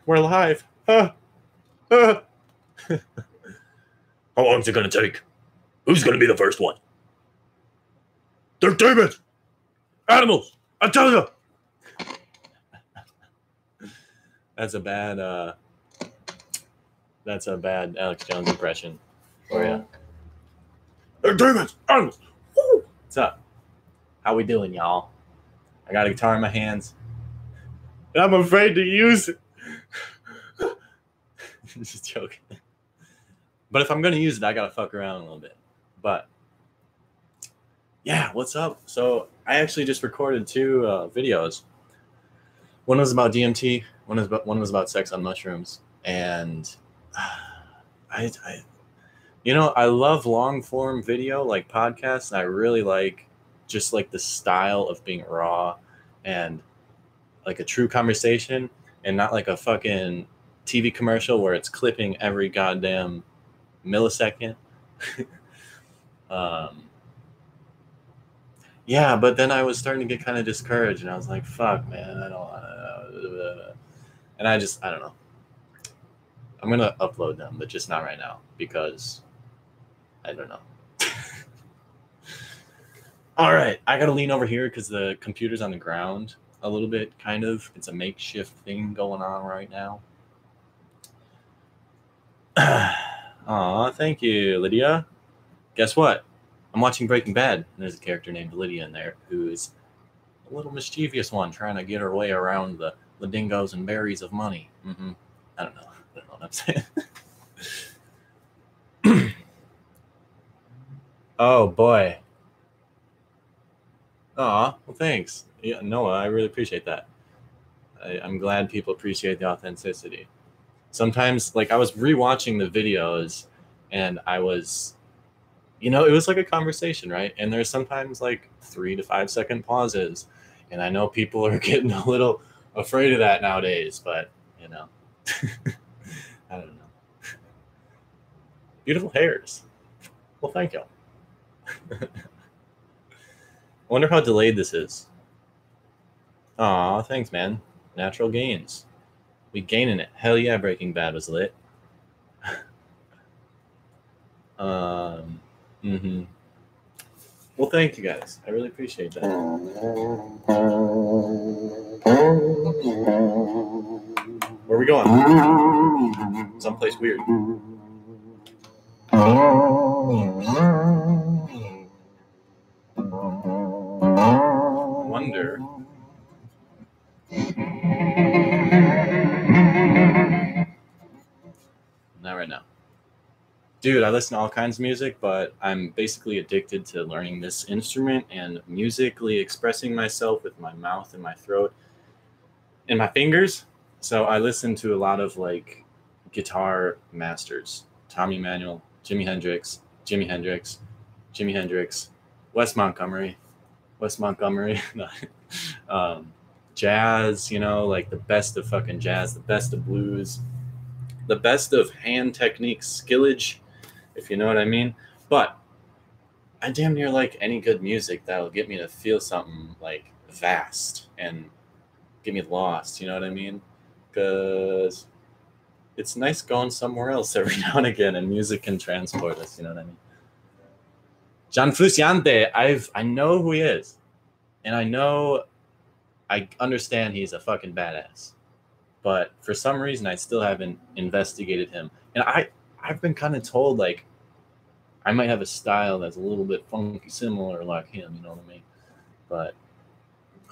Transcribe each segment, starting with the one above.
We're live. How long is it going to take? Who's going to be the first one? They're demons! Animals! I tell you! That's a bad Alex Jones impression for you. They're demons! Animals! Woo! What's up? How we doing, y'all? I got a guitar in my hands. And I'm afraid to use it. Just joking. But if I'm going to use it, I got to fuck around a little bit. But, yeah, what's up? So, I actually just recorded 2 videos. One was about DMT. One was about sex on mushrooms. And I love long-form video, like podcasts. I really like just like the style of being raw and like a true conversation and not like a fucking TV commercial where it's clipping every goddamn millisecond. Yeah, but then I was starting to get kind of discouraged and I was like, fuck, man, I don't want to. And I don't know. I'm going to upload them, but just not right now because I don't know. All right, I got to lean over here because the computer's on the ground a little bit, kind of. It's a makeshift thing going on right now. Aw, thank you, Lydia. Guess what? I'm watching Breaking Bad, and there's a character named Lydia in there who is a little mischievous one trying to get her way around the dingoes and berries of money. I don't know what I'm saying. Oh, boy. Aw, well, thanks. Yeah, Noah, I really appreciate that. I'm glad people appreciate the authenticity. Sometimes, like, I was rewatching the videos, and I was, it was like a conversation, right? And there's sometimes, like, 3 to 5 second pauses, and I know people are getting a little afraid of that nowadays, but, I don't know. Beautiful hairs. Well, thank you. I wonder how delayed this is. Aw, thanks, man. Natural gains. We gaining it. Hell yeah, Breaking Bad was lit. Well, thank you guys. I really appreciate that. Where are we going? Someplace weird. Wonder. Not right now. Dude, I listen to all kinds of music, but I'm basically addicted to learning this instrument and musically expressing myself with my mouth and my throat and my fingers. So I listen to a lot of like guitar masters. Tommy Emmanuel, Jimi Hendrix, Wes Montgomery, jazz, like the best of fucking jazz, the best of blues, the best of hand technique, skillage, if you know what I mean. But I damn near like any good music that'll get me to feel something like vast and get me lost, you know what I mean? Because it's nice going somewhere else every now and again, and music can transport us, you know what I mean? John Frusciante, I know who he is, and I understand he's a fucking badass, but for some reason I still haven't investigated him, and I've been kind of told like I might have a style that's a little bit funky, similar like him, you know what I mean? But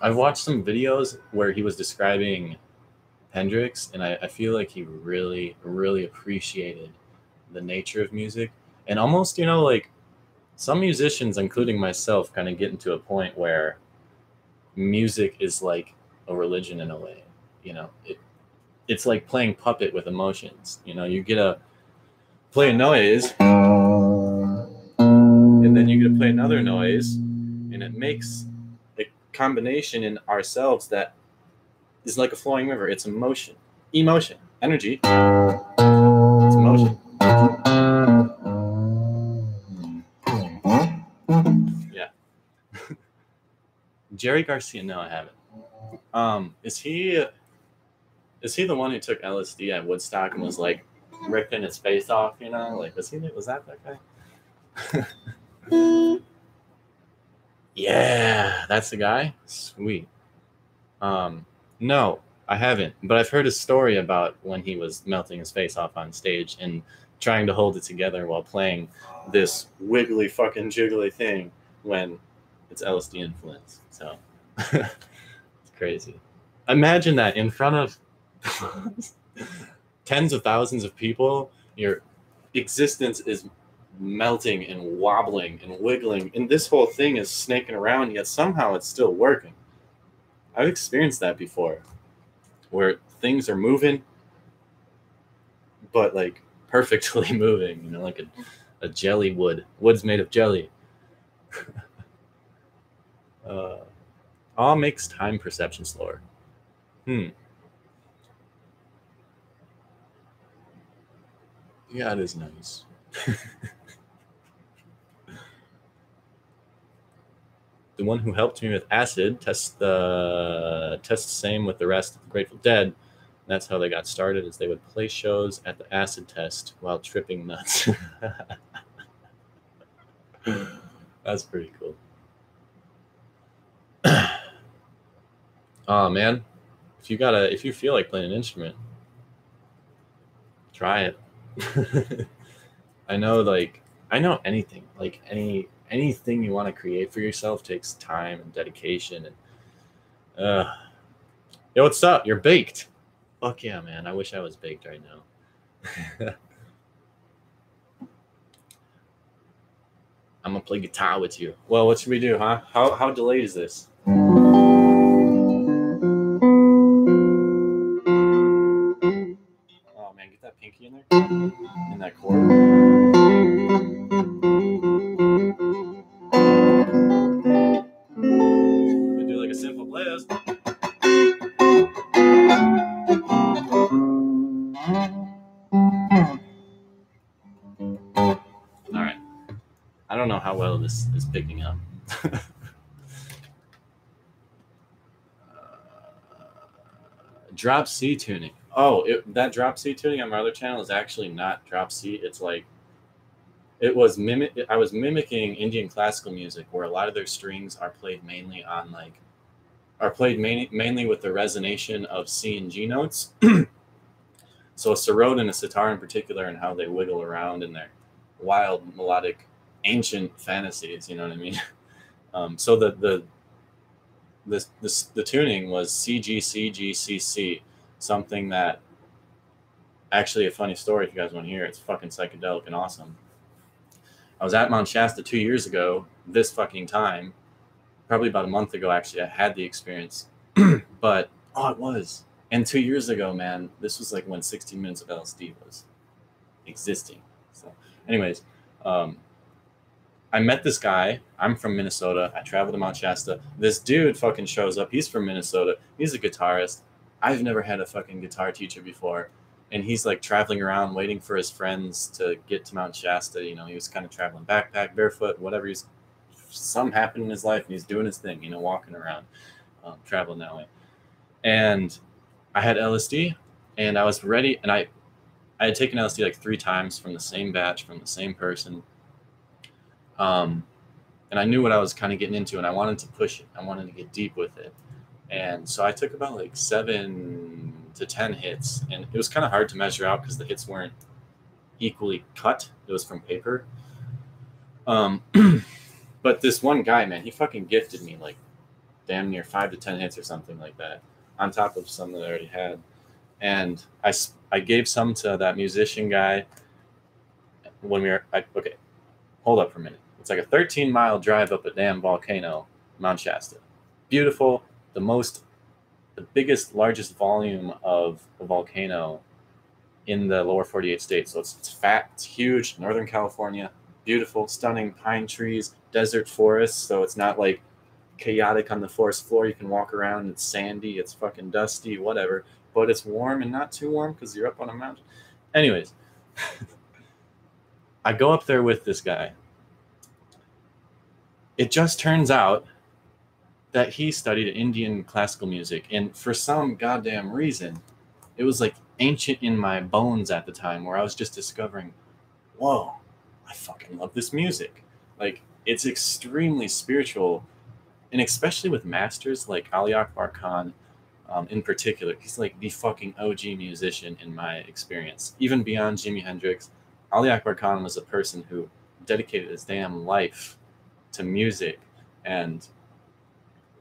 I've watched some videos where he was describing Hendrix, and I feel like he really, really appreciated the nature of music, and almost, like some musicians, including myself, kind of get into a point where music is like a religion in a way. It's like playing puppet with emotions. You get to play a noise, and then you get to play another noise, and it makes a combination in ourselves that is like a flowing river. It's emotion, energy. It's emotion. Yeah. Jerry Garcia, no, I haven't. Is he Is he the one who took LSD at Woodstock and was like ripping his face off? You know, like was that guy? Yeah, that's the guy. Sweet. No, I haven't, but I've heard a story about when he was melting his face off on stage and trying to hold it together while playing this wiggly fucking jiggly thing when it's LSD influence. So it's crazy. Imagine that in front of tens of thousands of people, your existence is melting and wobbling and wiggling, and this whole thing is snaking around, yet somehow it's still working. I've experienced that before, where things are moving, but like perfectly moving, you know, like a jelly wood. Wood's made of jelly. All makes time perception slower. Yeah, it is nice. The one who helped me with acid test the same with the rest of the Grateful Dead. That's how they got started, is they would play shows at the acid test while tripping nuts. That's pretty cool. Oh man, if you feel like playing an instrument, try it. I know anything, like anything you want to create for yourself takes time and dedication. And yo, what's up? You're baked. Fuck yeah, man. I wish I was baked right now. I'm gonna play guitar with you. Well, what should we do, huh? How delayed is this? Oh man, get that pinky in there. In that chord. We do like a simple blast. All right. I don't know how well this is picking up. Drop C tuning. Oh, that drop C tuning on my other channel is actually not drop C. It's like I was mimicking Indian classical music, where a lot of their strings are played mainly mainly with the resonation of C and G notes. So a sarod and a sitar in particular, and how they wiggle around in their wild melodic ancient fantasies. You know what I mean? So the tuning was C G C G C C, something that, actually, a funny story if you guys want to hear. It's fucking psychedelic and awesome. I was at Mount Shasta 2 years ago, this fucking time, probably about a month ago, actually. I had the experience, but it was. And 2 years ago, man, this was like when 16 minutes of LSD was existing. So, anyways, I met this guy. I'm from Minnesota. I traveled to Mount Shasta. This dude fucking shows up. He's from Minnesota. He's a guitarist. I've never had a fucking guitar teacher before. And he's like traveling around waiting for his friends to get to Mount Shasta. You know, he was kind of traveling backpack, barefoot, whatever. Something happened in his life and he's doing his thing, you know, walking around, traveling that way. And I had LSD and I was ready. And I had taken LSD like 3 times from the same batch, from the same person. And I knew what I was kind of getting into, and I wanted to push it. I wanted to get deep with it. And so I took about like 7 to 10 hits, and it was kind of hard to measure out because the hits weren't equally cut. It was from paper. But this one guy, man, he fucking gifted me like damn near 5 to 10 hits or something like that, on top of some that I already had. And I gave some to that musician guy when okay, hold up for a minute. It's like a 13-mile drive up a damn volcano, Mount Shasta. Beautiful, the biggest, largest volume of a volcano in the lower 48 states. So it's fat, it's huge, Northern California, beautiful, stunning pine trees, desert forests. So it's not like chaotic on the forest floor. You can walk around, it's sandy, it's fucking dusty, whatever. But it's warm and not too warm because you're up on a mountain. Anyways, I go up there with this guy. It just turns out that he studied Indian classical music, and for some goddamn reason, it was like ancient in my bones at the time, where I was just discovering, whoa, I fucking love this music. Like, it's extremely spiritual, and especially with masters like Ali Akbar Khan, in particular. He's like the fucking OG musician in my experience. Even beyond Jimi Hendrix, Ali Akbar Khan was a person who dedicated his damn life to music and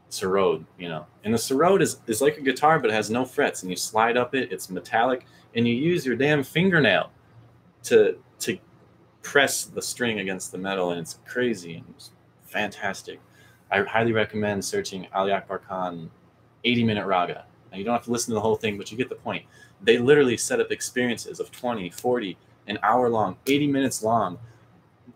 sarod, you know. And the sarod is like a guitar, but it has no frets, and you slide up it, it's metallic, and you use your damn fingernail to press the string against the metal, and it's crazy and it's fantastic. I highly recommend searching Ali Akbar Khan 80-minute raga. Now, you don't have to listen to the whole thing, but you get the point. They literally set up experiences of 20, 40, an hour long, 80 minutes long,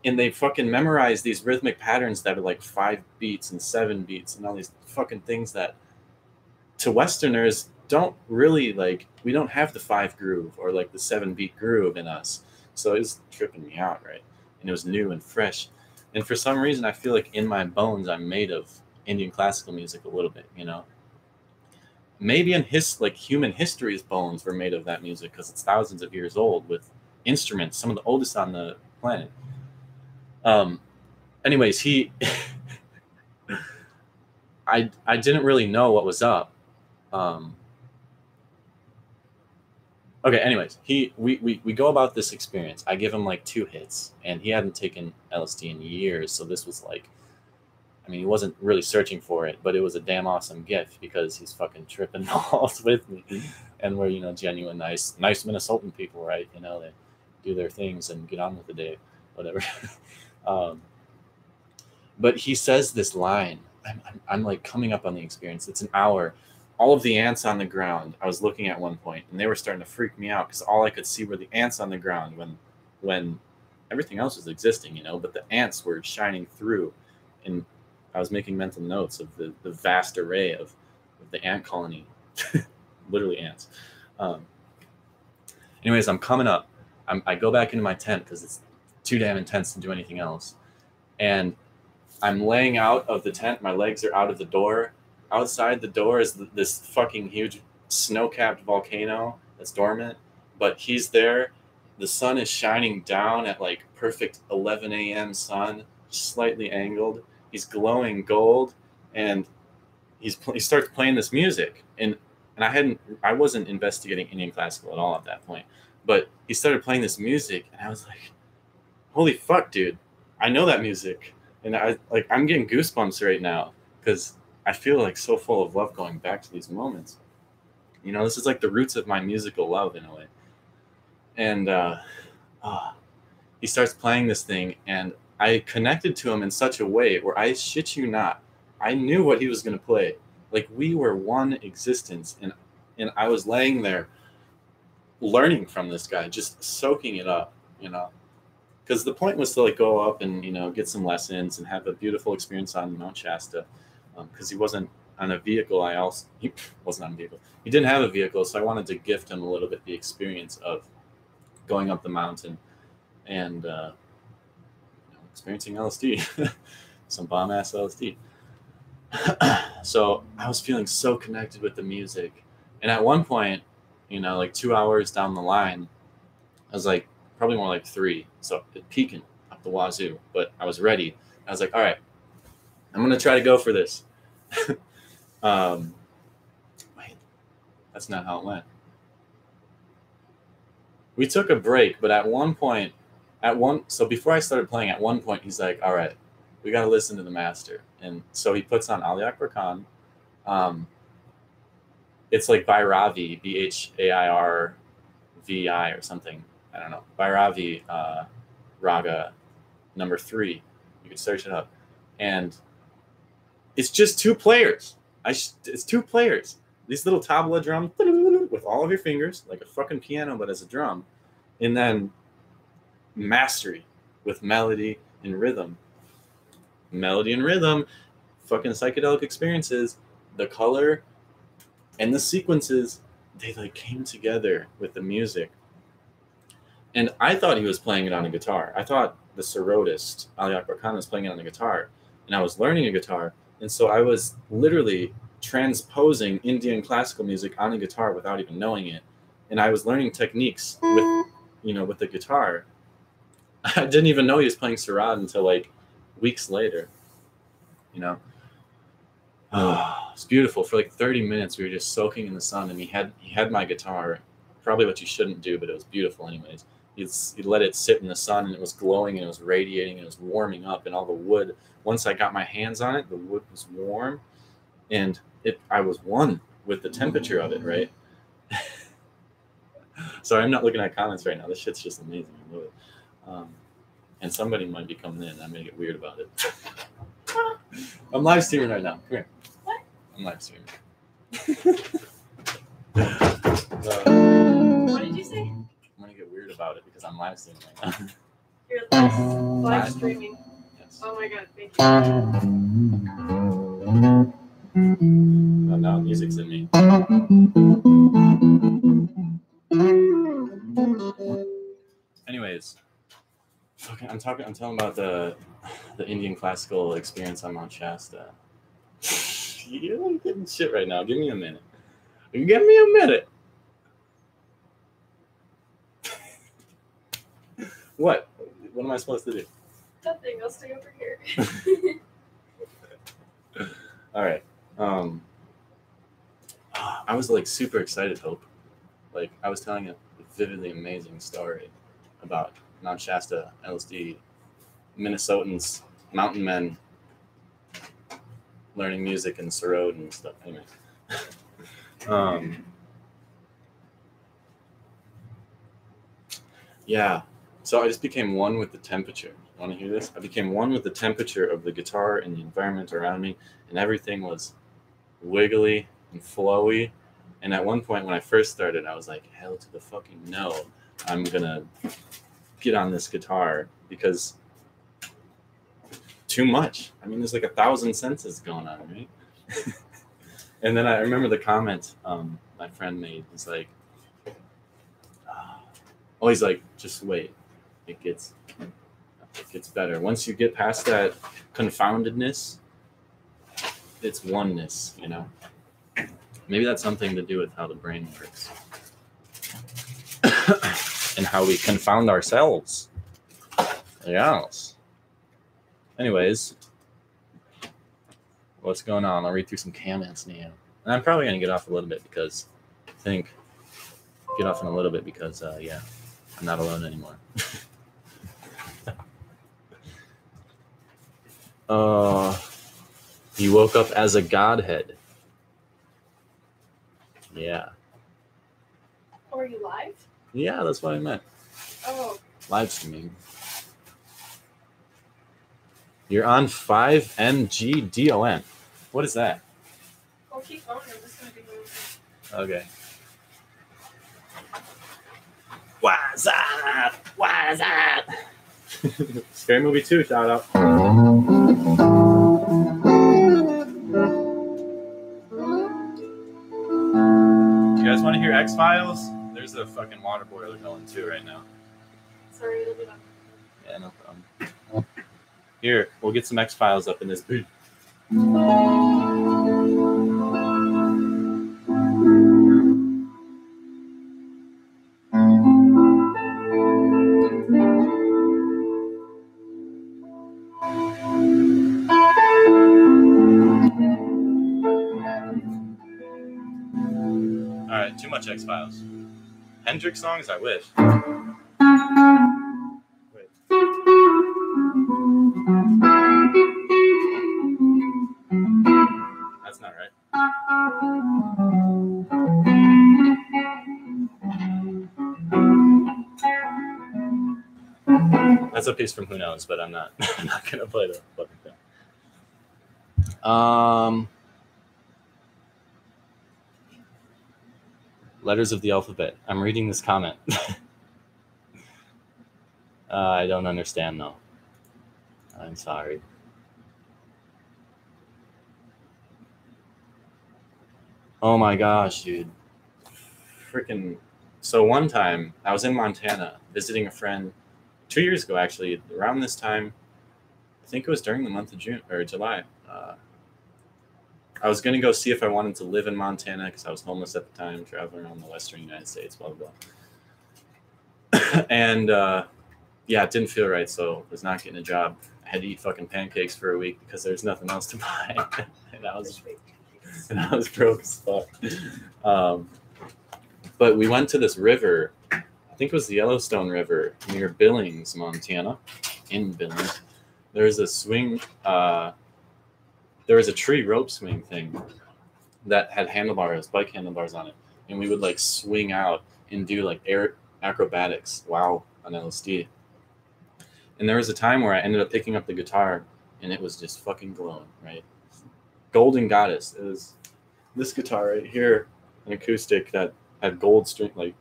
and they fucking memorize these rhythmic patterns that are like 5 beats and 7 beats and all these fucking things that to Westerners don't really like. We don't have the 5 groove or like the 7-beat groove in us. So it was tripping me out, right? And it was new and fresh. And for some reason, I feel like in my bones, I'm made of Indian classical music a little bit, you know? Maybe in like human history's bones were made of that music because it's thousands of years old with instruments, some of the oldest on the planet. Anyways, I didn't really know what was up. Okay, anyways, we go about this experience. I give him like 2 hits, and he hadn't taken LSD in years, so this was like, I mean, he wasn't really searching for it, but it was a damn awesome gift because he's fucking tripping balls with me, and we're, you know, genuine, nice Minnesotan people, right? You know, they do their things and get on with the day, whatever. But he says this line. I'm like coming up on the experience. It's an hour. All of the ants on the ground, I was looking at one point, and they were starting to freak me out because all I could see were the ants on the ground when everything else was existing, you know, but the ants were shining through. And I was making mental notes of the vast array of the ant colony, literally ants. Anyways, I'm coming up. I go back into my tent because it's too damn intense to do anything else. And I'm laying out of the tent. My legs are out of the door. Outside the door is this fucking huge snow-capped volcano that's dormant, but he's there. The sun is shining down at like perfect 11 a.m. sun, slightly angled. He's glowing gold, and he starts playing this music. And I wasn't investigating Indian classical at all at that point, but he started playing this music, and I was like, holy fuck, dude, I know that music. And I'm getting goosebumps right now because I feel like so full of love going back to these moments. You know, this is like the roots of my musical love in a way. And he starts playing this thing, and I connected to him in such a way where, I shit you not, I knew what he was going to play. Like, we were one existence, and I was laying there learning from this guy, just soaking it up, you know. Because the point was to like go up and, you know, get some lessons and have a beautiful experience on Mount Shasta. Because he wasn't on a vehicle. He wasn't on a vehicle. He didn't have a vehicle, so I wanted to gift him a little bit the experience of going up the mountain and you know, experiencing LSD, some bomb ass LSD. So I was feeling so connected with the music, and at one point, you know, like 2 hours down the line, I was like, probably more like 3, so it peaking up the wazoo. But I was ready. I was like, all right, I'm gonna try to go for this. Wait, that's not how it went. We took a break, but at one point, so before I started playing, at one point he's like, all right, we got to listen to the master. And so he puts on Ali Akbar Khan. It's like Bhairavi, Bhairvi or something. I don't know. Bhairavi Raga number 3. You can search it up. And it's just 2 players. It's 2 players. These little tabla drums with all of your fingers, like a fucking piano, but as a drum. And then mastery with melody and rhythm. Melody and rhythm, fucking psychedelic experiences, the color and the sequences, they like came together with the music. And I thought he was playing it on a guitar. I thought the serodist, Ali Akbar Khan, was playing it on a guitar. And I was learning a guitar. And so I was literally transposing Indian classical music on a guitar without even knowing it. and I was learning techniques with, with the guitar. I didn't even know he was playing Sarod until like weeks later. It's beautiful. For like 30 minutes, we were just soaking in the sun, and he had my guitar, probably what you shouldn't do, but it was beautiful anyways. He let it sit in the sun, and it was glowing, and it was radiating, and it was warming up, and all the wood. Once I got my hands on it, the wood was warm, and I was one with the temperature of it, right? Sorry, I'm not looking at comments right now. This shit's just amazing. I love it. And somebody might be coming in. I'm gonna get weird about it. I'm live streaming right now. Come here. What? I'm live streaming. What did you say? I'm gonna get weird about it because I'm live streaming right now. You're live streaming. Yes. Oh my god, thank you. Oh, now music's in me. Anyways, okay, I'm telling about the Indian classical experience on Mount Shasta. You're getting shit right now. Give me a minute. Give me a minute. What? What am I supposed to do? Nothing. I'll stay over here. All right. I was like super excited, Hope. Like I was telling a vividly amazing story about Mount Shasta LSD, Minnesotans, mountain men learning music and Sarod and stuff. Anyway. Yeah. So I just became one with the temperature. Want to hear this? I became one with the temperature of the guitar and the environment around me, and everything was wiggly and flowy. And at one point when I first started, I was like, hell to the fucking no. I'm gonna get on this guitar because too much. I mean, there's like 1,000 senses going on, right? And then I remember the comment my friend made. He's like, he's like, just wait. It gets better. Once you get past that confoundedness, it's oneness, Maybe that's something to do with how the brain works. And how we confound ourselves. Yes. Anyways, what's going on? I'll read through some comments now. And I'm probably going to get off in a little bit because I'm not alone anymore. You woke up as a godhead. Yeah. Oh, are you live? Yeah, that's what I meant. Oh. Live streaming. You're on 5MGDON. What is that? Well, keep going. I'm just going to be moving. Okay. What's up? What's up? Scary Movie 2, shout out. You guys want to hear X-Files? There's a fucking water boiler going too right now. Sorry, it'll be done. Yeah, no problem. Here, we'll get some X-Files up in this booth. Alright, too much X-Files. Hendrix songs? I wish. Wait. That's not right. That's a piece from Who Knows, but I'm not gonna play the fucking thing. Letters of the alphabet. I'm reading this comment. I don't understand though. I'm sorry. Oh my gosh, dude. Freaking. So one time I was in Montana visiting a friend 2 years ago, actually, around this time. I think it was during the month of June or July. I was going to go see if I wanted to live in Montana because I was homeless at the time, traveling around the western United States, blah, blah, blah. And yeah, it didn't feel right, so I was not getting a job. I had to eat fucking pancakes for a week because there's nothing else to buy. and I was broke as fuck. But we went to this river, I think it was the Yellowstone River, near Billings, Montana. In Billings. There was a swing, there was a tree rope swing thing that had handlebars, bike handlebars on it. And we would like swing out and do like air acrobatics, wow, on LSD. And there was a time where I ended up picking up the guitar and it was just fucking glowing, right? Golden Goddess. It was this guitar right here, an acoustic that had gold string, like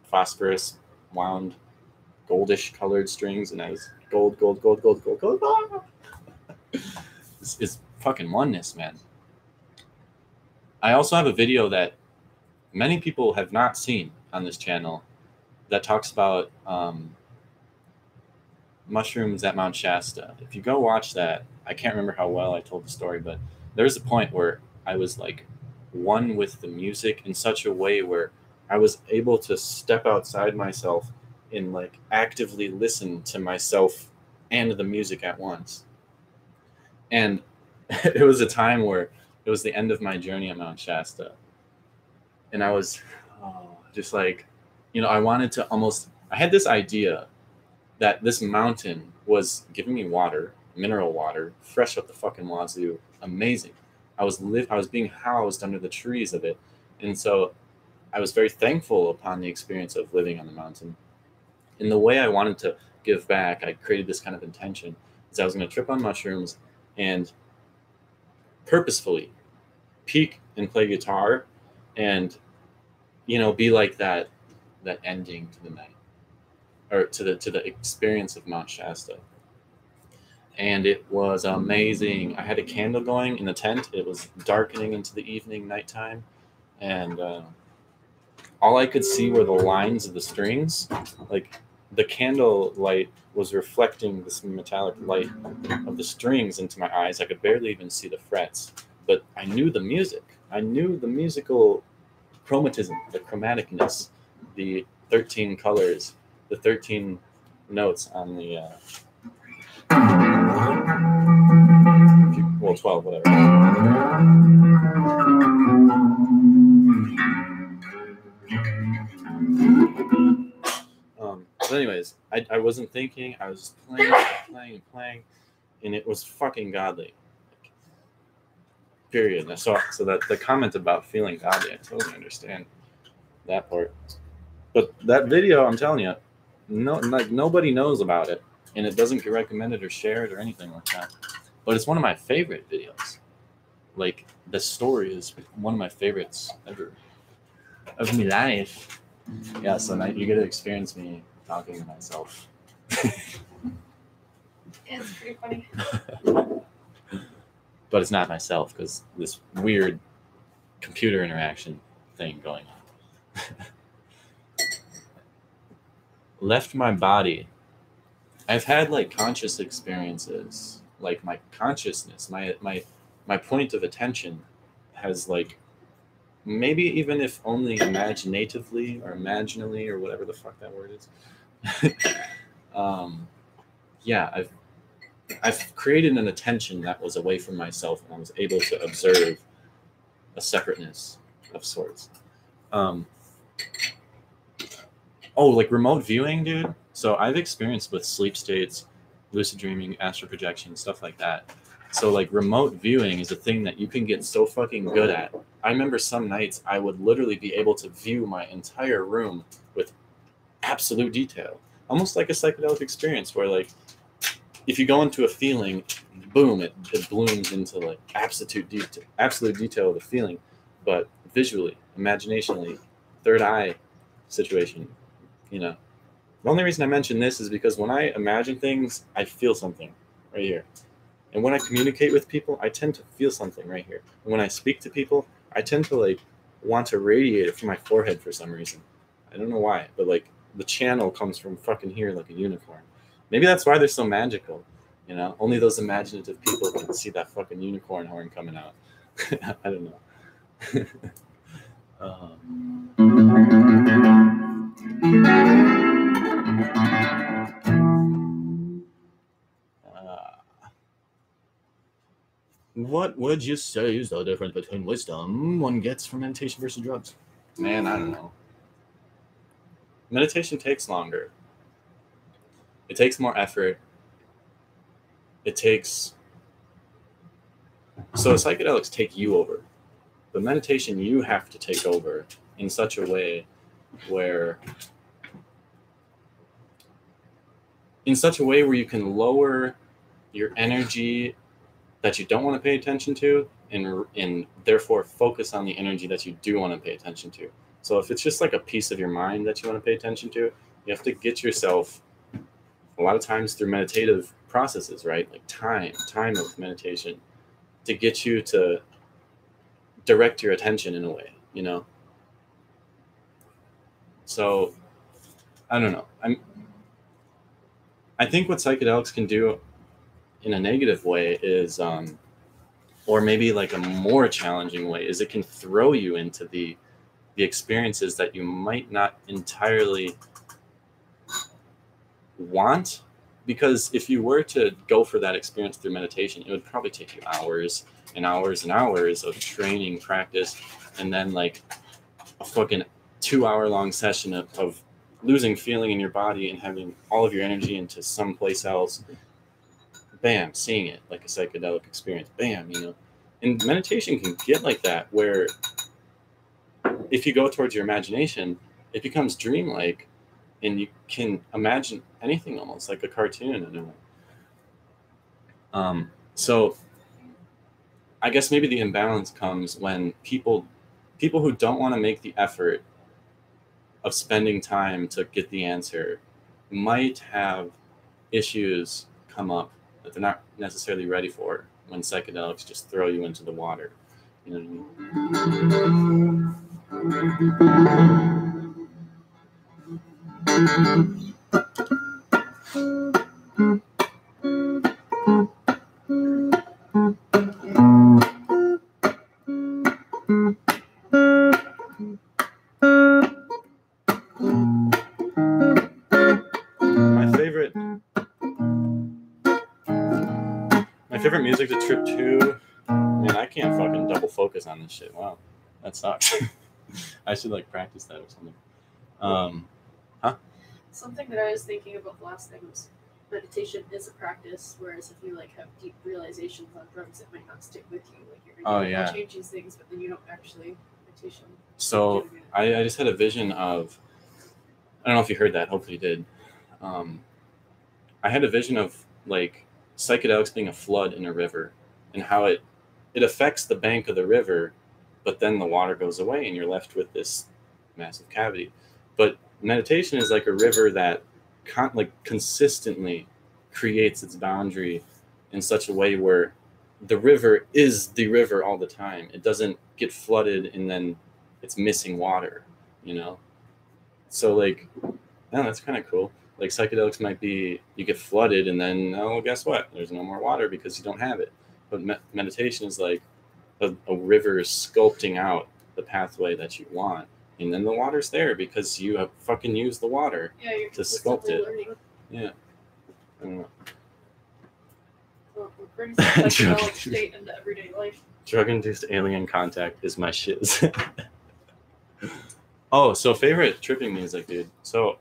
phosphorus wound, goldish colored strings, and I was gold. This is fucking oneness, man. I also have a video that many people have not seen on this channel that talks about mushrooms at Mount Shasta. If you go watch that, I can't remember how well I told the story, but there's a point where I was like one with the music in such a way where I was able to step outside myself and like actively listen to myself and the music at once. And it was a time where it was the end of my journey at Mount Shasta. And I was just like, you know, I had this idea that this mountain was giving me water, mineral water, fresh up the fucking wazoo, amazing. I was being housed under the trees of it. And so I was very thankful upon the experience of living on the mountain. In the way I wanted to give back, I created this kind of intention. Is I was going to trip on mushrooms and purposefully peak and play guitar and, you know, be like that ending to the night or to the experience of Mount Shasta. And it was amazing. I had a candle going in the tent. It was darkening into the evening, nighttime. And all I could see were the lines of the strings. Like the candle light was reflecting this metallic light of the strings into my eyes. I could barely even see the frets. But I knew the music. I knew the musical chromatism, the chromaticness, the 13 colors, the 13 notes on the... well, 12, whatever. But anyways, I wasn't thinking. I was just playing, and it was fucking godly. Period. So that the comment about feeling godly, I totally understand that part. But that video, I'm telling you, nobody knows about it. And it doesn't get recommended or shared or anything like that. But it's one of my favorite videos. Like, the story is one of my favorites ever of my life. Yeah, so now you get to experience me talking to myself. Yeah, it's pretty funny. But it's not myself, because this weird computer interaction thing going on. Left my body. I've had like conscious experiences, like my consciousness, my point of attention has like, maybe even if only imaginatively or imaginally or whatever the fuck that word is. Yeah, I've created an attention that was away from myself, and I was able to observe a separateness of sorts. Oh, like remote viewing, dude. So I've experienced with sleep states, lucid dreaming, astral projection, stuff like that. So like remote viewing is a thing that you can get so fucking good at. I remember some nights I would literally be able to view my entire room with absolute detail. Almost like a psychedelic experience where like if you go into a feeling, boom, it blooms into like absolute detail of the feeling, but visually, imaginationally, third eye situation, you know. The only reason I mention this is because when I imagine things, I feel something right here. And when I communicate with people, I tend to feel something right here. And when I speak to people, I tend to like want to radiate it from my forehead for some reason. I don't know why, but like the channel comes from fucking here like a unicorn. Maybe that's why they're so magical. You know, only those imaginative people can see that fucking unicorn horn coming out. I don't know. What would you say is the difference between wisdom one gets from meditation versus drugs? Man, I don't know. Meditation takes longer. It takes more effort. It takes... So psychedelics take you over. But meditation, you have to take over in such a way where... In such a way where you can lower your energy that you don't want to pay attention to, and therefore focus on the energy that you do want to pay attention to. So if it's just like a piece of your mind that you want to pay attention to, you have to get yourself, a lot of times through meditative processes, right? Like time of meditation, to get you to direct your attention in a way, you know? So, I don't know. I think what psychedelics can do in a negative way is, or maybe like a more challenging way, is it can throw you into the experiences that you might not entirely want. Because if you were to go for that experience through meditation, it would probably take you hours and hours and hours of training, practice, and then like a fucking 2-hour-long session of losing feeling in your body and having all of your energy into someplace else. Bam, seeing it like a psychedelic experience. Bam, you know. And meditation can get like that, where if you go towards your imagination, it becomes dreamlike, and you can imagine anything almost like a cartoon in a way. So I guess maybe the imbalance comes when people who don't want to make the effort of spending time to get the answer might have issues come up that they're not necessarily ready for when psychedelics just throw you into the water. You know what I mean? My favorite music to trip to, man, I can't fucking double focus on this shit. Wow, that sucks. I should like practice that or something. Something that I was thinking about the last thing was meditation is a practice, whereas if you like have deep realizations on drugs, it might not stick with you. Like you're change these things, but then you don't actually meditation. So I just had a vision of, I don't know if you heard that. Hopefully you did. I had a vision of like psychedelics being a flood in a river, and how it affects the bank of the river, but then the water goes away and you're left with this massive cavity. But meditation is like a river that consistently creates its boundary in such a way where the river is the river all the time. It doesn't get flooded and then it's missing water, you know? So like, yeah, that's kind of cool. Like psychedelics might be, you get flooded and then, oh, guess what? There's no more water because you don't have it. But meditation is like a river sculpting out the pathway that you want. And then the water's there because you have fucking used the water to sculpt it. Learning. Yeah. I don't know. Well, it brings the psychedelic state into everyday life. Drug-induced alien contact is my shiz. Oh, so favorite tripping music, dude. So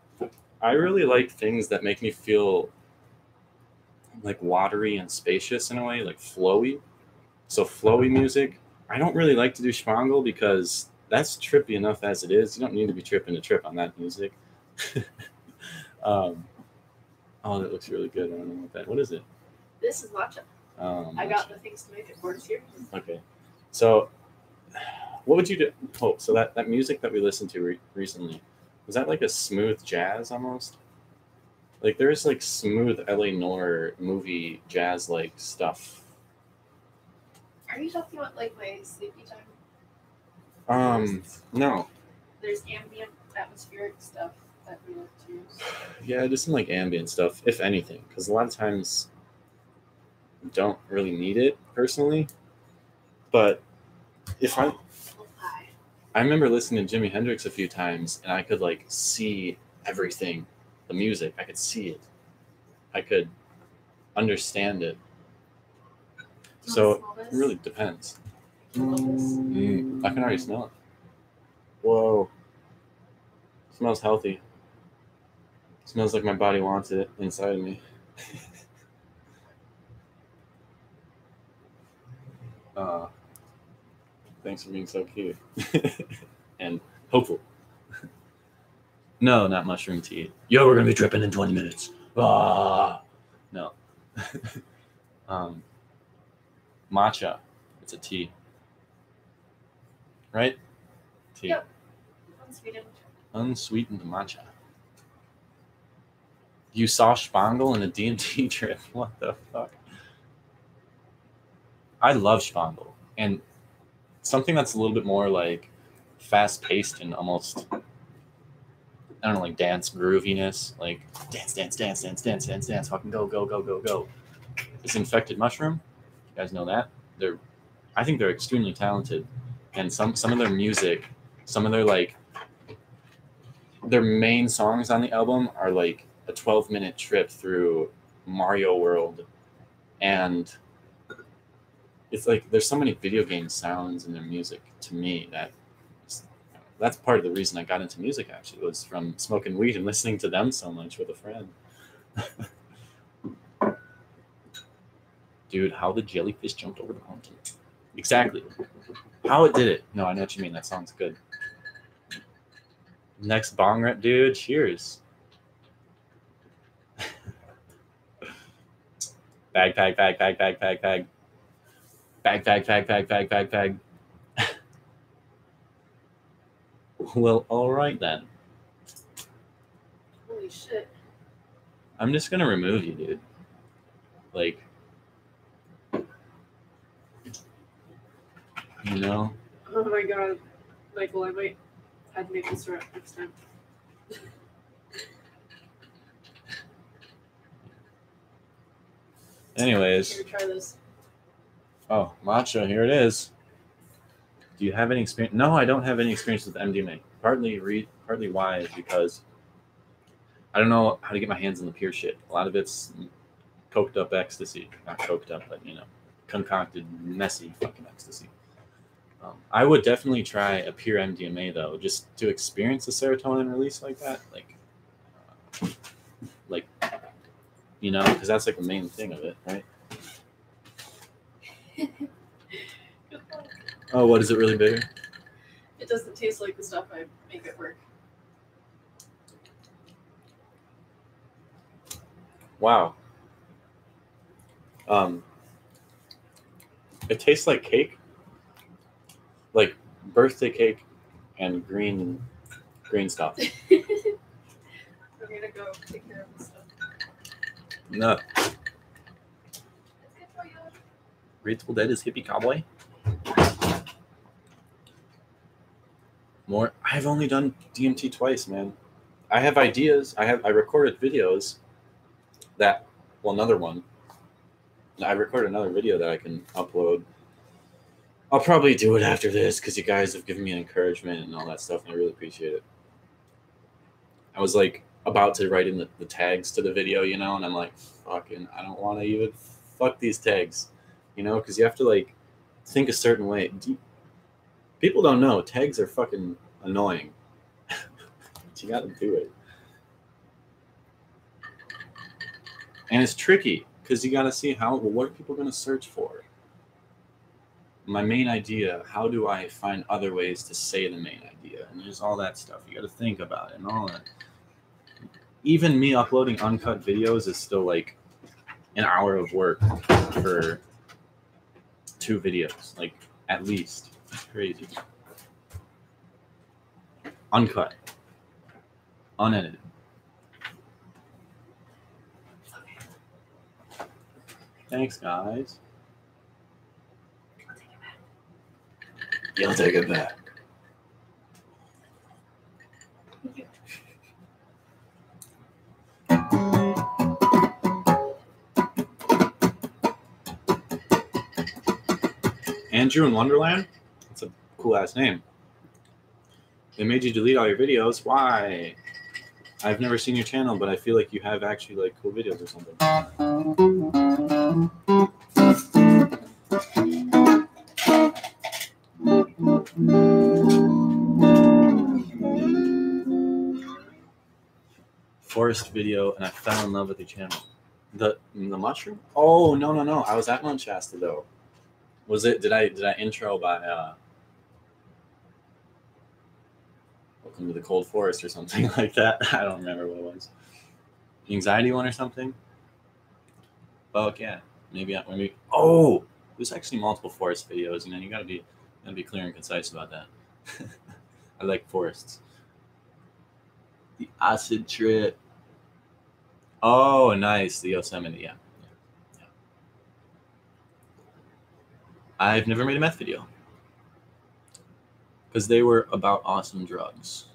I really like things that make me feel like watery and spacious in a way, like flowy. So flowy music. I don't really like to do schmangle because that's trippy enough as it is. You don't need to be tripping to trip on that music. Oh, that looks really good. I don't know what is it? This is matcha. I got the things to make it for us here. Okay. So what would you do? Oh, so that music that we listened to recently, was that like a smooth jazz almost? Like there's like smooth LA Noir movie jazz like stuff. Are you talking about like my sleepy time? No. There's ambient atmospheric stuff that we like to use. Yeah, just some like ambient stuff, if anything, because a lot of times don't really need it personally. But if I remember listening to Jimi Hendrix a few times, and I could like see everything, the music, I could see it, I could understand it. So it really depends. I can already smell it. Whoa. It smells healthy. It smells like my body wants it inside of me. Thanks for being so cute. And hopeful. No, not mushroom tea. Yo, we're going to be tripping in 20 minutes. Ah, no. Matcha. It's a tea. Right? Tea. Yep. Unsweetened. Unsweetened matcha. You saw Spangle in a DMT trip. What the fuck? I love Spangle. And something that's a little bit more like fast-paced and almost, I don't know, like dance grooviness. Like dance, fucking go. This Infected Mushroom. You guys know that? I think they're extremely talented. And some of their music, some of their like their main songs on the album are like a 12-minute trip through Mario World. And it's like there's so many video game sounds in their music to me that's part of the reason I got into music, actually, was from smoking weed and listening to them so much with a friend. Dude, how the jellyfish jumped over the mountain. Exactly. How it did it. No, I know what you mean. That sounds good. Next bong rip, dude. Cheers. Bag. Bag. Well, all right then. Holy shit. I'm just gonna remove you, dude. Like, you know? Oh my god. Michael, I might have to make this right next time. Anyways. Here, try this. Oh, matcha, here it is. Do you have any experience? No, I don't have any experience with MDMA. Partly why is because I don't know how to get my hands on the pure shit. A lot of it's coked up ecstasy. Not coked up, but, you know, concocted, messy fucking ecstasy. I would definitely try a pure MDMA, though, just to experience a serotonin release like that. Like, you know, because that's like the main thing of it, right? Oh, what, is it really bitter? It doesn't taste like the stuff I make at work. Wow. It tastes like cake, like birthday cake and green stuff. I'm gonna go take care of this stuff. No. It's good for you. Grateful Dead is hippie cowboy. More. I've only done DMT twice, man. I have ideas. I recorded videos that, well, another one. I recorded another video that I can upload. I'll probably do it after this because you guys have given me encouragement and all that stuff, and I really appreciate it. I was like about to write in the tags to the video, you know, and I'm like, fucking, I don't want to even fuck these tags, you know, because you have to like think a certain way. People don't know tags are fucking annoying. But you got to do it, and it's tricky because you got to see what are people going to search for. My main idea, how do I find other ways to say the main idea? And there's all that stuff. You got to think about it and all that. Even me uploading uncut videos is still like an hour of work for 2 videos, like at least. It's crazy. Uncut. Unedited. Thanks, guys. You'll take it back. Andrew in Wonderland? That's a cool ass name. They made you delete all your videos. Why? I've never seen your channel, but I feel like you have actually like cool videos or something. Forest video, and I fell in love with your channel. The mushroom? Oh, no. I was at Mount Shasta though. Was it? Did I intro by Welcome to the Cold Forest or something like that? I don't remember what it was. Anxiety one or something? Fuck yeah. Maybe. Oh, there's actually multiple forest videos. You know, you gotta be clear and concise about that. I like forests. The acid trip. Oh, nice. The Yosemite. Yeah. I've never made a meth video because they were about awesome drugs.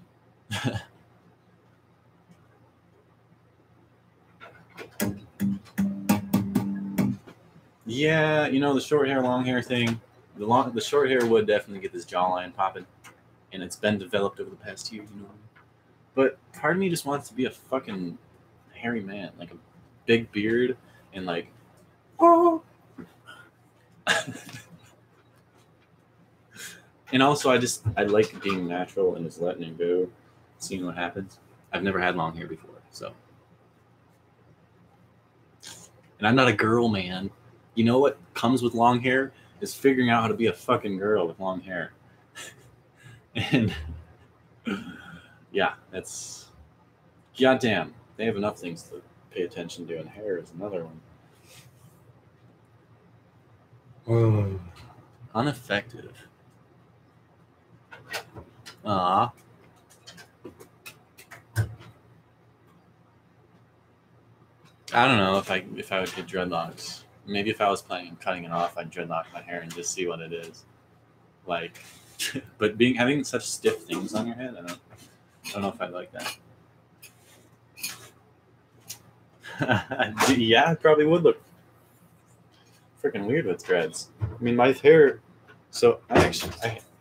Yeah, you know, the short hair, long hair thing. The short hair would definitely get this jawline popping, and it's been developed over the past year, you know. But part of me just wants to be a fucking hairy man, like a big beard and like, oh. And also, I like being natural and just letting it go, seeing what happens. I've never had long hair before, so. And I'm not a girl, man. You know what comes with long hair is figuring out how to be a fucking girl with long hair. And yeah, that's goddamn. They have enough things to pay attention to, and hair is another one. Ineffective. I don't know if I would get dreadlocks. Maybe if I was planning on cutting it off, I'd dreadlock my hair and just see what it is. Like, but having such stiff things on your head, I don't know if I'd like that. Yeah, it probably would look freaking weird with dreads. I mean, my hair. So I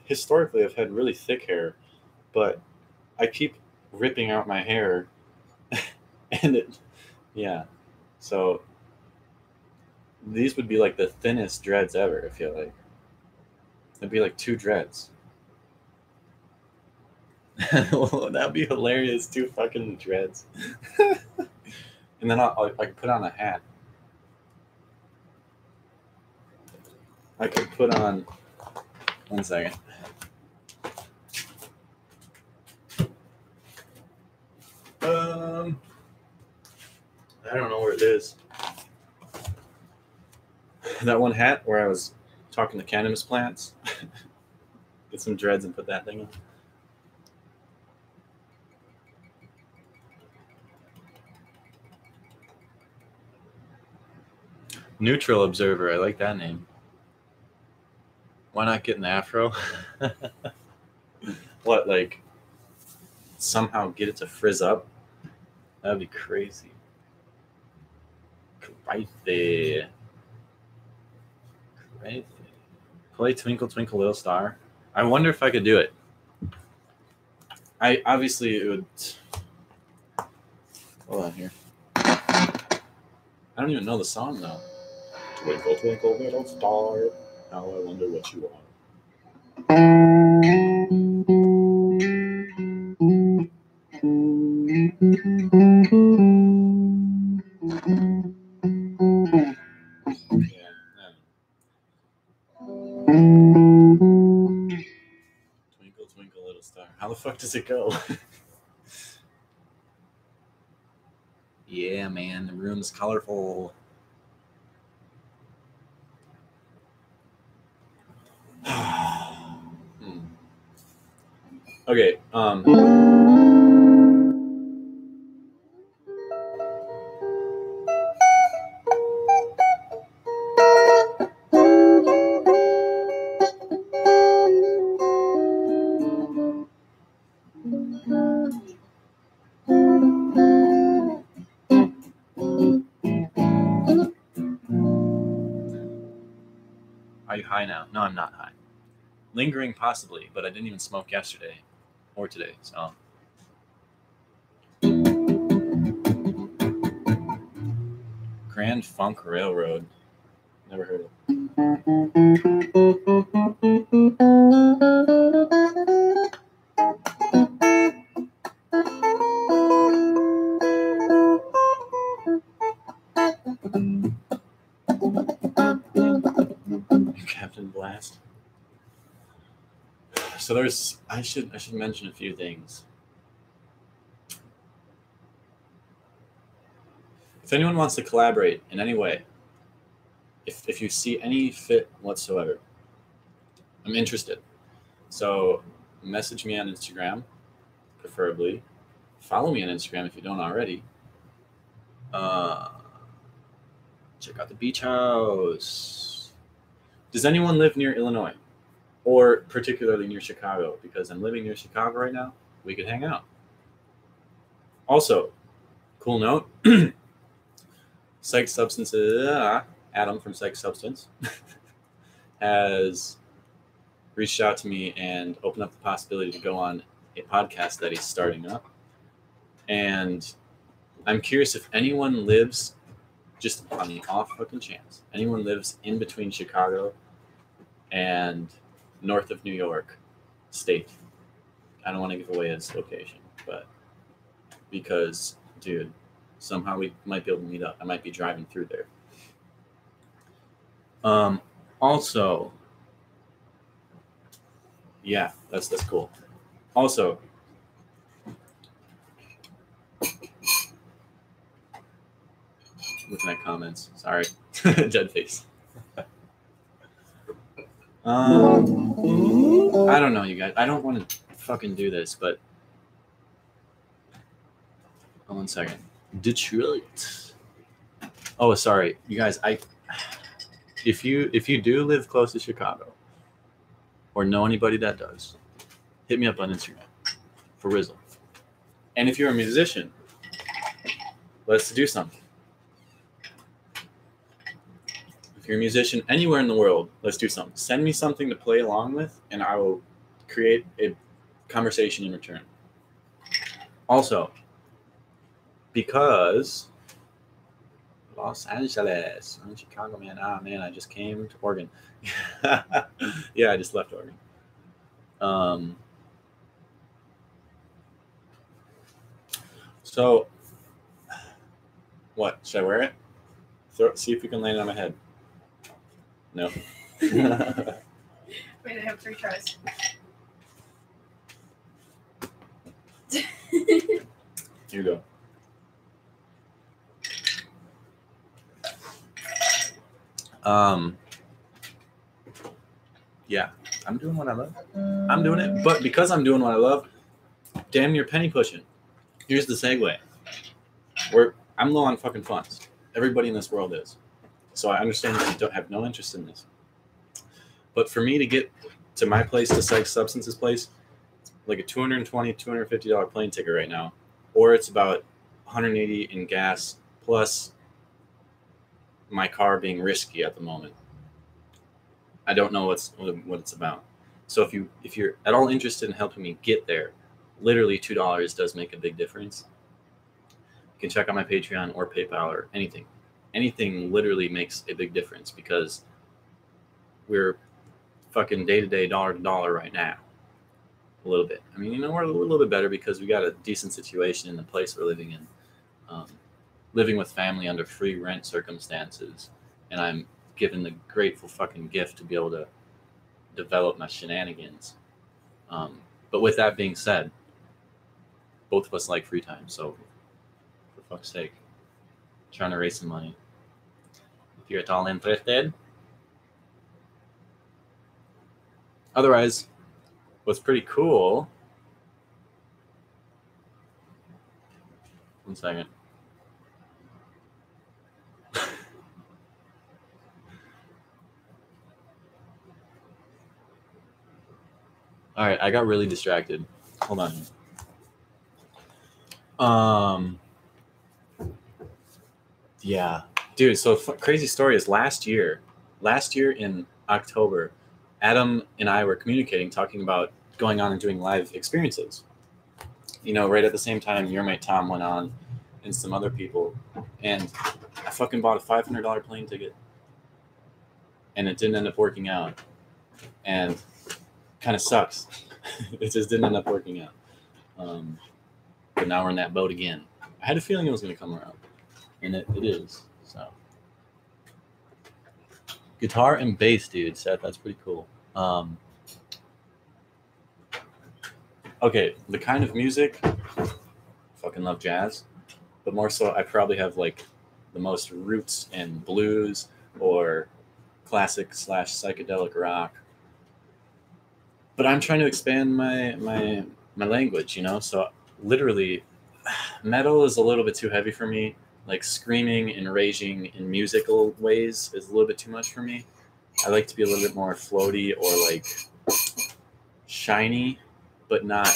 historically have had really thick hair, but I keep ripping out my hair, and yeah. So these would be like the thinnest dreads ever. I feel like it'd be like 2 dreads. That'd be hilarious. 2 fucking dreads. And then I could put on a hat. I could put on. 1 second. I don't know where it is. That one hat where I was talking to cannabis plants. Get some dreads and put that thing on. Neutral Observer. I like that name. Why not get an afro? What, like, somehow get it to frizz up? That'd be crazy. Crazy. Play Twinkle Twinkle Little Star. I wonder if I could do it. Obviously it would. Hold on here. I don't even know the song though. Twinkle Twinkle Little Star, how I wonder what you are. Twinkle Twinkle Little Star. How the fuck does it go? Yeah, man, the room's colorful. Okay, high now. No, I'm not high. Lingering possibly, but I didn't even smoke yesterday or today. So Grand Funk Railroad. Never heard of Captain Blast. So there's I should mention a few things. If anyone wants to collaborate in any way, if you see any fit whatsoever, I'm interested. So message me on Instagram, preferably. Follow me on Instagram if you don't already. Check out the beach house. Does anyone live near Illinois? Or particularly near Chicago? Because I'm living near Chicago right now. We could hang out. Also, cool note. Psych Substances, Adam from Psych Substance, has reached out to me and opened up the possibility to go on a podcast that he's starting up. And I'm curious if anyone lives, just on the off fucking chance, anyone lives in between Chicago and north of New York State. I don't want to give away his location, but because, dude, somehow we might be able to meet up. I might be driving through there. Also, yeah, that's cool. Also, looking at comments. Sorry, dead face. I don't know, you guys. I don't want to fucking do this, but hold on a second. Detroit. Oh, sorry, you guys. If you do live close to Chicago, or know anybody that does, hit me up on Instagram for Rizzle. And if you're a musician, let's do something. If you're a musician anywhere in the world, let's do something. Send me something to play along with, and I will create a conversation in return. Also, because Los Angeles, I'm in Chicago, man. Man, I just came to Oregon. Yeah, I just left Oregon. So, what? Should I wear it? See if we can land it on my head. No. Wait, I have 3 tries. Here you go. Yeah, I'm doing what I love. I'm doing it, but because I'm doing what I love, damn near penny pushing. Here's the segue. I'm low on fucking funds. Everybody in this world is. So I understand that you don't have no interest in this. But for me to get to my place, to Psych Substance's place, it's like a $220, $250 plane ticket right now. Or it's about $180 in gas, plus my car being risky at the moment. I don't know what it's about. So if you're at all interested in helping me get there, literally $2 does make a big difference. You can check out my Patreon or PayPal or anything. Anything literally makes a big difference because we're fucking day-to-day, dollar-to-dollar right now. A little bit. I mean, we're a little bit better because we got a decent situation in the place we're living in. Living with family under free rent circumstances. And I'm given the grateful fucking gift to be able to develop my shenanigans. But with that being said, both of us like free time. So for fuck's sake, trying to raise some money. If you're at all interested. Otherwise, what's pretty cool. One second. All right, I got really distracted. Hold on. Yeah, dude. So crazy story is last year in October, Adam and I were communicating, talking about going on and doing live experiences. You know, right at the same time, your mate Tom went on, and some other people, and I fucking bought a $500 plane ticket, and it didn't end up working out, and kind of sucks. It just didn't end up working out. But now we're in that boat again. I had a feeling it was going to come around, and it is. So, guitar and bass, dude, Seth, that's pretty cool. Okay, the kind of music, fucking love jazz, but more so I probably have like the most roots in blues or classic / psychedelic rock. But I'm trying to expand my language, you know? So literally, metal is a little bit too heavy for me. Like screaming and raging in musical ways is a little bit too much for me. I like to be a little bit more floaty or like shiny, but not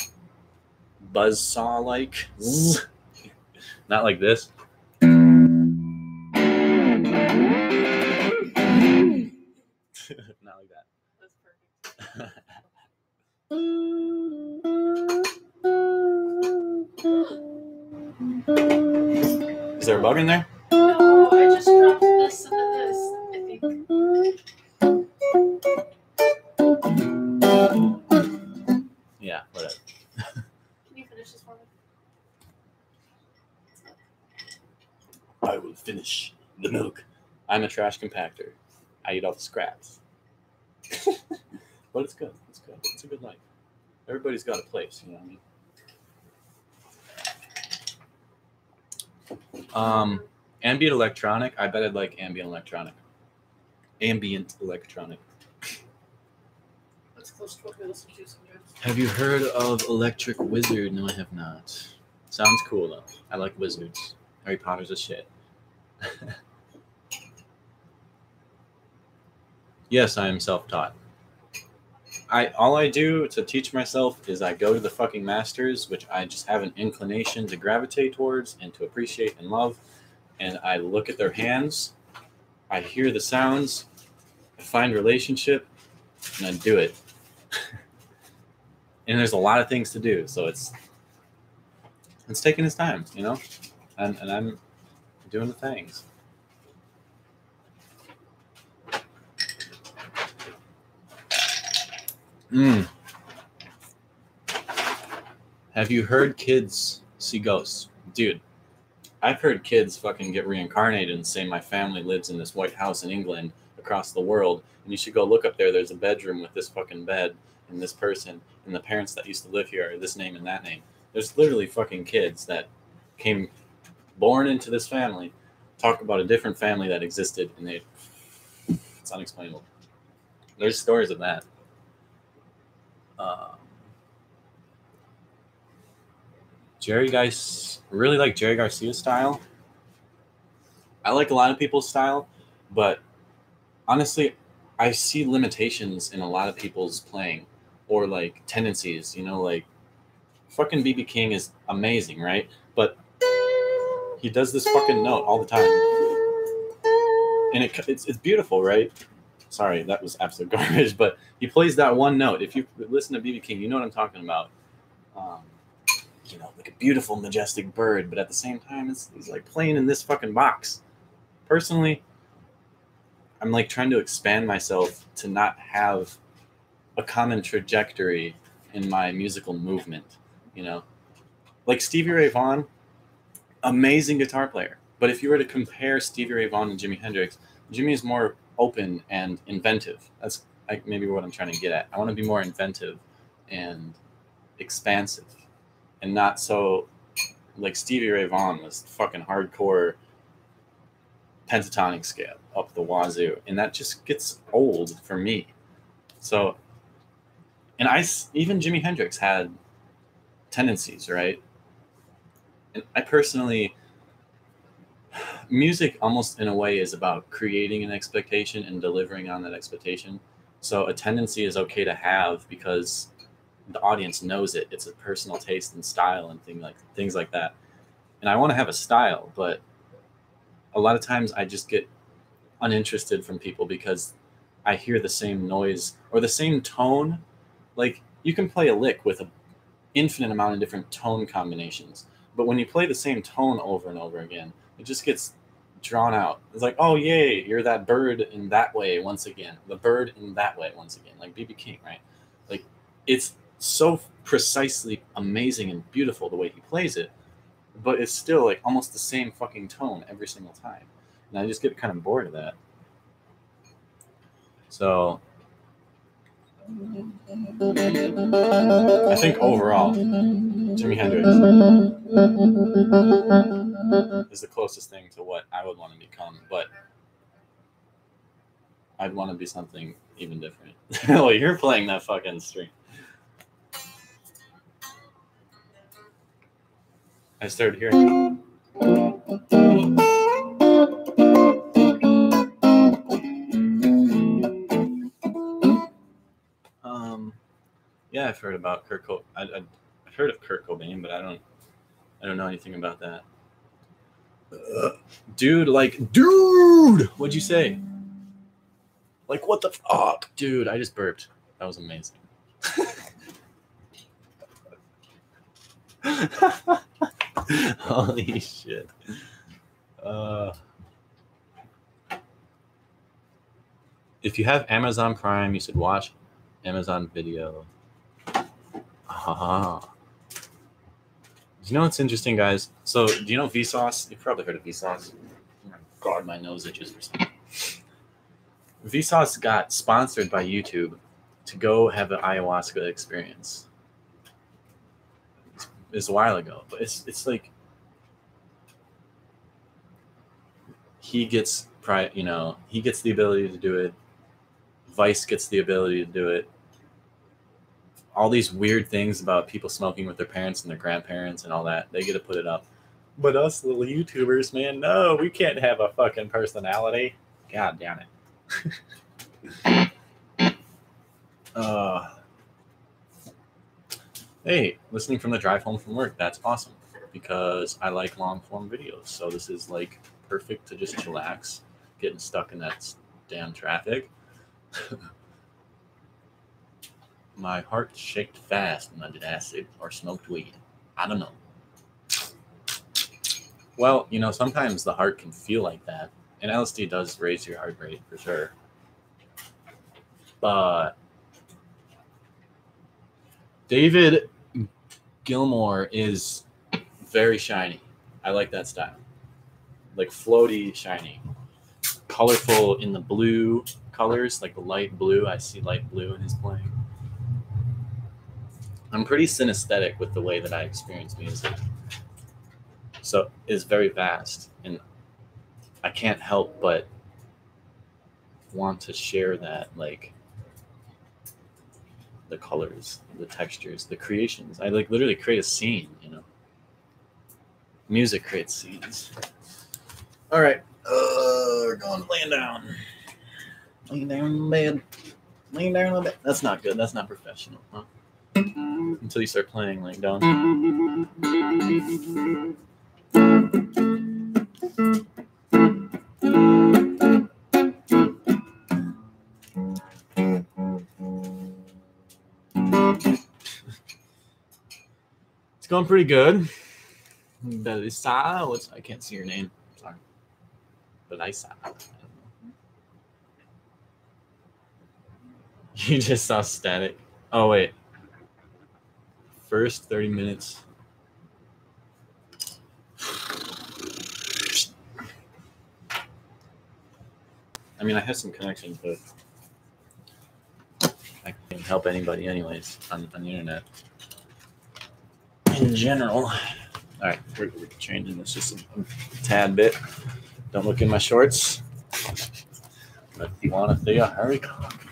buzzsaw like. Not like this. Not like that. That's perfect. Is there a bug in there? No, I just dropped this into this, I think. Yeah, whatever. Can you finish this for me? I will finish the milk. I'm a trash compactor. I eat all the scraps. But it's good. It's good. It's a good life. Everybody's got a place, you know what I mean? Ambient electronic. I bet I'd like ambient electronic. Ambient electronic. That's close to what we listen to sometimes. Have you heard of Electric Wizard? No, I have not. Sounds cool though. I like wizards. Harry Potter's a shit. Yes, I am self-taught. All I do to teach myself is I go to the fucking masters, which I just have an inclination to gravitate towards and to appreciate and love. And I look at their hands, I hear the sounds, I find relationship, and I do it. And there's a lot of things to do, so it's taking its time, you know? And I'm doing the things. Have you heard kids see ghosts? Dude, I've heard kids fucking get reincarnated and say my family lives in this white house in England across the world, and you should go look up there. There's a bedroom with this fucking bed and this person, and the parents that used to live here are this name and that name. There's literally fucking kids that came born into this family, talk about a different family that existed, and it's unexplainable. There's stories of that. Jerry guys really like Jerry Garcia's style. I like a lot of people's style, but honestly, I see limitations in a lot of people's playing or like tendencies, you know, like fucking BB King is amazing, right? But he does this fucking note all the time. And it's beautiful, right? Sorry, that was absolute garbage, but he plays that one note. If you listen to BB King, you know what I'm talking about. You know, like a beautiful, majestic bird, but at the same time, he's like playing in this fucking box. Personally, I'm like trying to expand myself to not have a common trajectory in my musical movement, you know? Like Stevie Ray Vaughan, amazing guitar player. But if you were to compare Stevie Ray Vaughan and Jimi Hendrix, Jimmy is more open and inventive. That's maybe what I'm trying to get at. I want to be more inventive and expansive. And not so, like Stevie Ray Vaughan was fucking hardcore pentatonic scale up the wazoo. And that just gets old for me. So, and even Jimi Hendrix had tendencies, right? And I personally, music almost in a way is about creating an expectation and delivering on that expectation. So a tendency is okay to have because the audience knows it. It's a personal taste and style and things like that. And I want to have a style, but a lot of times I just get uninterested from people because I hear the same noise or the same tone. Like, you can play a lick with an infinite amount of different tone combinations, but when you play the same tone over and over again, it just gets drawn out. It's like, oh yay, you're that bird in that way once again, the bird in that way once again, like BB King, right? Like, it's so precisely amazing and beautiful the way he plays it, but it's still like almost the same fucking tone every single time, and I just get kind of bored of that. So I think overall, Jimi Hendrix is the closest thing to what I would want to become, but I'd want to be something even different. Oh, you're playing that fucking string. I started hearing. Yeah, I've heard about Kurt Cobain. I've heard of Kurt Cobain, but I don't know anything about that. Dude, what'd you say? Like, what the fuck? Dude, I just burped. That was amazing. Holy shit. If you have Amazon Prime, you should watch Amazon Video. You know what's interesting, guys? So, do you know Vsauce? You've probably heard of Vsauce. Oh my God, my nose itches for something. Vsauce got sponsored by YouTube to go have an ayahuasca experience. It was a while ago, but it's like he gets the ability to do it. Vice gets the ability to do it. All these weird things about people smoking with their parents and their grandparents and all that, they get to put it up. But us little YouTubers, man, no, we can't have a fucking personality. God damn it. Hey, listening from the drive home from work, that's awesome because I like long form videos. So this is like perfect to just chillax, getting stuck in that damn traffic. My heart shaked fast when I did acid or smoked weed. I don't know. Well, sometimes the heart can feel like that. And LSD does raise your heart rate for sure. But David Gilmour is very shiny. I like that style. Like floaty, shiny. Colorful in the blue colors, like the light blue. I see light blue in his playing. I'm pretty synesthetic with the way that I experience music. So it's very vast, and I can't help but want to share that, like the colors, the textures, the creations. I like literally create a scene, Music creates scenes. All right, we're going laying down. Laying down in the bed. Laying down in the bed. That's not good. That's not professional, huh? Until you start playing laying down. It's going pretty good. Belisa, I can't see your name. Sorry. Belisa. You just saw static. Oh wait. First 30 minutes. I mean, I have some connections, but I can't help anybody anyways on the internet. In general. All right, we're changing this just a tad bit. Don't look in my shorts. But if you want to see a hurry cock.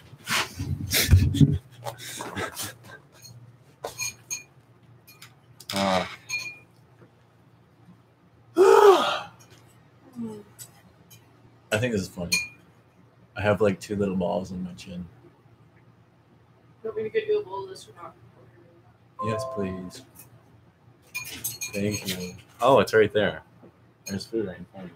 I think this is funny. I have like two little balls on my chin. You want me to get you a bowl of this or not? Yes, please. Thank you. Oh, it's right there. There's food right in front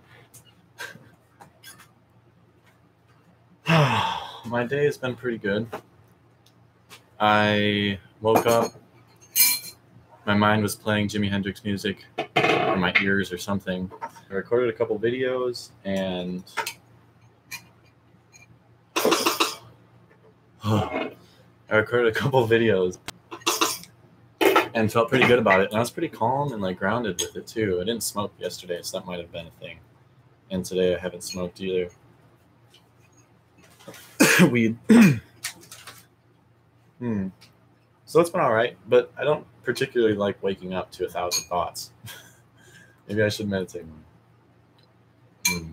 of me. My day has been pretty good. I woke up, my mind was playing Jimi Hendrix music, or my ears or something. I recorded a couple videos, and and felt pretty good about it. And I was pretty calm and like grounded with it too. I didn't smoke yesterday, so that might have been a thing. And today I haven't smoked either. Weed. So it's been all right, but I don't particularly like waking up to 1,000 thoughts. Maybe I should meditate more.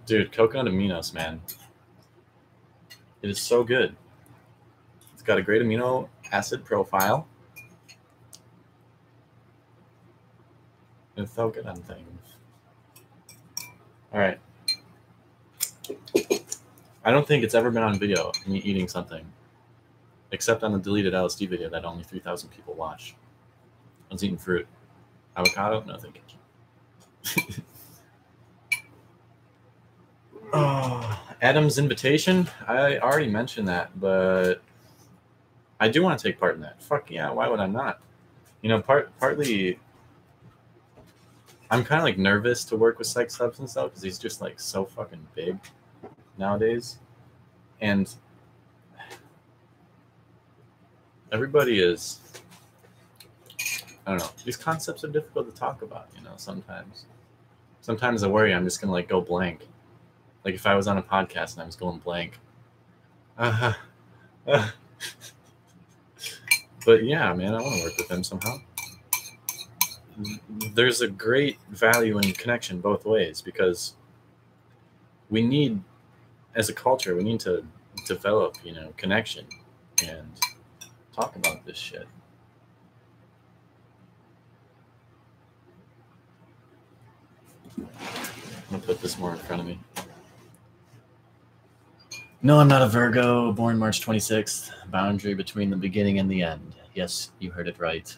Dude, coconut aminos, man. It is so good. It's got a great amino acid profile. It's so good on things. All right. I don't think it's ever been on video, me eating something, except on the deleted LSD video that only 3,000 people watched. I was eating fruit. Avocado? No, thank you. Adam's invitation? I already mentioned that, but I do want to take part in that. Fuck yeah, why would I not? You know, partly I'm kind of like nervous to work with Psych Substance though, because he's just like so fucking big nowadays. And everybody is, I don't know, these concepts are difficult to talk about, you know, sometimes. Sometimes I worry I'm just going to like go blank. Like if I was on a podcast and I was going blank. But yeah, man, I want to work with them somehow. There's a great value in connection both ways, because we need, as a culture, we need to develop, you know, connection and talk about this shit. I'm gonna put this more in front of me. No, I'm not a Virgo, born March 26th. Boundary between the beginning and the end. Yes, you heard it right.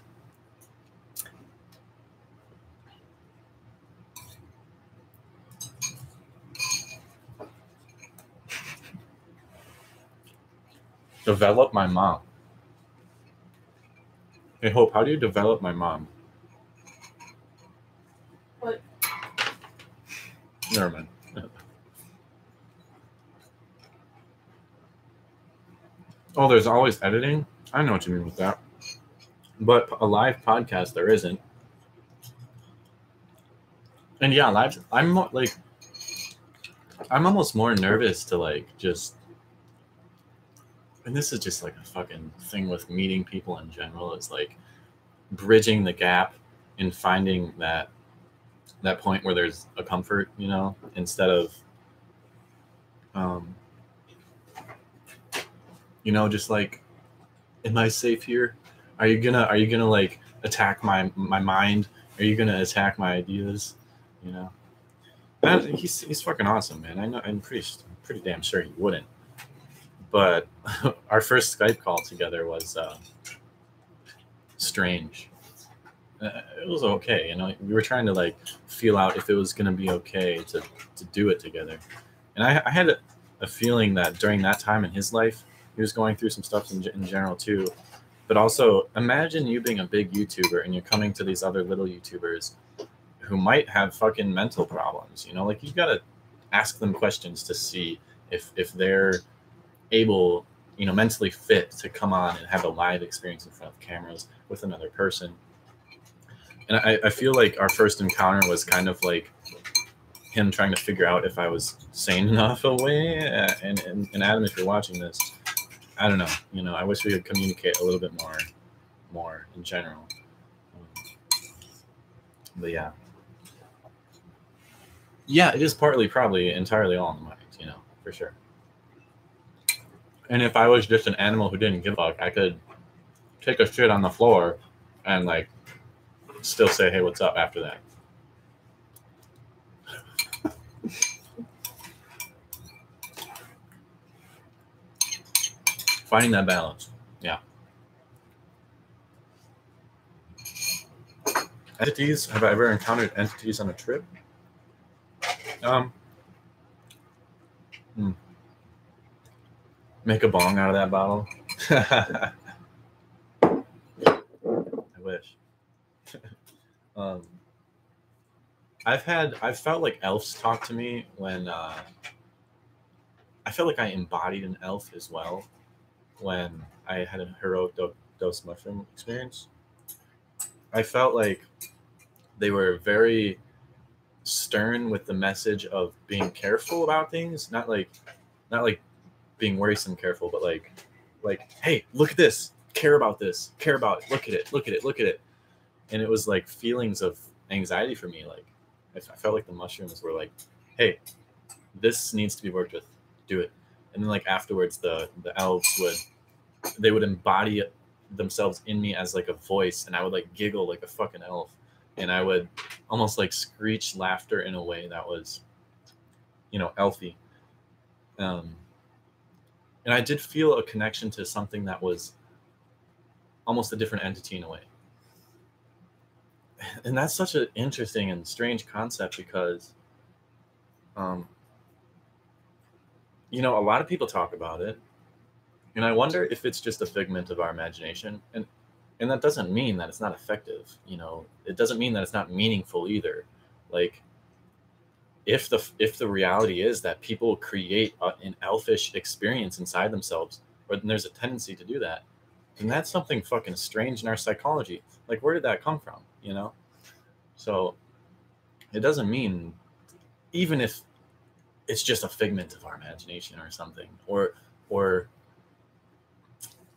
Develop my mom. Hey, Hope, how do you develop my mom? What? Never mind. Oh, there's always editing? I know what you mean with that. But a live podcast, there isn't. And yeah, live, I'm almost more nervous to like just, and this is just like a fucking thing with meeting people in general, is like bridging the gap and finding that point where there's a comfort, you know, instead of, you know, just like, am I safe here? Are you gonna like attack my mind? Are you gonna attack my ideas? You know, and he's fucking awesome, man. I know, I'm pretty damn sure he wouldn't. But our first Skype call together was strange. It was okay, you know. We were trying to like feel out if it was gonna be okay to do it together. And I had a feeling that during that time in his life, he was going through some stuff in general too. But also, imagine you being a big YouTuber and you're coming to these other little YouTubers who might have fucking mental problems. You know, like you gotta ask them questions to see if they're able, you know, mentally fit to come on and have a live experience in front of cameras with another person. And I feel like our first encounter was kind of like him trying to figure out if I was sane enough away. And Adam, if you're watching this, I don't know. You know, I wish we could communicate a little bit more in general. But yeah. Yeah, it is probably entirely all in the mind, you know, for sure. And if I was just an animal who didn't give a fuck, I could take a shit on the floor and like still say, hey, what's up after that. Finding that balance. Yeah. Entities. Have I ever encountered entities on a trip? Make a bong out of that bottle. I wish. I've felt like elves talk to me when I felt like I embodied an elf as well when I had a heroic dose mushroom experience. I felt like they were very stern with the message of being careful about things, not like being worrisome careful, but like hey, look at this, care about this, care about it, look at it, look at it, look at it. And it was like feelings of anxiety for me. Like I felt like the mushrooms were like, hey, this needs to be worked with, do it. And then like afterwards the elves would embody themselves in me as like a voice, and I would like giggle like a fucking elf, and I would almost like screech laughter in a way that was, you know, elfy. And I did feel a connection to something that was almost a different entity in a way. And that's such an interesting and strange concept because, you know, a lot of people talk about it, and I wonder if it's just a figment of our imagination. And that doesn't mean that it's not effective. You know, it doesn't mean that it's not meaningful either. Like, if the reality is that people create an elfish experience inside themselves, or there's a tendency to do that, then that's something fucking strange in our psychology. Like, where did that come from? You know? So it doesn't mean, even if it's just a figment of our imagination or something, or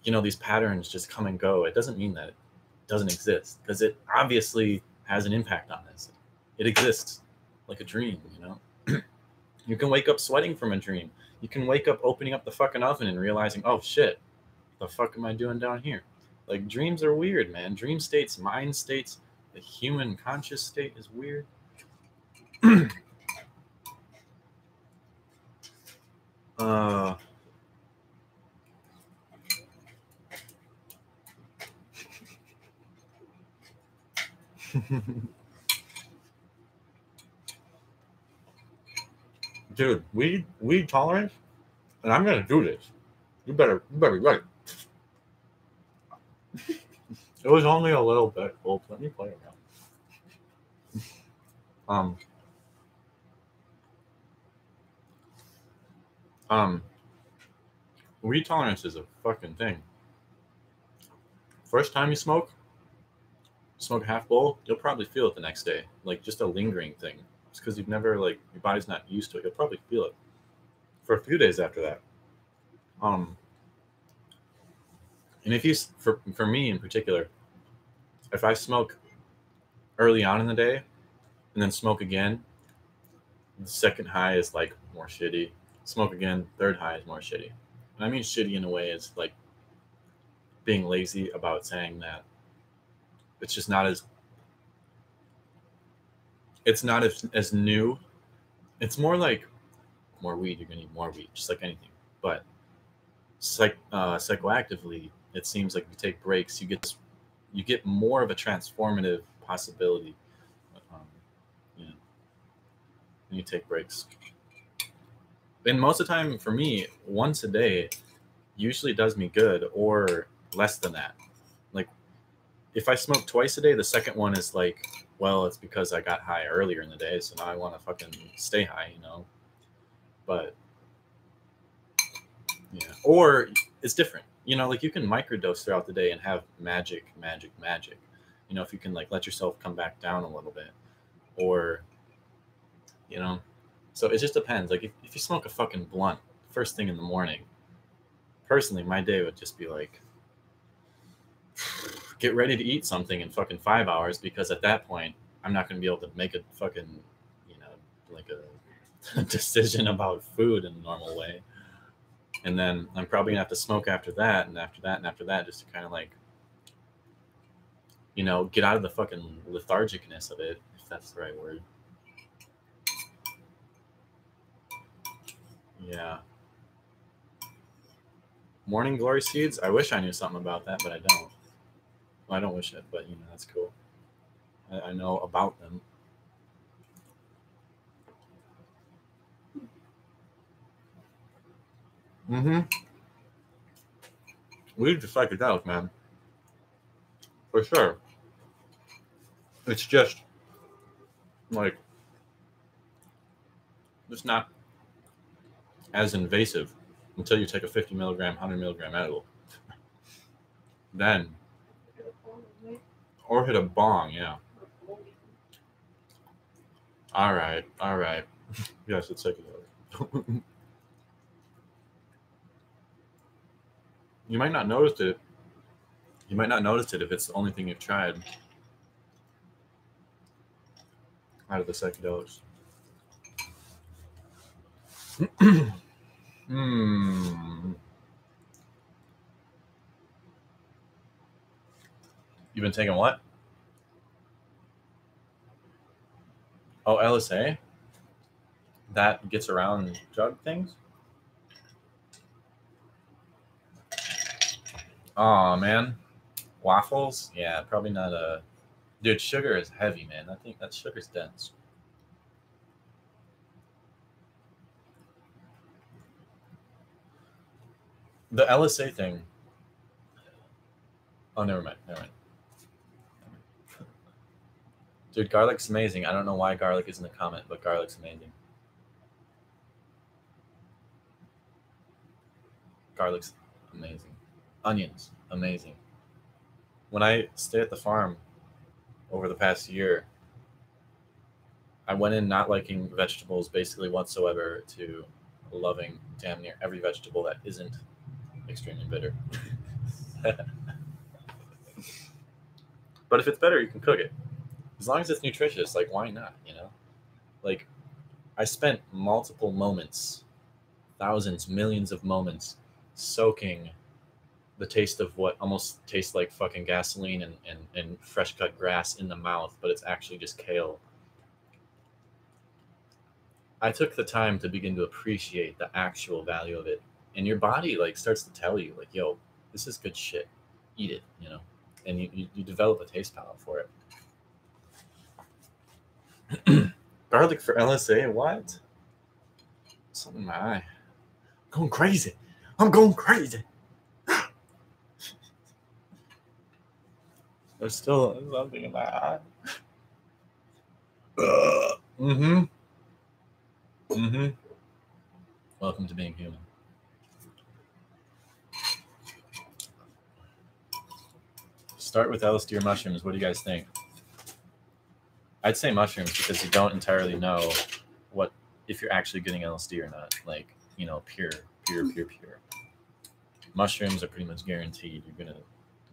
you know, these patterns just come and go, it doesn't mean that it doesn't exist, because it obviously has an impact on this. It exists like a dream, you know? You can wake up sweating from a dream. You can wake up opening up the fucking oven and realizing, oh shit, the fuck am I doing down here? Like, dreams are weird, man. Dream states, mind states, the human conscious state is weird. Dude, weed tolerance, and I'm gonna do this. You better be ready. It was only a little bit. Well, let me play it now. Weed tolerance is a fucking thing. First time you smoke a half bowl, you'll probably feel it the next day, like just a lingering thing. It's because you've never, like, your body's not used to it. You'll probably feel it for a few days after that. And if you, for me in particular, if I smoke early on in the day and then smoke again, the second high is like more shitty. Smoke again, third high is more shitty. And I mean shitty in a way is like being lazy about saying that it's just not as, it's not as new. It's more like more weed, you're gonna need more weed, just like anything. But psychoactively, it seems like if you take breaks, you get more of a transformative possibility. You know, when you take breaks. And most of the time, for me, once a day usually does me good, or less than that. Like, if I smoke twice a day, the second one is like, well, it's because I got high earlier in the day, so now I want to fucking stay high, you know? But yeah, or it's different. You know, like, you can microdose throughout the day and have magic. You know, if you can, like, let yourself come back down a little bit, or, you know, so it just depends. Like, if you smoke a fucking blunt first thing in the morning, personally, my day would just be like, get ready to eat something in fucking 5 hours, because at that point, I'm not going to be able to make a fucking, you know, like a decision about food in a normal way. And then I'm probably gonna have to smoke after that, and after that, and after that, just to kind of, like, you know, get out of the fucking lethargicness of it, if that's the right word. Yeah. Morning glory seeds? I wish I knew something about that, but I don't. Well, I don't wish it, but, you know, that's cool. I know about them. Mm-hmm. Lead to psychedelic, man. For sure. It's just like it's not as invasive until you take a 50 milligram, 100 milligram edible. Then, or hit a bong, yeah. All right. Yes, it's psychedelic. You might not notice it. You might not notice it if it's the only thing you've tried out of the psychedelics. You've been taking what? Oh, LSA? That gets around drug things? Oh, man. Waffles? Yeah, probably not a... Dude, sugar is heavy, man. I think that sugar's dense. The LSA thing... Oh, never mind. Dude, garlic's amazing. I don't know why garlic isn't a comment, but garlic's amazing. Garlic's amazing. Onions, amazing. When I stayed at the farm over the past year, I went in not liking vegetables basically whatsoever to loving damn near every vegetable that isn't extremely bitter. But if it's better, you can cook it. As long as it's nutritious, like, why not, you know? Like, I spent multiple moments, thousands, millions of moments, soaking the taste of what almost tastes like fucking gasoline and fresh cut grass in the mouth, but it's actually just kale. I took the time to begin to appreciate the actual value of it. And your body like starts to tell you, like, yo, this is good shit. Eat it, you know? And you develop a taste palate for it. Garlic for LSA, what? Something in my eye. Going crazy. I'm going crazy. There's still something in my eye. Mm-hmm. Welcome to being human. Start with LSD or mushrooms. What do you guys think? I'd say mushrooms because you don't entirely know what if you're actually getting LSD or not. Like, you know, pure. Mushrooms are pretty much guaranteed you're gonna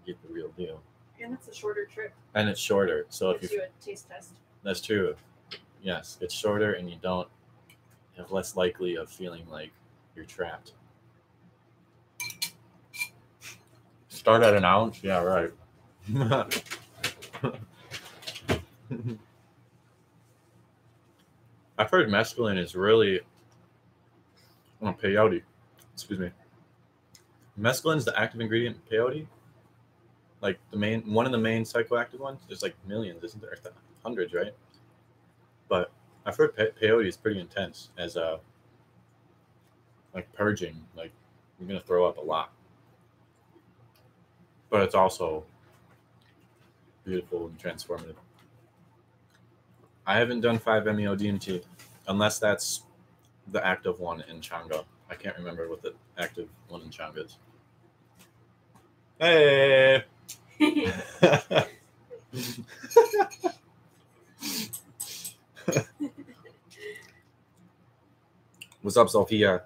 get the real deal. And it's a shorter trip. And it's shorter. So if you a taste test. That's true. Yes, it's shorter and you don't have less likely of feeling like you're trapped. Start at an ounce? Yeah, right. I've heard mescaline is really peyote. Excuse me. Mescaline is the active ingredient in peyote. Like one of the main psychoactive ones. There's like millions, isn't there? Hundreds, right? But I've heard peyote is pretty intense as a like purging. Like you're gonna throw up a lot. But it's also beautiful and transformative. I haven't done 5-MeO-DMT unless that's the active one in Changa. I can't remember what the active one in Changa is. Hey! What's up, Sophia?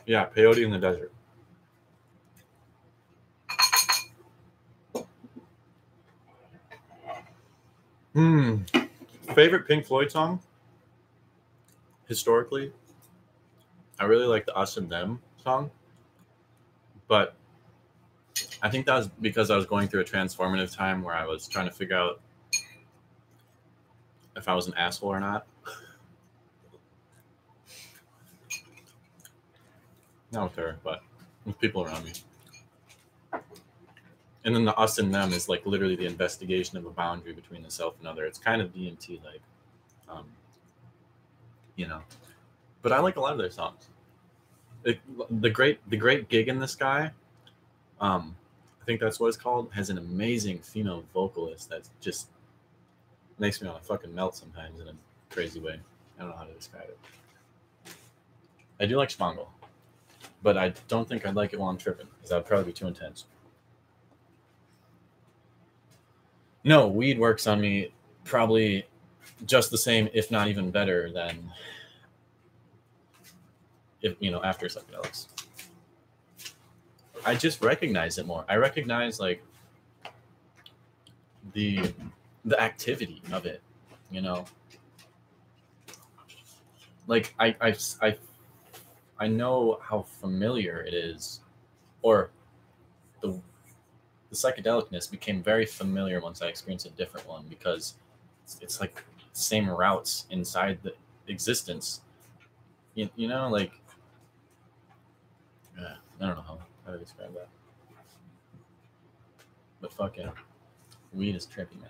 Yeah, peyote in the desert. Favorite Pink Floyd song? Historically, I really like the Us and Them song. But I think that was because I was going through a transformative time where I was trying to figure out if I was an asshole or not. Not with her, but with people around me. And then the us and them is like literally the investigation of a boundary between the self and other. It's kind of DMT like, you know. But I like a lot of their songs. The great gig in the sky, I think that's what it's called, has an amazing female vocalist that just makes me want to fucking melt sometimes in a crazy way. I don't know how to describe it. I do like Spangle, but I don't think I'd like it while I'm tripping because that'd probably be too intense. No, weed works on me probably just the same, if not even better than if after psychedelics. I just recognize it more. I recognize like the activity of it, Like I know how familiar it is, or the psychedelicness became very familiar once I experienced a different one because it's like same routes inside the existence. Like I don't know how to describe that, but fucking weed is trippy, man.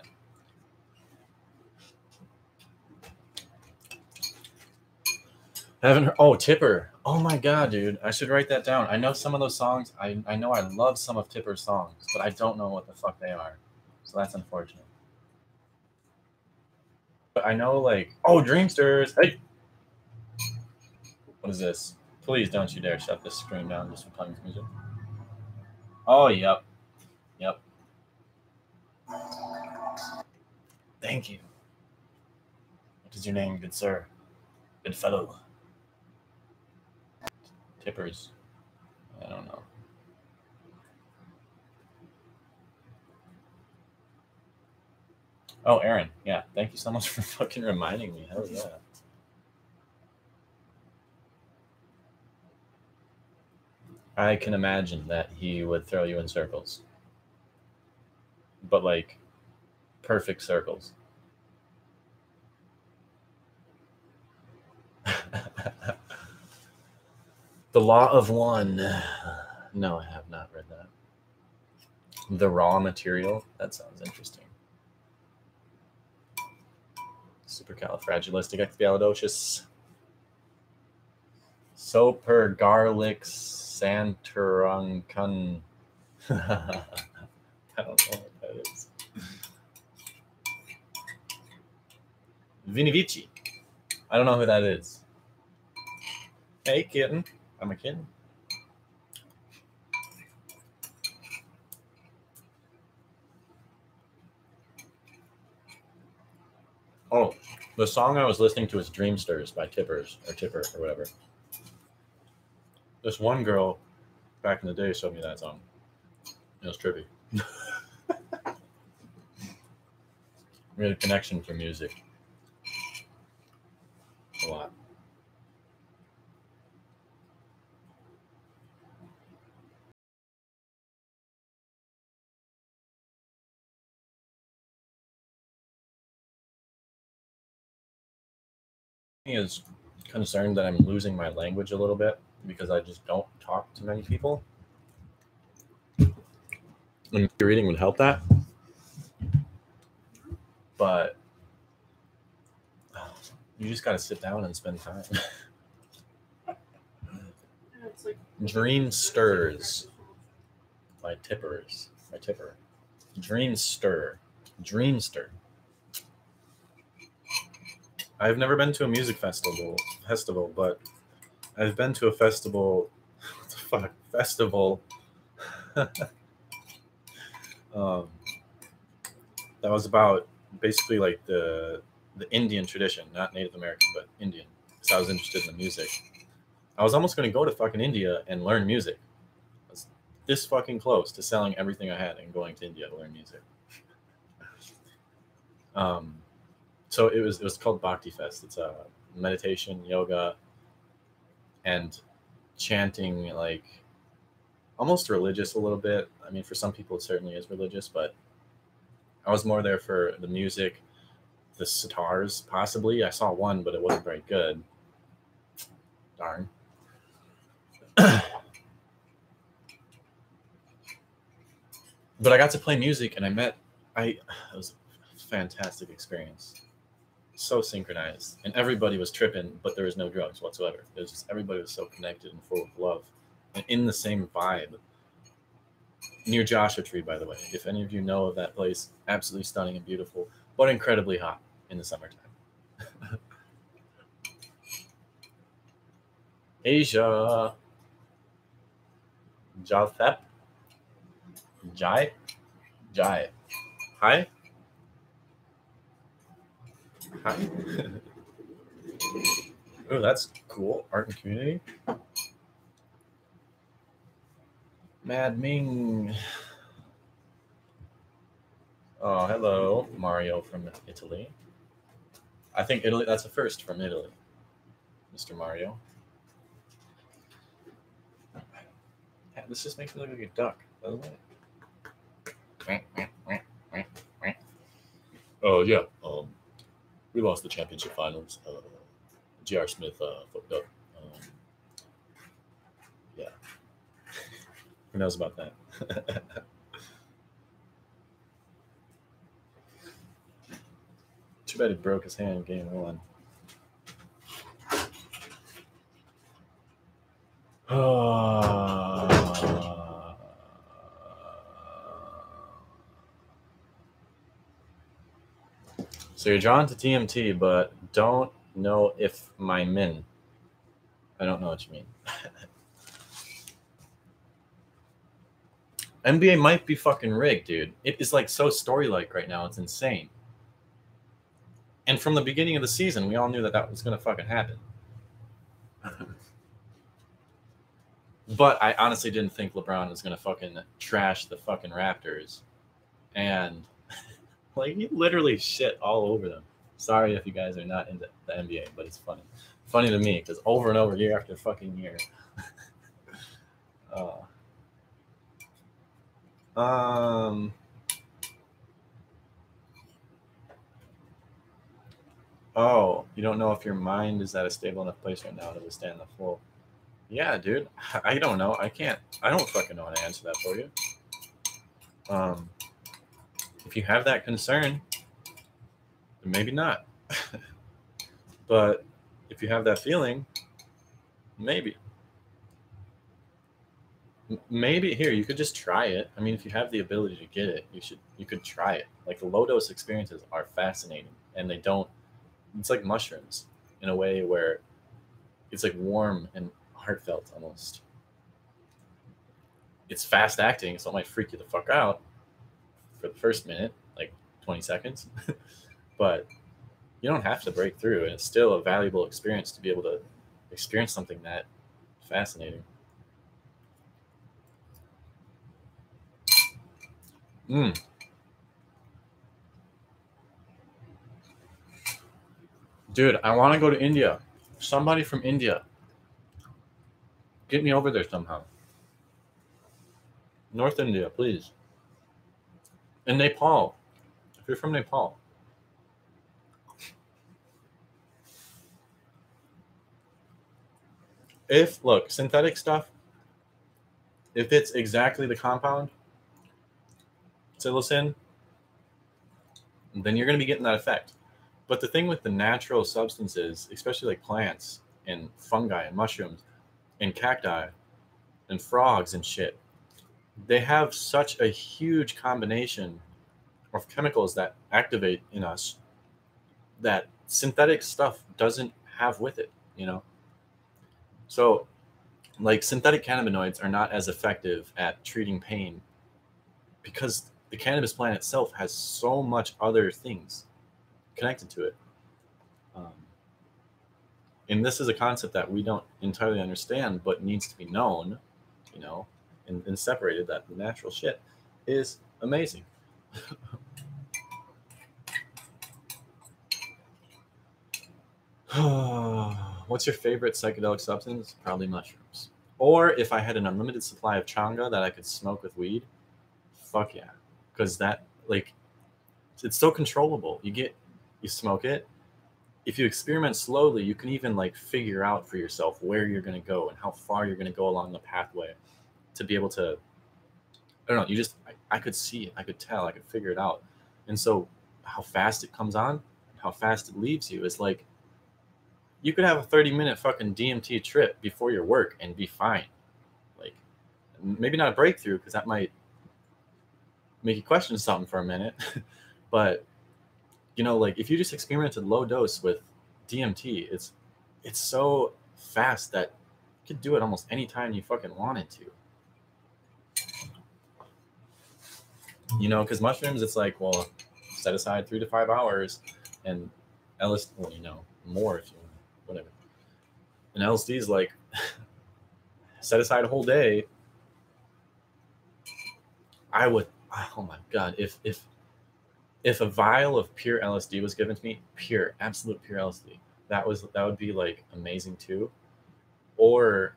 Haven't heard. Oh, Tipper. Oh my god, dude. I should write that down. I know some of those songs. I know I love some of Tipper's songs, but I don't know what the fuck they are. So that's unfortunate. But I know like, oh, Dreamsters. Hey. What is this? Please don't you dare shut this screen down just for playing this music. Oh, yep. Yep. Thank you. What is your name, good sir? Good fellow. Tippers. I don't know. Oh, Aaron. Yeah. Thank you so much for fucking reminding me. Hell yeah. I can imagine that he would throw you in circles. But like perfect circles. The Law of One. No, I have not read that. The Raw Material. That sounds interesting. Supercalifragilisticexpialidocious. Sopergarlic-santuruncan. I don't know what that is. Vinivici. I don't know who that is. Hey, kitten. I'm a kitten. Oh, the song I was listening to is Dreamsters by Tipper or whatever. This one girl back in the day showed me that song. It was trippy. We had a connection for music. A lot. He is concerned that I'm losing my language a little bit because I just don't talk to many people. And reading would help that. But you just got to sit down and spend time. Like Dream Stirs by Tipper. Dreamster. I've never been to a music festival, but I've been to a festival. What the fuck? Festival. That was about basically like the Indian tradition, not Native American, but Indian. So I was interested in the music. I was almost going to go to fucking India and learn music. I was this fucking close to selling everything I had and going to India to learn music. So it was called Bhakti Fest. It's a meditation, yoga, and chanting, like almost religious a little bit. I mean, for some people it certainly is religious, but I was more there for the music, the sitars, possibly. I saw one, but it wasn't very good. Darn. But I got to play music, and it was a fantastic experience. So synchronized, and everybody was tripping, but there was no drugs whatsoever. It was just everybody was so connected and full of love, and in the same vibe. Near Joshua Tree, by the way, if any of you know of that place, absolutely stunning and beautiful, but incredibly hot in the summertime. Asia, Jathep, Jai, Jai, hi, hi. Oh, that's cool. Art and community. Mad Ming. Oh, hello, Mario from Italy. I think Italy, that's a first from Italy, Mr. Mario. Yeah, this just makes me look like a duck, doesn't it? Oh, yeah. We lost the championship finals. J.R. Smith fucked up. Yeah. Who knows about that? Too bad he broke his hand in game one. So you're drawn to TMT, but don't know if my min. I don't know what you mean. NBA might be fucking rigged, dude. It is like so story-like right now. It's insane. And from the beginning of the season, we all knew that that was going to fucking happen. But I honestly didn't think LeBron was going to fucking trash the fucking Raptors. And like he literally shit all over them. Sorry if you guys are not into the NBA, but it's funny. Funny to me because over and over, year after fucking year. Oh, you don't know if your mind is at a stable enough place right now to withstand the full. Yeah, dude. I don't know. I can't. I don't fucking know how to answer that for you. If you have that concern, then maybe not. But if you have that feeling, maybe. Maybe here you could just try it. I mean, if you have the ability to get it, you could try it. Like the low dose experiences are fascinating, and they don't. It's like mushrooms in a way where it's like warm and heartfelt almost. It's fast acting, so it might freak you the fuck out for the first minute, like 20 seconds. But you don't have to break through, and it's still a valuable experience to be able to experience something that fascinating. Dude, I want to go to India. Somebody from India. Get me over there somehow. North India, please. And Nepal. If you're from Nepal. Look, synthetic stuff, if it's exactly the compound, psilocin, then you're going to be getting that effect. But the thing with the natural substances, especially like plants and fungi and mushrooms and cacti and frogs and shit, they have such a huge combination of chemicals that activate in us that synthetic stuff doesn't have with it, you know? So, like, synthetic cannabinoids are not as effective at treating pain because the cannabis plant itself has so much other things connected to it. And this is a concept that we don't entirely understand, but needs to be known, you know, and separated, that the natural shit is amazing. What's your favorite psychedelic substance? Probably mushrooms. Or if I had an unlimited supply of changa that I could smoke with weed, fuck yeah. Because that, like, it's so controllable. You smoke it. If you experiment slowly, you can even like figure out for yourself where you're going to go and how far you're going to go along the pathway to be able to I don't know. I could see it. I could tell. I could figure it out. And so how fast it comes on, how fast it leaves you is like, you could have a 30-minute fucking DMT trip before your work and be fine. Like, maybe not a breakthrough, because that might make you question something for a minute. But, you know, like, if you just experimented low dose with DMT, it's so fast that you could do it almost any time you fucking wanted to. You know, because mushrooms, it's like, well, set aside 3 to 5 hours, and LSD, well, you know, more if you want, whatever. And LSD is like, set aside a whole day. I would, oh my god, if a vial of pure LSD was given to me, pure, absolute pure LSD, that would be like amazing too. Or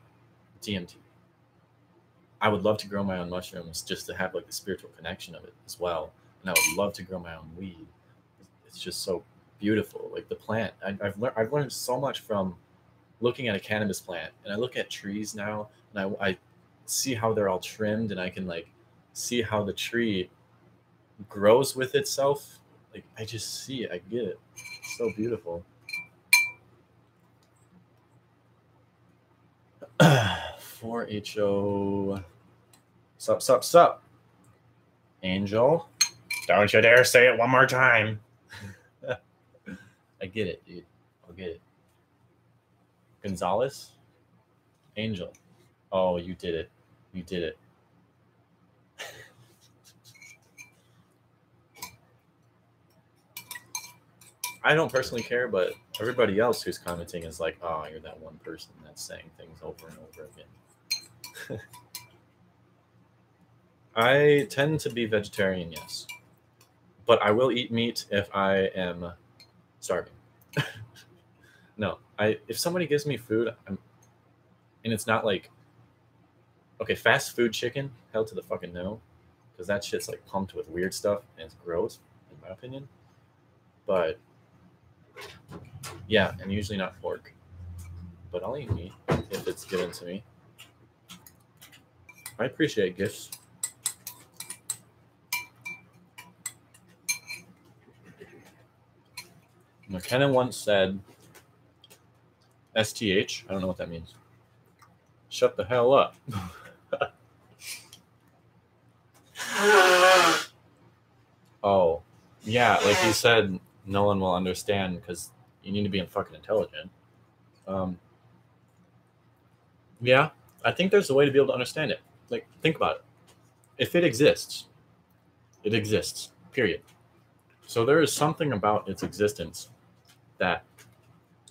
DMT. I would love to grow my own mushrooms just to have like the spiritual connection of it as well. And I would love to grow my own weed. It's just so beautiful. Like the plant, I've learned so much from looking at a cannabis plant. And I look at trees now, and I see how they're all trimmed, and I can like see how the tree grows with itself. Like, I just see it. I get it. It's so beautiful. 4HO. Sup. Angel. Don't you dare say it one more time. I get it, dude. I'll get it. Gonzalez. Angel. Oh, you did it. You did it. I don't personally care, but everybody else who's commenting is like, oh, you're that one person that's saying things over and over again. I tend to be vegetarian, yes. But I will eat meat if I am starving. No, if somebody gives me food, and it's not like, okay, fast food chicken, hell to the fucking no, because that shit's like pumped with weird stuff and it's gross, in my opinion. But yeah, and usually not pork. But I'll eat meat if it's given to me. I appreciate gifts. McKenna once said, STH, I don't know what that means. Shut the hell up. Oh, yeah, like he said, no one will understand because you need to be fucking intelligent. Yeah, I think there's a way to be able to understand it. Like, think about it. If it exists, period. So there is something about its existence that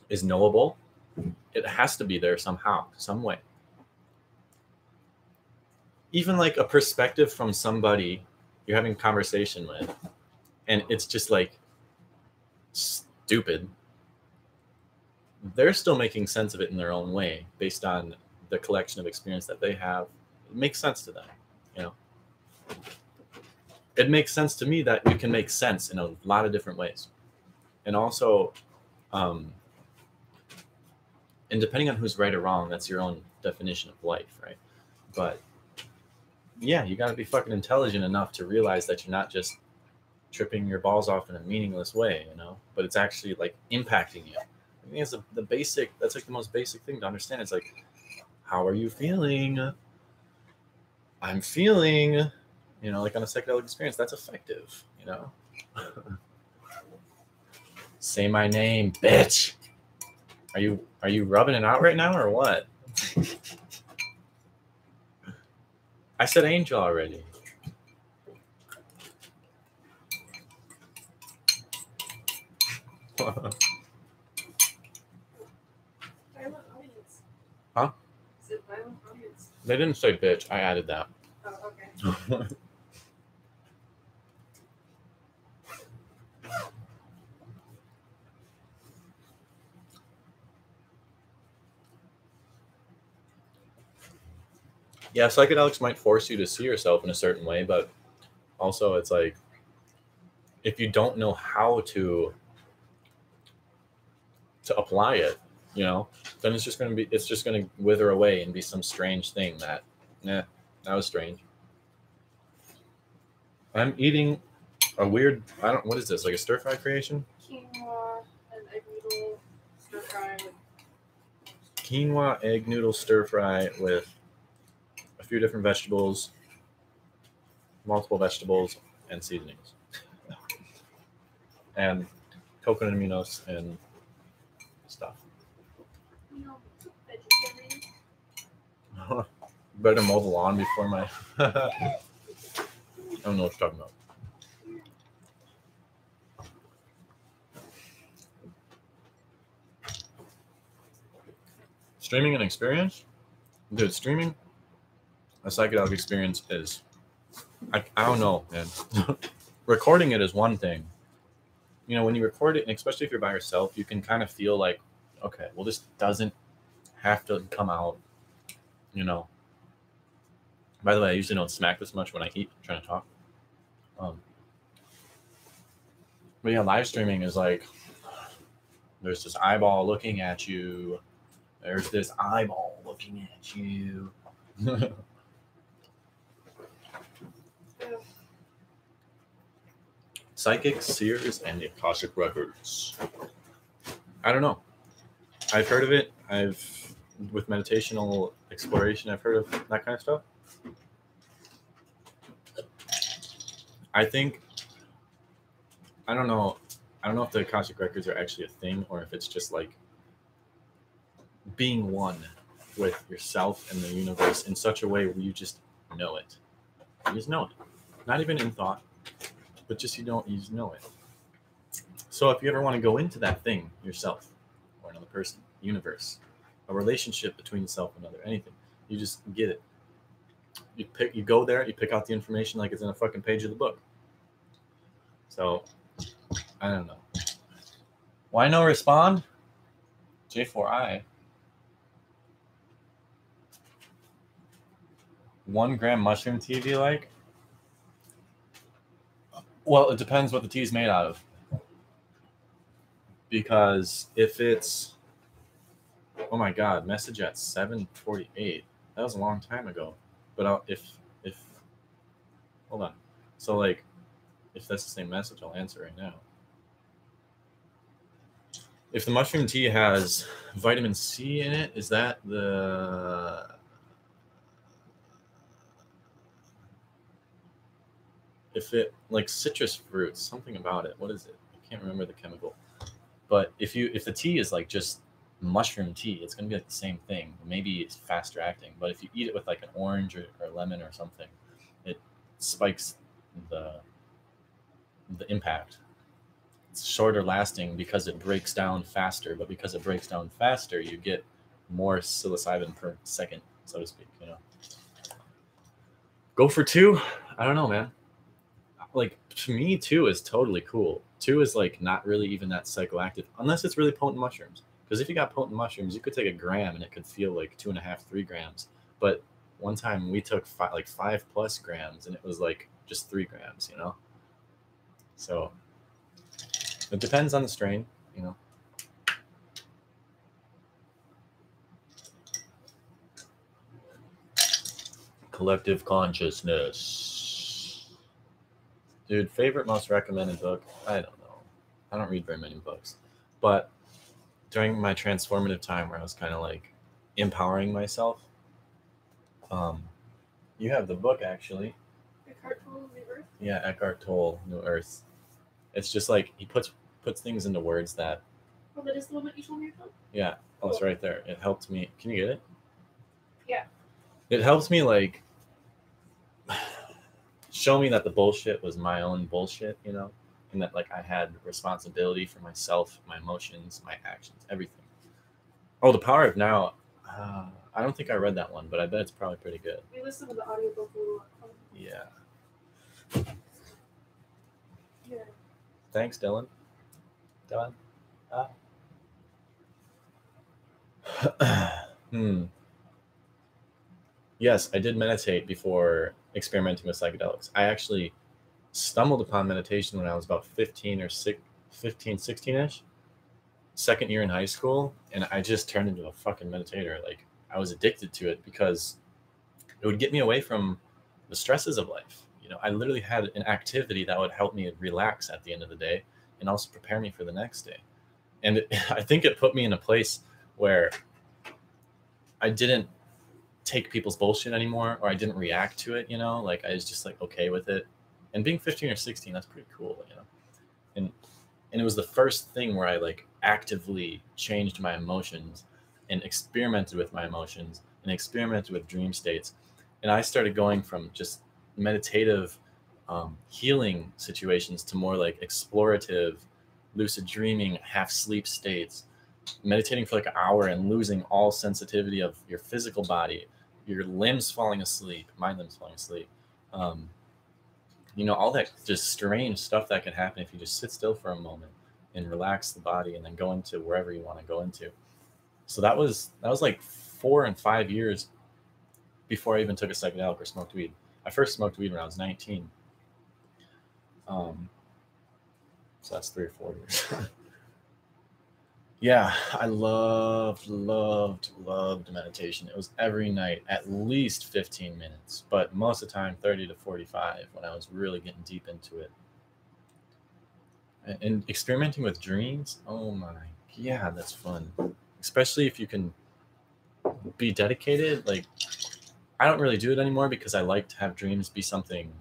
is knowable. It has to be there somehow, some way. Even like a perspective from somebody you're having a conversation with, and it's just like stupid. They're still making sense of it in their own way based on the collection of experience that they have. It makes sense to them, you know. It makes sense to me that you can make sense in a lot of different ways. And also, and depending on who's right or wrong, that's your own definition of life, right? But yeah, you got to be fucking intelligent enough to realize that you're not just tripping your balls off in a meaningless way, you know, but it's actually like impacting you. I think it's the basic, that's like the most basic thing to understand. It's like, how are you feeling? I'm feeling, you know, like on a psychedelic experience, that's effective, you know. Say my name, bitch. Are you rubbing it out right now or what? I said Angel already. Violent audience. Huh? Is it violent audience? They didn't say bitch. I added that. Oh, okay. Yeah, psychedelics might force you to see yourself in a certain way, but also it's like, if you don't know how to apply it, you know, then it's just going to wither away and be some strange thing that was strange. I'm eating a weird, what is this, like a stir-fry creation? Quinoa and egg noodle stir-fry. Quinoa, egg noodle stir-fry with a few different vegetables, multiple vegetables, and seasonings. And coconut aminos and stuff. Better mow the lawn before my... I don't know what you're talking about. Streaming an experience? Dude, streaming a psychedelic experience is... I don't know, man. Recording it is one thing. You know, when you record it, and especially if you're by yourself, you can kind of feel like, okay, well, this doesn't have to come out, you know. By the way, I usually don't smack this much when I eat, trying to talk. But yeah, live streaming is like, there's this eyeball looking at you. There's this eyeball looking at you. Psychic, seers, and the Akashic Records. I don't know. I've heard of it. With meditational exploration, I've heard of that kind of stuff. I don't know if the Akashic Records are actually a thing or if it's just like being one with yourself and the universe in such a way where you just know it. You just know it. Not even in thought, but just you just know it. So if you ever want to go into that thing yourself or another person, universe, a relationship between yourself and another, anything, you just get it. You go there, you pick out the information like it's in a fucking page of the book. So I don't know. Why no respond? J4I. 1 gram mushroom tea do you like? Well, it depends what the tea is made out of. Because if it's... Oh my god, message at 7:48. That was a long time ago. But if hold on. So like, if that's the same message, I'll answer right now. If the mushroom tea has vitamin C in it, is that the... If it, like citrus fruits, something about it. What is it? I can't remember the chemical. But if the tea is like just mushroom tea, it's going to be like the same thing. Maybe it's faster acting. But if you eat it with like an orange or lemon or something, it spikes the impact. It's shorter lasting because it breaks down faster. But because it breaks down faster, you get more psilocybin per second, so to speak. You know. Go for 2? I don't know, man. Like, to me, 2 is totally cool. 2 is like not really even that psychoactive unless it's really potent mushrooms. Because if you got potent mushrooms, you could take a gram and it could feel like 2.5, 3 grams. But one time we took 5+ grams and it was like just 3 grams, you know? So it depends on the strain, you know? Collective consciousness. Dude, favorite, most recommended book? I don't know. I don't read very many books. But during my transformative time where I was kind of like empowering myself, you have the book actually. Eckhart Tolle, New Earth? Yeah, Eckhart Tolle, New Earth. It's just like he puts things into words that... Oh, that is the one that you told me about? Yeah. Oh, it's right there. It helped me. Can you get it? Yeah. It helps me like... show me that the bullshit was my own bullshit, you know, and that like I had responsibility for myself, my emotions, my actions, everything. Oh, The Power of Now. I don't think I read that one, but I bet it's probably pretty good. We listened to the audiobook. Yeah. Yeah. Thanks, Dylan. Dylan. Yes, I did meditate before experimenting with psychedelics. I actually stumbled upon meditation when I was about 16-ish, second year in high school, and I just turned into a fucking meditator. Like, I was addicted to it because it would get me away from the stresses of life, you I literally had an activity that would help me relax at the end of the day and also prepare me for the next day. And I think it put me in a place where I didn't take people's bullshit anymore, or I didn't react to it, like I was just like okay with it. And being 15 or 16, that's pretty cool, and it was the first thing where I like actively changed my emotions and experimented with my emotions and experimented with dream states. And I started going from just meditative healing situations to more like explorative, lucid dreaming, half sleep states, meditating for like an hour and losing all sensitivity of your physical body, your limbs falling asleep, my limbs falling asleep. All that just strange stuff that can happen if you just sit still for a moment and relax the body and then go into wherever you want to go into. So that was like 4 and 5 years before I even took a psychedelic or smoked weed. I first smoked weed when I was 19. So that's 3 or 4 years. Yeah, I loved meditation. It was every night, at least 15 minutes, but most of the time 30 to 45 when I was really getting deep into it. And experimenting with dreams, oh my, yeah, that's fun. Especially if you can be dedicated. Like, I don't really do it anymore because I like to have dreams be something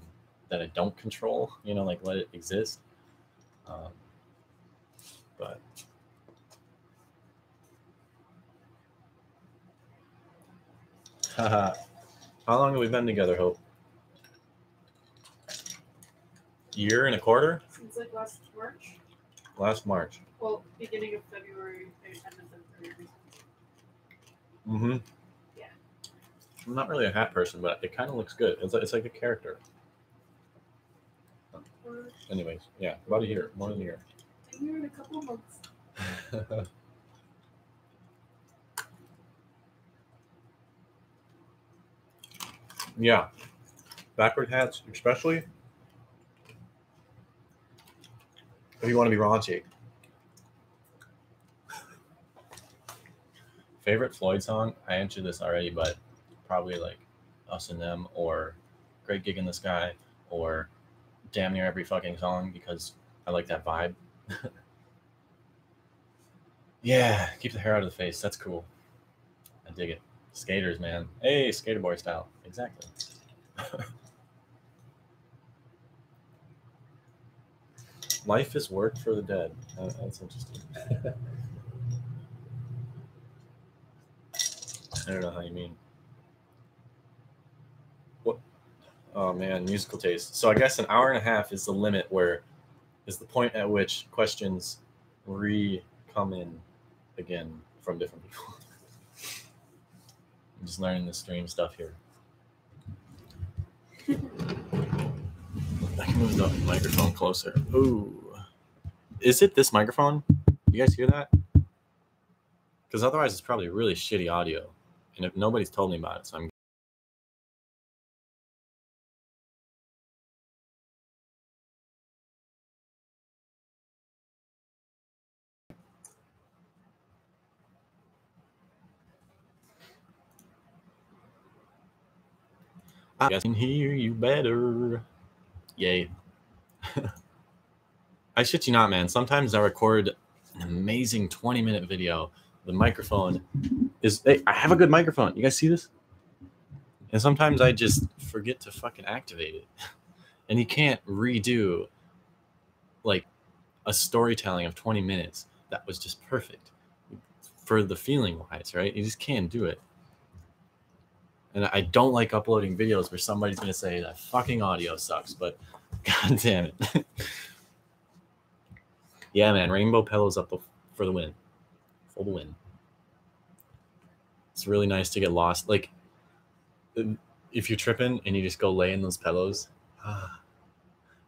that I don't control, like let it exist. But how long have we been together, Hope? Year and a quarter? Since like last March. Last March. Well, beginning of February, end of February. Mm-hmm. Yeah. I'm not really a hat person, but it kind of looks good. It's like a character. Anyways, yeah, about a year, more than a year. A year and a couple of months. Yeah, backward hats, especially if you want to be raunchy. Favorite Floyd song? I answered this already, but probably like Us and Them, or Great Gig in the Sky, or damn near every fucking song because I like that vibe. Yeah, keep the hair out of the face. That's cool. I dig it. Skaters, man. Hey, skater boy style. Exactly. Life is work for the dead. That's interesting. I don't know how you mean. What? Oh man, musical taste. So I guess an hour and a half is the limit, where is the point at which questions come in again from different people. I'm just learning the stream stuff here. I can move the microphone closer. Ooh. Is it this microphone? You guys hear that? Because otherwise it's probably really shitty audio. And if nobody's told me about it, so I'm I can hear you better. Yay. I shit you not, man. Sometimes I record an amazing 20-minute video. The microphone is... Hey, I have a good microphone. You guys see this? And sometimes I just forget to fucking activate it. And you can't redo like a storytelling of 20 minutes that was just perfect for the feeling wise, right? You just can't do it. And I don't like uploading videos where somebody's going to say that fucking audio sucks, but god damn it. Yeah, man, rainbow pillows up for the win. For the win. It's really nice to get lost. Like, if you're tripping and you just go lay in those pillows,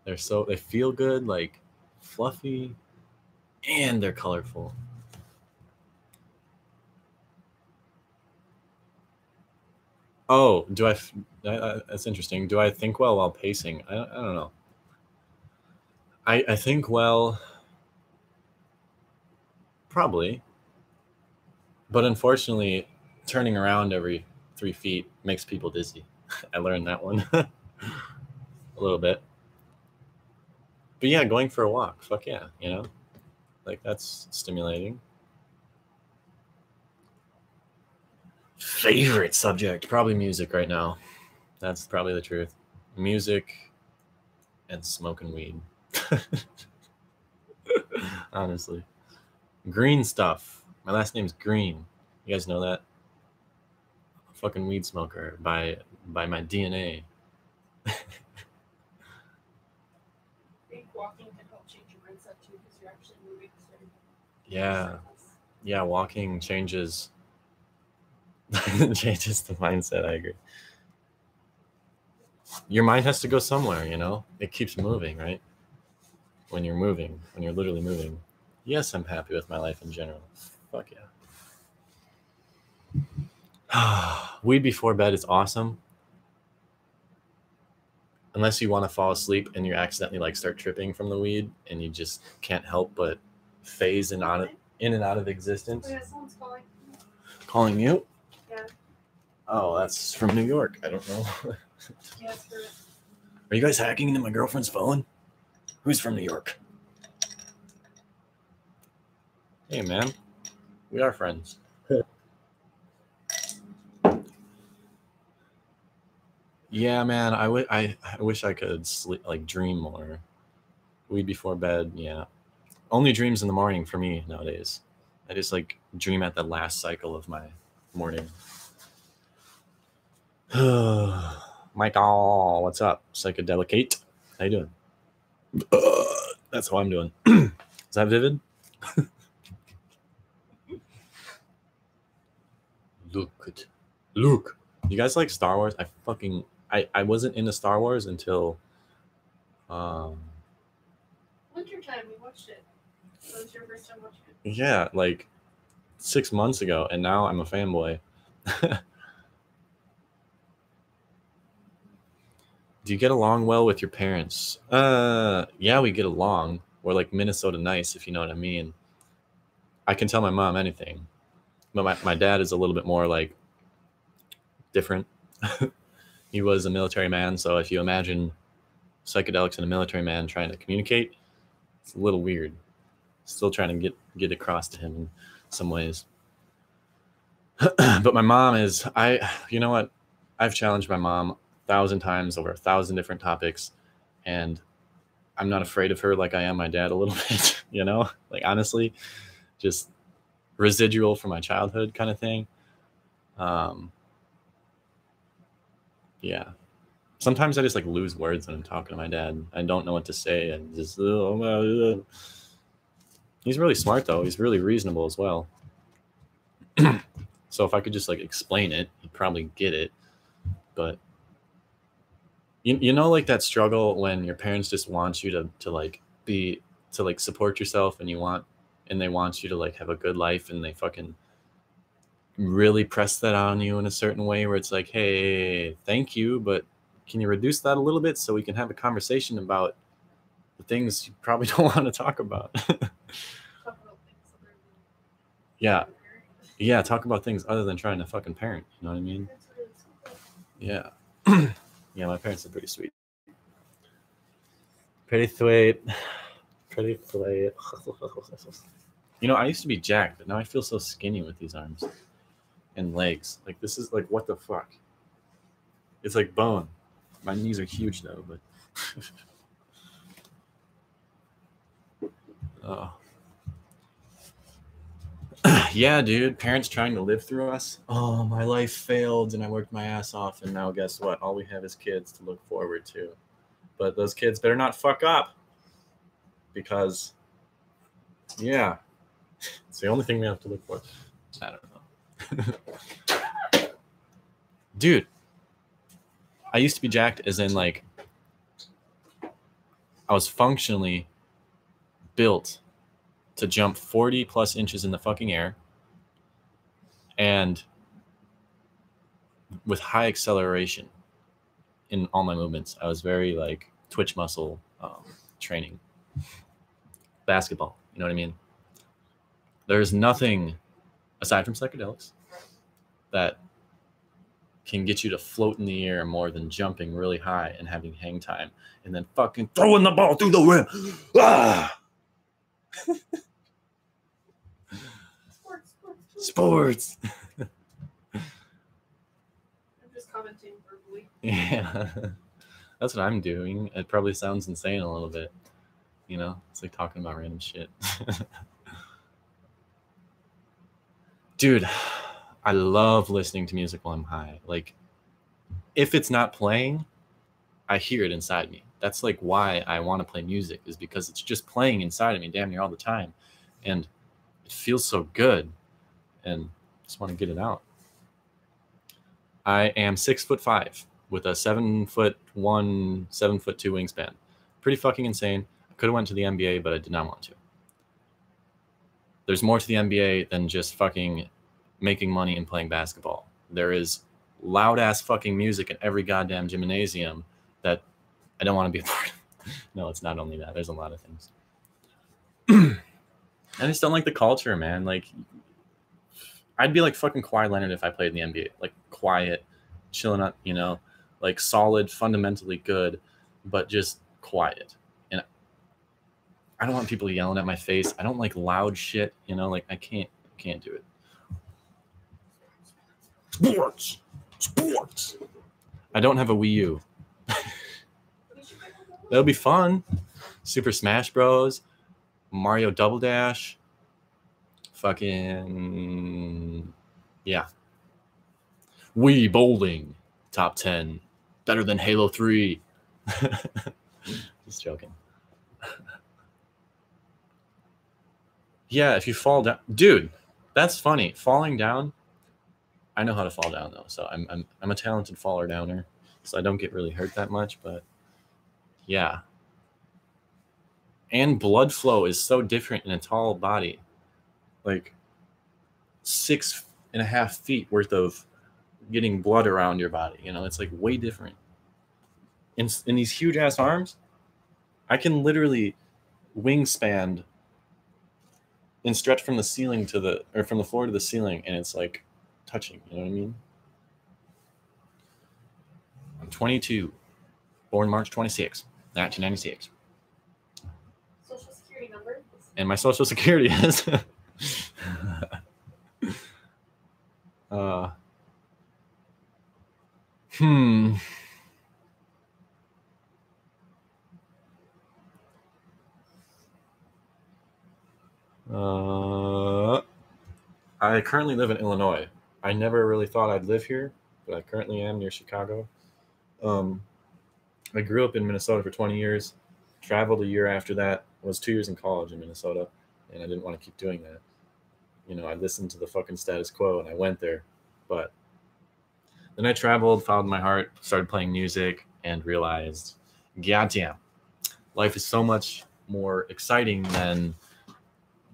they feel good, like fluffy, and they're colorful. Oh, that's interesting. Do I think well while pacing? I don't know. I think well, probably. But unfortunately, turning around every 3 feet makes people dizzy. I learned that one. a little bit. But yeah, going for a walk, fuck yeah, you know? Like, that's stimulating. Favorite subject, probably music right now. That's probably the truth. Music and smoking weed. Honestly. Green stuff. My last name's Green. You guys know that? I'm a fucking weed smoker by my DNA. I think walking can help change your mindset too, because you're actually moving. Yeah. Yeah, walking changes changes the mindset, I agree. Your mind has to go somewhere, you know? It keeps moving, right? When you're moving, when you're literally moving. Yes, I'm happy with my life in general. Fuck yeah. Weed before bed is awesome. Unless you want to fall asleep and you accidentally like start tripping from the weed and you just can't help but phase in and out of existence. Oh, yeah, someone's calling. Calling you? Yeah. Oh, that's from New York. I don't know. Yeah, Are you guys hacking into my girlfriend's phone? Who's from New York? Hey, man. We are friends. Yeah, man. I wish I could sleep, like dream more. Weed before bed, yeah. Only dreams in the morning for me nowadays. I just like dream at the last cycle of my morning. Michael, what's up? Psychedelic. How you doing? That's how I'm doing. Is that vivid? Look. You guys like Star Wars? I wasn't into Star Wars until wintertime. We watched it. That was your first time watching it. Yeah, like 6 months ago, and now I'm a fanboy. Do you get along well with your parents? Yeah, we get along. We're like Minnesota nice, if you know what I mean. I can tell my mom anything, but my dad is a little bit more like different. He was a military man, so if you imagine psychedelics and a military man trying to communicate, it's a little weird. Still trying to get across to him in some ways. But my mom is, you know what? I've challenged my mom 1,000 times over 1,000 different topics, and I'm not afraid of her like I am my dad a little bit, you know? Like, honestly, just residual from my childhood kind of thing. Yeah. Sometimes I just like lose words when I'm talking to my dad. I don't know what to say, and just he's really smart though. He's really reasonable as well. So if I could just like explain it, he'd probably get it. But you know, like that struggle when your parents just want you to like be to like support yourself, and they want you to like have a good life, and they fucking really press that on you in a certain way where it's like, hey, thank you, but can you reduce that a little bit so we can have a conversation about the things you probably don't want to talk about? Yeah. Yeah, talk about things other than trying to fucking parent. You know what I mean? Yeah. Yeah, my parents are pretty sweet. Pretty sweet. Pretty sweet. You know, I used to be jacked, but now I feel so skinny with these arms and legs. Like, this is like, what the fuck? It's like bone. My knees are huge though, but oh. Yeah, dude, parents trying to live through us. Oh, my life failed and I worked my ass off, and now guess what? All we have is kids to look forward to. But those kids better not fuck up, because yeah, it's the only thing we have to look for. I don't know. Dude, I used to be jacked as in like I was functionally built to jump 40 plus inches in the fucking air and with high acceleration in all my movements. I was very like twitch muscle training. Basketball, you know what I mean? There's nothing aside from psychedelics that can get you to float in the air more than jumping really high and having hang time and then fucking throwing the ball through the rim. Ah! Sports. I'm just commenting verbally. Yeah. That's what I'm doing. It probably sounds insane a little bit. You know, it's like talking about random shit. Dude, I love listening to music while I'm high. Like, if it's not playing, I hear it inside me. That's like why I want to play music, is because it's just playing inside of me damn near all the time. And it feels so good. And I just want to get it out. I am 6'5" with a 7'1", 7'2" wingspan. Pretty fucking insane. I could have went to the NBA, but I did not want to. There's more to the NBA than just fucking making money and playing basketball. There is loud ass fucking music in every goddamn gymnasium that I don't want to be a part of. No, it's not only that. There's a lot of things. I just don't like the culture, man. Like, I'd be like fucking Kawhi Leonard if I played in the NBA. Like, quiet, chilling up, you know, like solid, fundamentally good, but just quiet. And I don't want people yelling at my face. I don't like loud shit, you know, like I can't do it. Sports. I don't have a Wii U. That'll be fun. Super Smash Bros. Mario Double Dash. Fucking yeah. Wii bowling. Top 10. Better than Halo 3. Just joking. Yeah, if you fall down, dude, that's funny. Falling down. I know how to fall down though, so I'm a talented faller downer, so I don't get really hurt that much. But yeah, and blood flow is so different in a tall body, like 6.5 feet worth of getting blood around your body. You know, it's like way different. In these huge ass arms, I can literally wingspan and stretch from the ceiling to the, or from the floor to the ceiling, and it's like touching, you know what I mean? I'm 22, born March 26, 1996. Social security number? And my social security is I currently live in Illinois. I never really thought I'd live here, but I currently am near Chicago. I grew up in Minnesota for 20 years, traveled a year after that, was 2 years in college in Minnesota, and I didn't want to keep doing that. You know, I listened to the fucking status quo and I went there. But then I traveled, followed my heart, started playing music, and realized, goddamn, life is so much more exciting than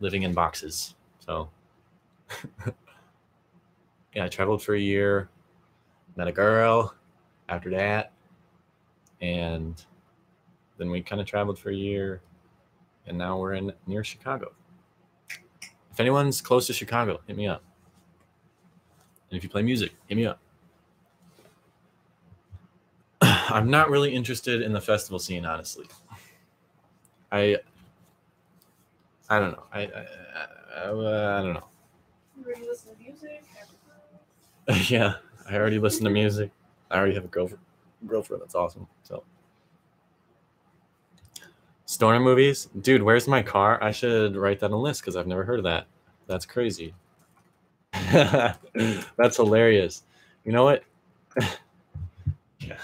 living in boxes. So yeah, I traveled for a year, met a girl after that, and then we kind of traveled for a year, and now we're in near Chicago. If anyone's close to Chicago, hit me up. And if you play music, hit me up. I'm not really interested in the festival scene, honestly. I don't know. I don't know. You already listen to music? Yeah, I already listen to music. I already have a girlfriend. That's awesome. So, stoner movies, dude. Where's my car? I should write that on a list because I've never heard of that. That's crazy. That's hilarious. You know what? Yeah.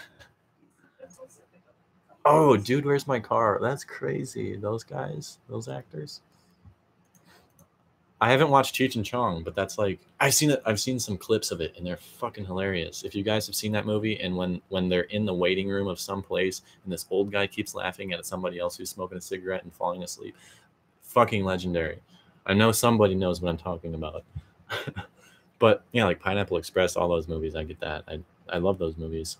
Oh, dude, where's my car? That's crazy. Those guys, those actors. I haven't watched Cheech and Chong, but that's like, I've seen it. I've seen some clips of it, and they're fucking hilarious. If you guys have seen that movie, and when they're in the waiting room of some place, and this old guy keeps laughing at somebody else who's smoking a cigarette and falling asleep, fucking legendary. I know somebody knows what I'm talking about. But yeah, like Pineapple Express, all those movies, I get that. I love those movies.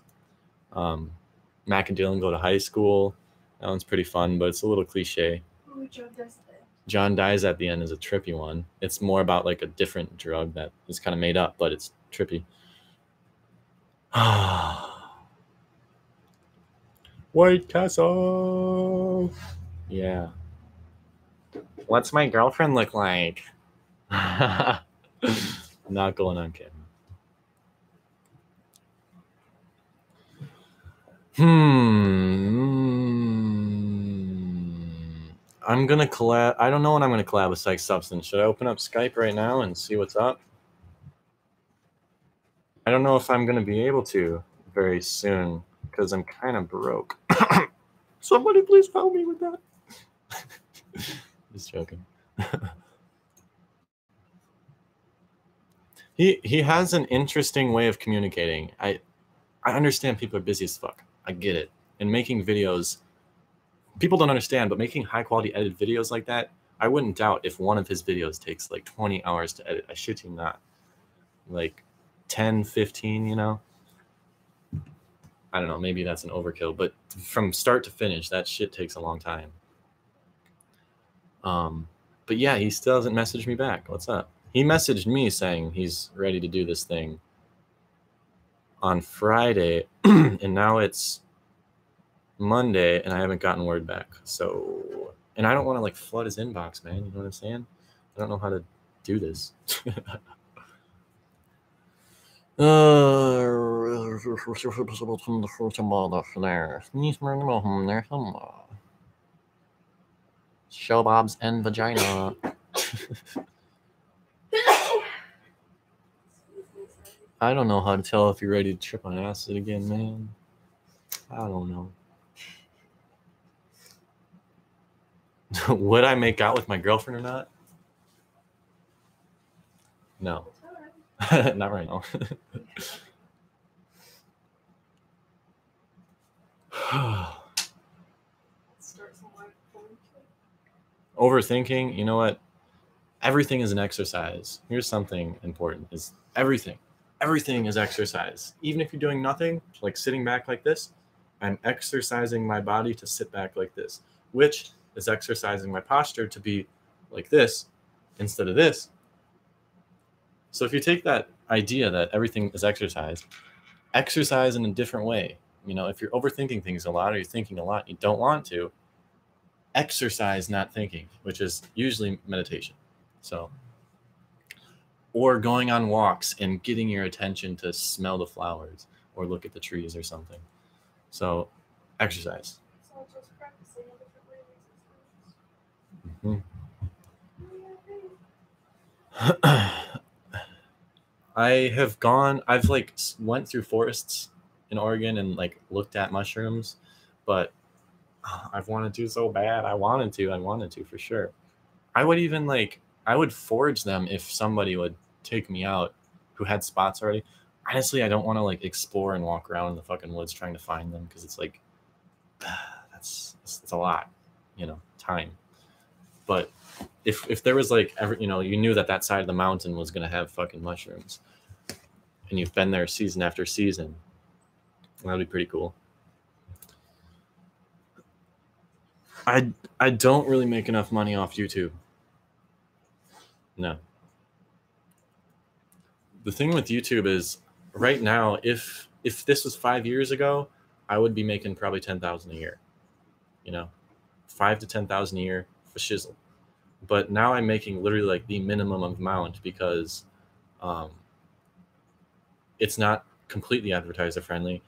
Mac and Dylan Go to High School. That one's pretty fun, but it's a little cliche. Oh, John does that. John Dies at the End is a trippy one. It's more about like a different drug that is kind of made up, but it's trippy. White Castle. Yeah. What's my girlfriend look like? Not going on camera. I'm gonna collab. I don't know when I'm gonna collab with Psych Substance. Should I open up Skype right now and see what's up? I don't know if I'm gonna be able to very soon because I'm kind of broke. Somebody please help me with that. Just joking. He has an interesting way of communicating. I understand people are busy as fuck. I get it. And making videos, people don't understand, but making high quality edited videos like that, I wouldn't doubt if one of his videos takes like 20 hours to edit. I shit you not. Like 10, 15, you know? I don't know, maybe that's an overkill, but from start to finish, that shit takes a long time. But yeah, he still hasn't messaged me back. What's up? He messaged me saying he's ready to do this thing on Friday, and now it's Monday, and I haven't gotten word back. So, and I don't want to like flood his inbox, man. You know what I'm saying? I don't know how to do this. Show Bob's and vagina. I don't know how to tell if you're ready to trip on acid again, man. I don't know. Would I make out with my girlfriend or not? No. Not right now. Overthinking, you know what? Everything is an exercise. Here's something important is everything is exercise. Even if you're doing nothing, like sitting back like this, I'm exercising my body to sit back like this, which is exercising my posture to be like this instead of this. So if you take that idea that everything is exercise in a different way. You know, if you're overthinking things a lot or you're thinking a lot, you don't want to, exercise not thinking, which is usually meditation. So, or going on walks and getting your attention to smell the flowers or look at the trees or something. So, exercise. So just practicing a different way of I've like went through forests in Oregon and like looked at mushrooms, but I've wanted to so bad. I wanted to for sure. I would forage them if somebody would take me out who had spots already. Honestly, I don't want to like explore and walk around in the fucking woods trying to find them because it's like that's a lot, you know, time. But if there was like ever, you know, you knew that side of the mountain was gonna have fucking mushrooms, and you've been there season after season, that'd be pretty cool. I don't really make enough money off YouTube. No. The thing with YouTube is right now, if this was 5 years ago, I would be making probably 10,000 a year. You know, 5 to 10,000 a year for shizzle. But now I'm making literally like the minimum amount because it's not completely advertiser friendly.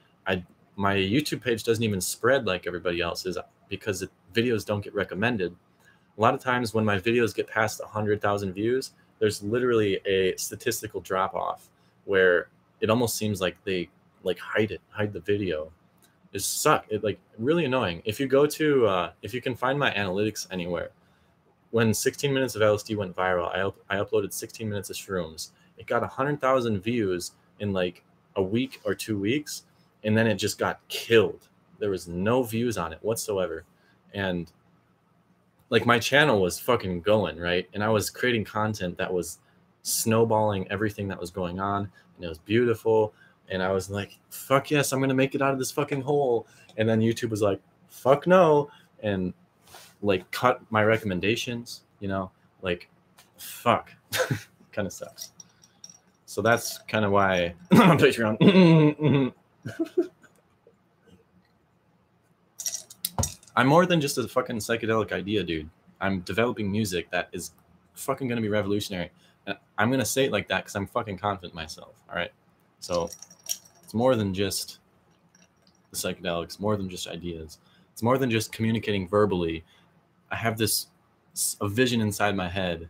My YouTube page doesn't even spread like everybody else's because videos don't get recommended. A lot of times when my videos get past 100,000 views, there's literally a statistical drop off where it almost seems like they like hide the video. It's like really annoying. If you go to if you can find my analytics anywhere, when 16 minutes of LSD went viral, I uploaded 16 minutes of shrooms. It got 100,000 views in like a week or 2 weeks, and then it just got killed. There was no views on it whatsoever. And like my channel was fucking going, right? And I was creating content that was snowballing everything that was going on, and it was beautiful. And I was like, fuck yes, I'm gonna make it out of this fucking hole. And then YouTube was like, fuck no, and like cut my recommendations, you know, like fuck. Kind of sucks. So that's kind of why Patreon. I'm more than just a fucking psychedelic idea, dude. I'm developing music that is fucking gonna be revolutionary. And I'm gonna say it like that because I'm fucking confident in myself. All right. So it's more than just the psychedelics, more than just ideas. It's more than just communicating verbally. I have a vision inside my head,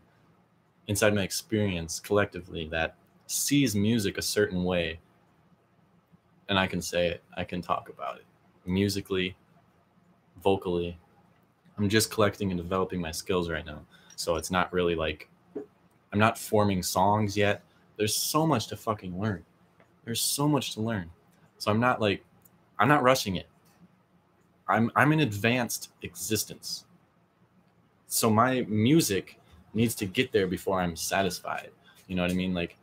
inside my experience collectively that sees music a certain way. And I can say it. I can talk about it musically, vocally. I'm just collecting and developing my skills right now. So it's not really like I'm not forming songs yet. There's so much to fucking learn. There's so much to learn. So I'm not rushing it. I'm in advanced existence. So my music needs to get there before I'm satisfied. You know what I mean? Like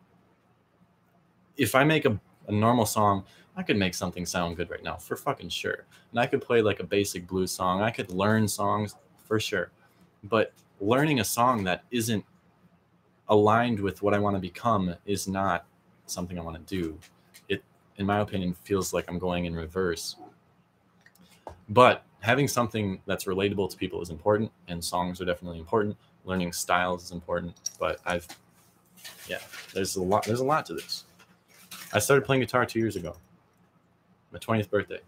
if I make a normal song, I could make something sound good right now for fucking sure. And I could play like a basic blues song. I could learn songs for sure. But learning a song that isn't aligned with what I want to become is not something I want to do. It, in my opinion, feels like I'm going in reverse. But having something that's relatable to people is important, and songs are definitely important. Learning styles is important. But there's a lot to this. I started playing guitar 2 years ago. My 20th birthday.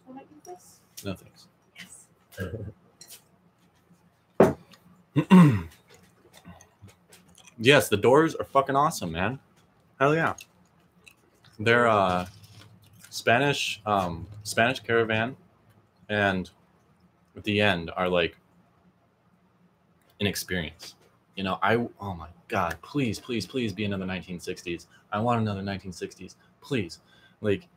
Want to eat this? No thanks. Yes. Yes, the Doors are fucking awesome, man. Hell yeah. They're Spanish Caravan, and at the end are like an experience. You know, oh my God, please be another 1960s. I want another 1960s. Please. Like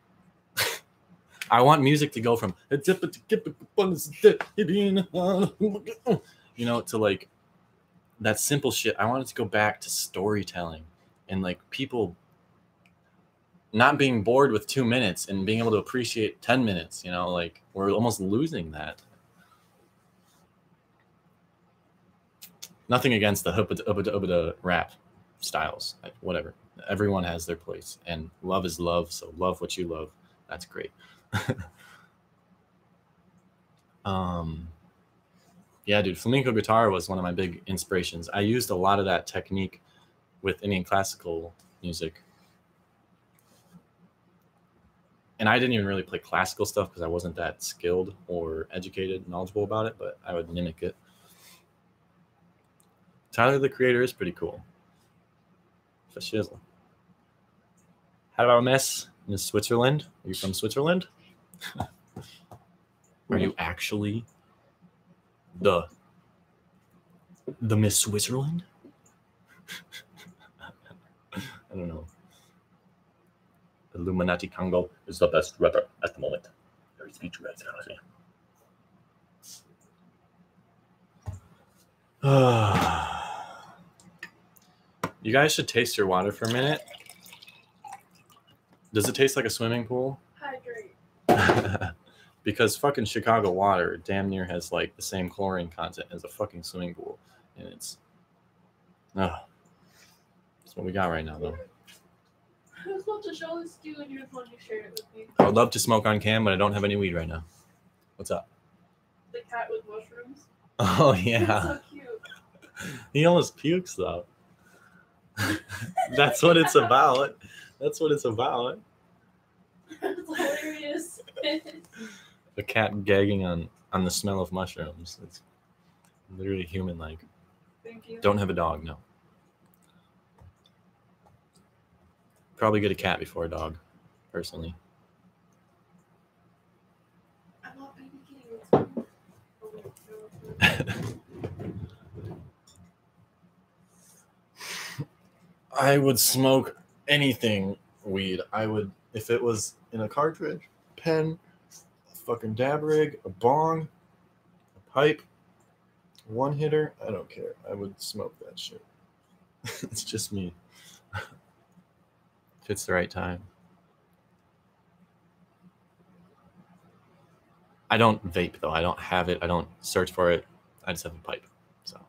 I want music to go from to like that simple shit. I want it to go back to storytelling and like people not being bored with 2 minutes and being able to appreciate 10 minutes, like we're almost losing that. Nothing against the rap styles, like, whatever. Everyone has their place, and love is love. So love what you love. That's great. Yeah, dude, flamenco guitar was one of my big inspirations. I used a lot of that technique with Indian classical music. And I didn't even really play classical stuff because I wasn't that skilled or educated, knowledgeable about it, but I would mimic it. Tyler, the Creator, is pretty cool. For shizzle. Hello, Miss Switzerland. Are you from Switzerland? Are you actually the Miss Switzerland? I don't know. Illuminati Congo is the best rapper at the moment. Very speechless, honestly. You guys should taste your water for a minute. Does it taste like a swimming pool? Hydrate. Because fucking Chicago water damn near has like the same chlorine content as a fucking swimming pool. And it's... that's what we got right now, though. I was about to show this to you and you would want to share it with me. I would love to smoke on cam, but I don't have any weed right now. What's up? The cat with mushrooms. Oh, yeah. It's so cute. He almost pukes, though. That's what it's about. That's what it's about. That's hilarious. A cat gagging on the smell of mushrooms. It's literally human-like. Thank you. Don't have a dog, no. Probably get a cat before a dog, personally. I'm not baby kitty. I would smoke anything weed. I would, if it was in a cartridge, pen, a fucking dab rig, a bong, a pipe, one hitter, I don't care. I would smoke that shit. It's just me. If it's the right time. I don't vape, though. I don't have it. I don't search for it. I just have a pipe. So.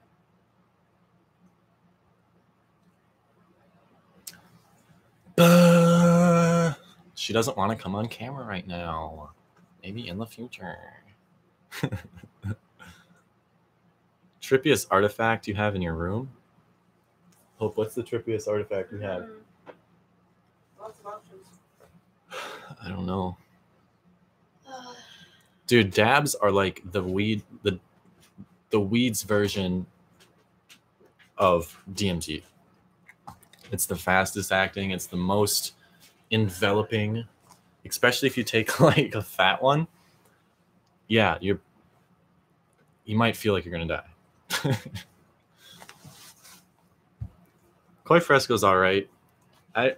She doesn't want to come on camera right now. Maybe in the future. Trippiest artifact you have in your room? Hope, what's the trippiest artifact you have? Lots of options. I don't know. Dude, dabs are like the weed's version of DMT. It's the fastest acting. It's the most enveloping, especially if you take like a fat one. Yeah, you might feel like you're gonna die. Koi Fresco's all right. I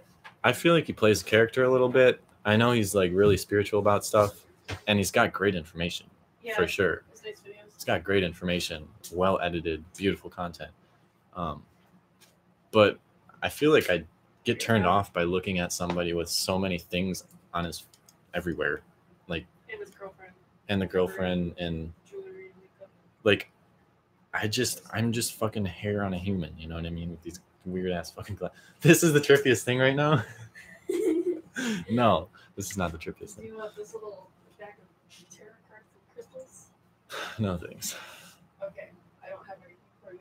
feel like he plays the character a little bit. I know he's like really spiritual about stuff, and he's got great information, for sure. Nice videos. He's got great information, well edited, beautiful content. But I feel like I get turned off by looking at somebody with so many things on his everywhere, like and his girlfriend, and the girlfriend, and jewelry, and makeup. Like, I'm just fucking hair on a human. You know what I mean? With these weird ass fucking glasses. This is the trippiest thing right now. No, this is not the trippiest thing. Do you want this little bag of tarot cards and crystals? No thanks. Okay, I don't have anything for you.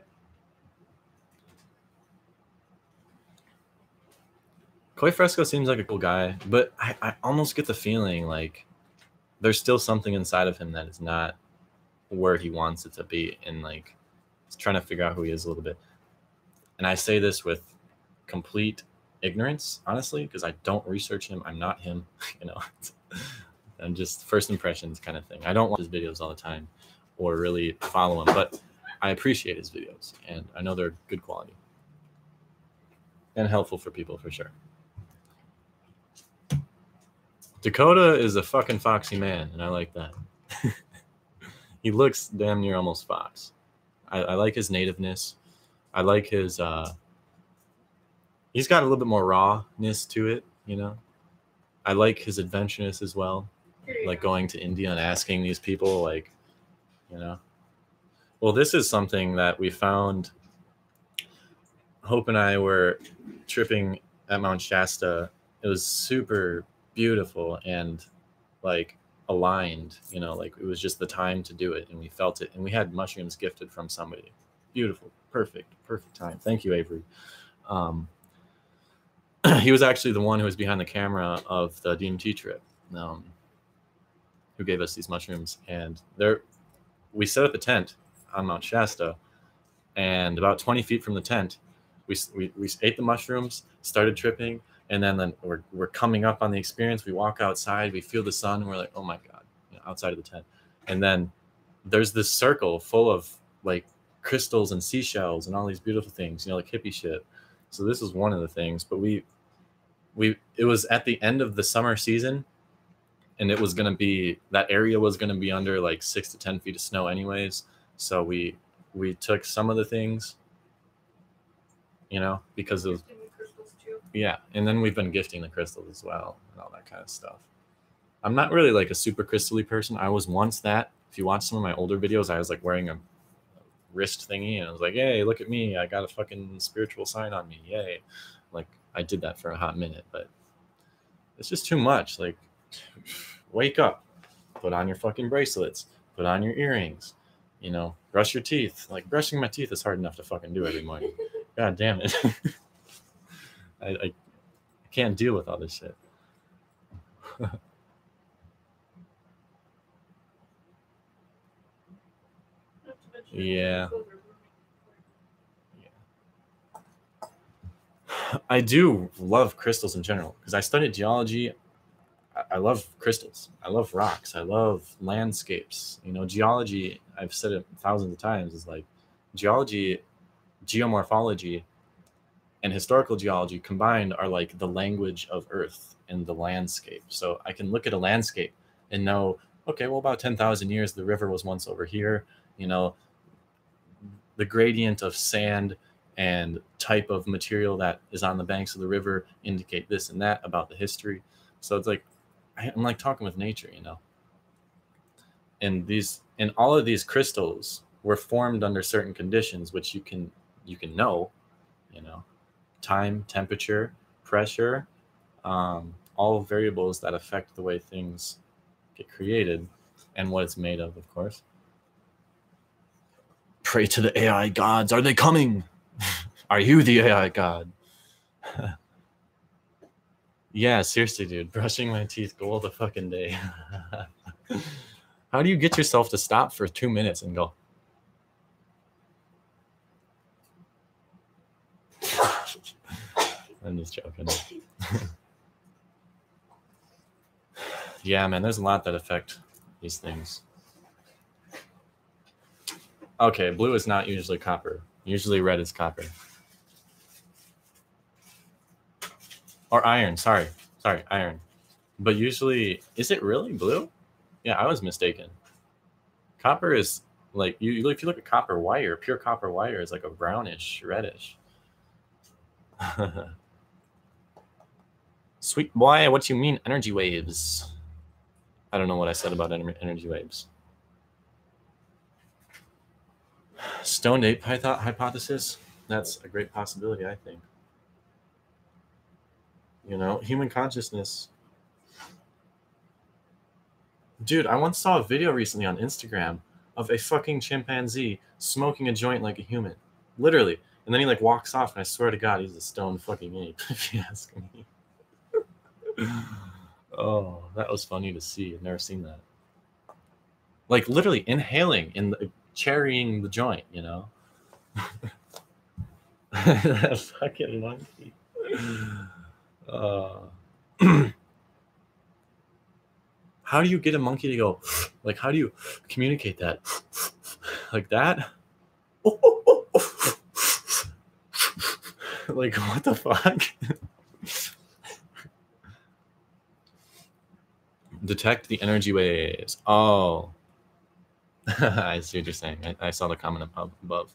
Koi Fresco seems like a cool guy, but I almost get the feeling like there's still something inside of him that is not where he wants it to be, and like he's trying to figure out who he is a little bit. And I say this with complete ignorance, honestly, because I don't research him. I'm not him, you know. I'm just first impressions kind of thing. I don't watch his videos all the time or really follow him, but I appreciate his videos, and I know they're good quality and helpful for people for sure. Dakota is a fucking foxy man, and I like that. He looks damn near almost fox. I like his nativeness. I like his he's got a little bit more rawness to it, you know. I like his adventureness as well, like going to India and asking these people, like, you know. Well, this is something that we found. Hope and I were tripping at Mount Shasta. It was super beautiful and like aligned, you know, like it was just the time to do it, and we felt it, and we had mushrooms gifted from somebody. Beautiful, perfect time. Thank you, Avery. He was actually the one who was behind the camera of the DMT trip, who gave us these mushrooms. And there, we set up a tent on Mount Shasta, and about 20 feet from the tent, we ate the mushrooms, started tripping, and then we're coming up on the experience. We walk outside, we feel the sun, and we're like, oh my God, you know, outside of the tent. And then there's this circle full of like crystals and seashells and all these beautiful things, you know, like hippie shit. So this was one of the things, but it was at the end of the summer season, and it was going to be, that area was going to be under like 6 to 10 feet of snow anyways. So we took some of the things, you know, because of, yeah. And then we've been gifting the crystals as well and all that kind of stuff. I'm not really like a super crystally person. I was once that. If you watch some of my older videos, I was like wearing a wrist thingy, and I was like, hey, look at me, I got a fucking spiritual sign on me, yay. Like, I did that for a hot minute, but it's just too much. Like, wake up, put on your fucking bracelets, put on your earrings, you know, brush your teeth. Like, brushing my teeth is hard enough to fucking do every morning. God damn it. I can't deal with all this shit. Yeah. I do love crystals in general because I studied geology. I love crystals. I love rocks. I love landscapes. You know, geology, I've said it thousands of times, is like geology, geomorphology, and historical geology combined are like the language of Earth and the landscape. So I can look at a landscape and know, okay, well, about 10,000 years, the river was once over here. You know, the gradient of sand and type of material that is on the banks of the river indicate this and that about the history. So it's like, I'm like talking with nature, you know. And all of these crystals were formed under certain conditions, which you can know, you know, time, temperature, pressure, all all variables that affect the way things get created and what it's made of course. Pray to the AI gods. Are they coming? Are you the AI god? Yeah, seriously, dude. Brushing my teeth all the fucking day. How do you get yourself to stop for 2 minutes and go? I'm just joking. Yeah, man, there's a lot that affect these things. Okay, blue is not usually copper. Usually red is copper. Or iron, sorry, iron. But usually, is it really blue? Yeah, I was mistaken. Copper is like, if you look at copper wire, pure copper wire is like a brownish, reddish. Sweet boy, what do you mean energy waves? I don't know what I said about energy waves. Stoned ape hypothesis? That's a great possibility, I think. You know, human consciousness. Dude, I once saw a video recently on Instagram of a fucking chimpanzee smoking a joint like a human. Literally. And then he like walks off, and I swear to God, he's a stoned fucking ape, if you ask me. Oh, that was funny to see. I've never seen that. Like literally inhaling and cherrying the joint, you know? That fucking monkey. How do you get a monkey to go, like, how do you communicate that? Like that? Like, what the fuck? Detect the energy waves. Oh. I see what you're saying. I saw the comment above.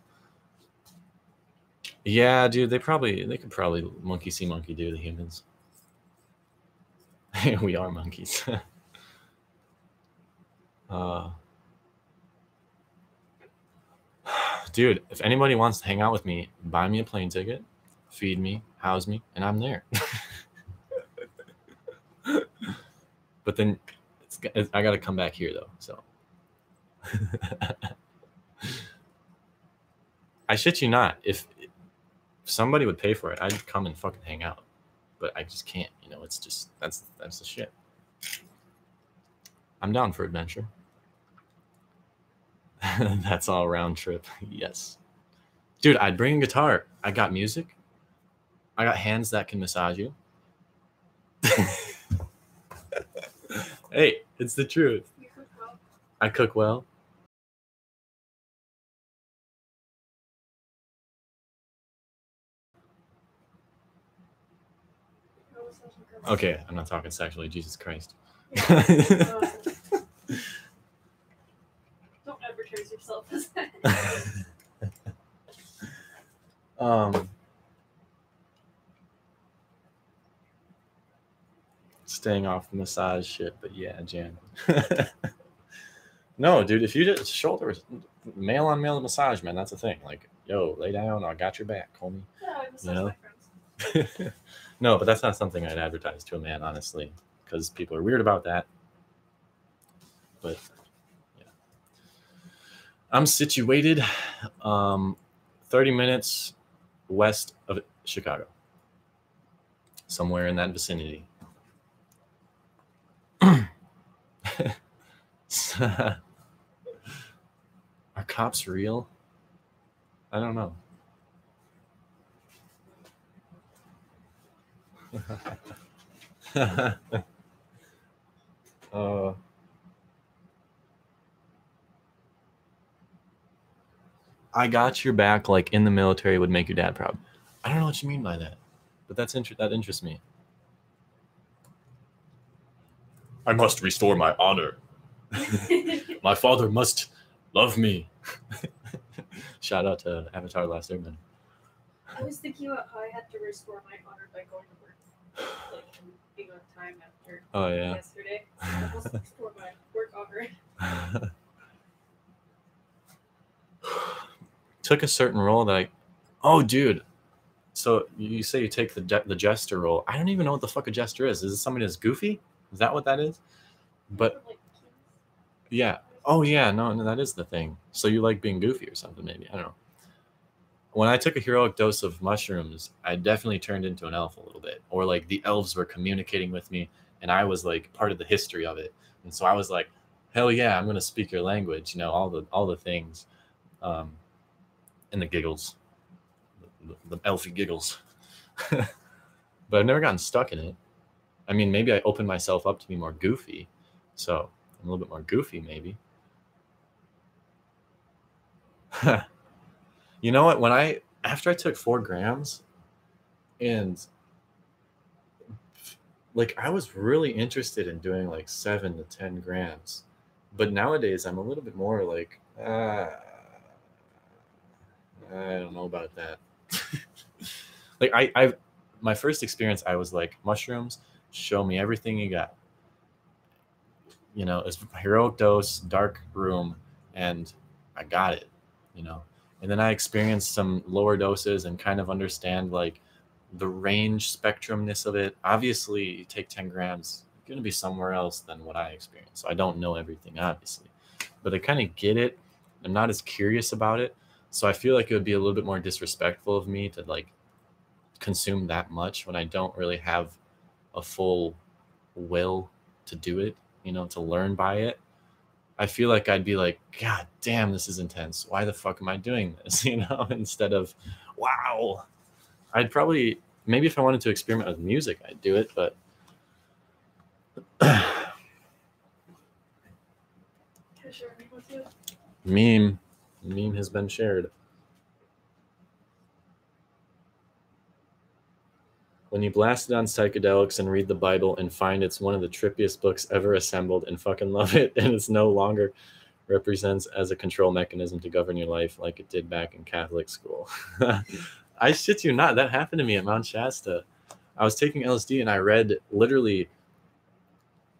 Yeah, dude, they could probably monkey see monkey do, the humans. We are monkeys. Dude, if anybody wants to hang out with me, buy me a plane ticket, feed me, house me, and I'm there. But then I got to come back here, though, so. I shit you not. If somebody would pay for it, I'd come and fucking hang out. But I just can't, you know, it's just, that's the shit. I'm down for adventure. That's all round trip. Yes. Dude, I'd bring a guitar. I got music. I got hands that can massage you. Hey, it's the truth. You cook well. I cook well. Okay, I'm not talking sexually. Jesus Christ. Yeah, don't advertise yourself as that. Staying off the massage shit, but yeah, Jan. No, dude, if you just shoulders, male on male massage, man, that's a thing. Like, yo, lay down, I got your back, homie. Yeah, I massage know? my friends. No, but that's not something I'd advertise to a man, honestly, because people are weird about that. But yeah, I'm situated 30 minutes west of Chicago, somewhere in that vicinity. Are cops real? I don't know. I got your back, like in the military would make your dad proud. I don't know what you mean by that, but that interests me. I must restore my honor. My father must love me. Shout out to Avatar: Last Airbender. I was thinking about how I had to restore my honor by going to work, like, and being on time after yesterday. I must restore my work honor. Took a certain role that oh, dude, So you say you take the jester role. I don't even know what the fuck a jester is. Is it somebody that's goofy? Is that what that is? But yeah. Oh yeah, no, that is the thing. So you like being goofy or something, maybe. I don't know. When I took a heroic dose of mushrooms, I definitely turned into an elf a little bit. Or like the elves were communicating with me and I was like part of the history of it. And so I was like, hell yeah, I'm gonna speak your language, you know, all the things. And the giggles. The elfy giggles. But I've never gotten stuck in it. I mean, maybe I opened myself up to be more goofy. So I'm a little bit more goofy, maybe. You know what? After I took 4 grams, and like I was really interested in doing like 7 to 10 grams, but nowadays I'm a little bit more like, I don't know about that. Like my first experience, I was like, mushrooms, show me everything you got. You know, it's heroic dose, dark room, and I got it, you know. And then I experienced some lower doses and kind of understand like the range spectrumness of it. Obviously, you take 10 grams, you're going to be somewhere else than what I experienced. So I don't know everything, obviously, but I kind of get it. I'm not as curious about it. So I feel like it would be a little bit more disrespectful of me to like consume that much when I don't really have a full will to do it, you know, to learn by it. I feel like I'd be like, God damn, this is intense. Why the fuck am I doing this? You know, instead of, wow. I'd probably, maybe if I wanted to experiment with music, I'd do it, but meme has been shared. When you blast it on psychedelics and read the Bible and find it's one of the trippiest books ever assembled and fucking love it, and it's no longer represents as a control mechanism to govern your life like it did back in Catholic school. I shit you not, that happened to me at Mount Shasta. I was taking LSD and I read literally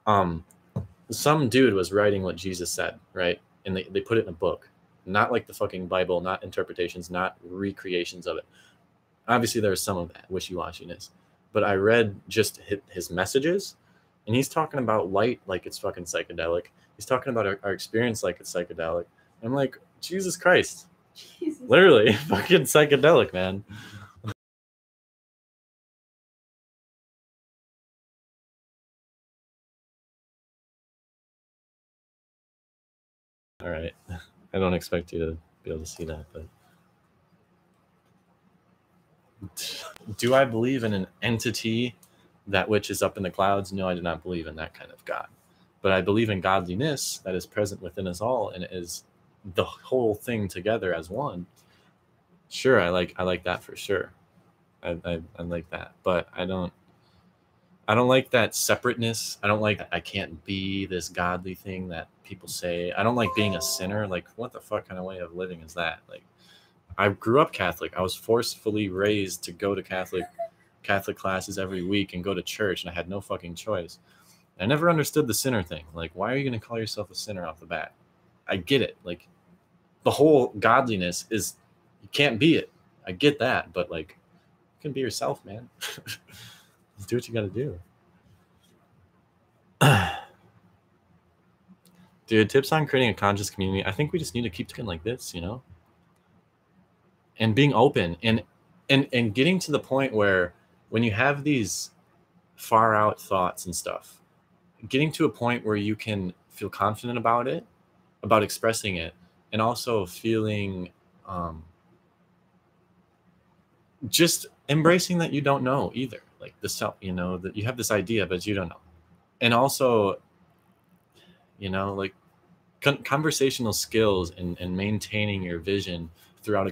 some dude was writing what Jesus said, right? And they put it in a book, not like the fucking Bible, not interpretations, not recreations of it. Obviously there's some of that wishy-washiness, but I read just his messages, and he's talking about light like it's fucking psychedelic. He's talking about our experience like it's psychedelic. I'm like, Jesus Christ. Jesus. Literally fucking psychedelic, man. All right. I don't expect you to be able to see that, but do I believe in an entity that which is up in the clouds? No, I do not believe in that kind of God. But I believe in godliness that is present within us all and is the whole thing together as one. Sure, I like that for sure. I like that, but I don't like that separateness. I don't like I can't be this godly thing that people say. I don't like being a sinner. Like, what the fuck kind of way of living is that? Like, I grew up Catholic. I was forcefully raised to go to Catholic classes every week and go to church, and I had no fucking choice. I never understood the sinner thing. Like, why are you going to call yourself a sinner off the bat? I get it. Like, the whole godliness is you can't be it. I get that, but like, you can be yourself, man. Do what you got to do. Dude, tips on creating a conscious community. I think we just need to keep talking like this, you know, and being open and getting to the point where when you have these far out thoughts and stuff, getting to a point where you can feel confident about it, about expressing it, and also feeling just embracing that you don't know either. Like the self, you know, that you have this idea, but you don't know. And also, you know, like conversational skills and maintaining your vision throughout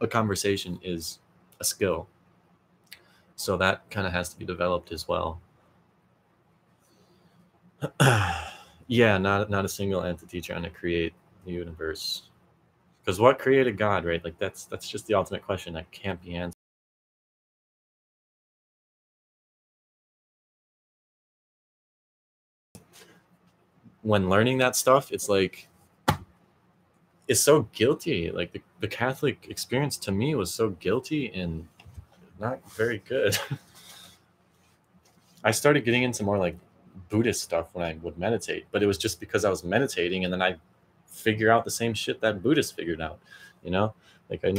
a conversation is a skill. So that kind of has to be developed as well. Yeah, not a single entity trying to create the universe. Because what created God, right? Like that's just the ultimate question that can't be answered. When learning that stuff, it's like it's so guilty. Like the Catholic experience to me was so guilty and not very good. I started getting into more like Buddhist stuff when I would meditate, but it was just because I was meditating, and then I figure out the same shit that Buddhists figured out, you know? Like I've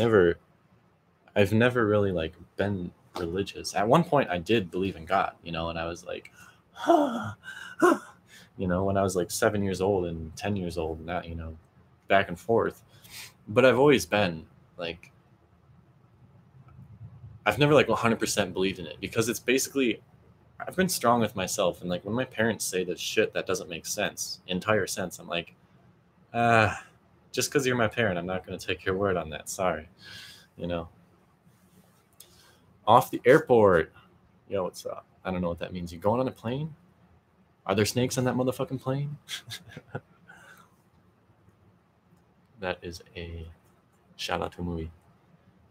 never really like been religious. At one point I did believe in God, you know, and I was like, you know, when I was like 7 years old and 10 years old, and that, you know, back and forth. But I've always been like, I've never like 100% believed in it, because it's basically, I've been strong with myself. And like when my parents say this shit that doesn't make sense, entire sense, I'm like, just because you're my parent, I'm not going to take your word on that. Sorry. You know, off the airport. Yo, what's up? I don't know what that means. You going on a plane? Are there snakes on that motherfucking plane? That is a shout out to a movie.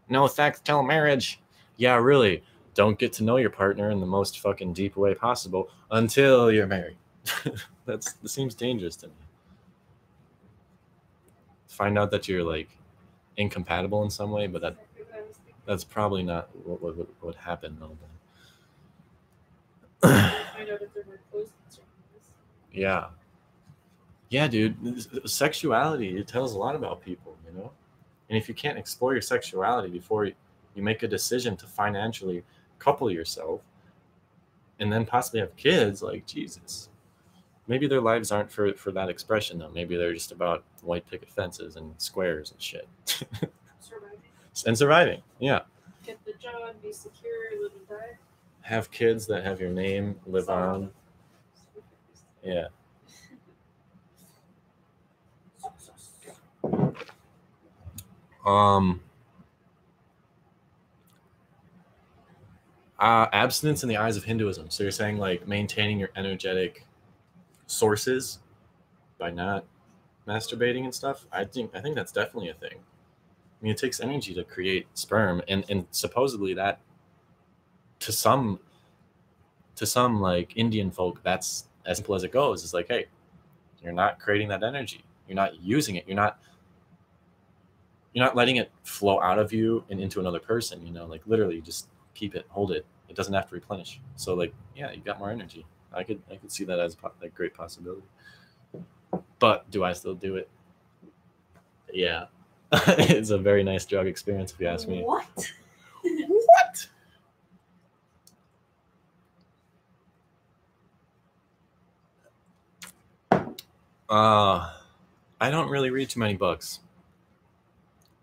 No sex till marriage. Yeah, really. Don't get to know your partner in the most fucking deep way possible until you're married. That seems dangerous to me. Find out that you're like incompatible in some way, but that's probably not what would happen though. Find out if there were close concerns. Yeah. Yeah, dude. Sexuality, it tells a lot about people, you know? And if you can't explore your sexuality before you make a decision to financially couple yourself and then possibly have kids, like, Jesus. Maybe their lives aren't for that expression, though. Maybe they're just about white picket fences and squares and shit. Surviving. And surviving, yeah. Get the job, be secure, live and die. Have kids that have your name, live on. Yeah. Abstinence in the eyes of Hinduism. So you're saying like maintaining your energetic sources by not masturbating and stuff. I think that's definitely a thing. I mean, it takes energy to create sperm, and supposedly that to some like Indian folk, that's as simple as it goes. It's like, hey, you're not creating that energy. You're not using it. You're not letting it flow out of you and into another person, you know, like literally just keep it, hold it. It doesn't have to replenish. So like, yeah, you got more energy. I could see that as a great possibility. But do I still do it? Yeah. It's a very nice drug experience if you ask me. What? What? I don't really read too many books.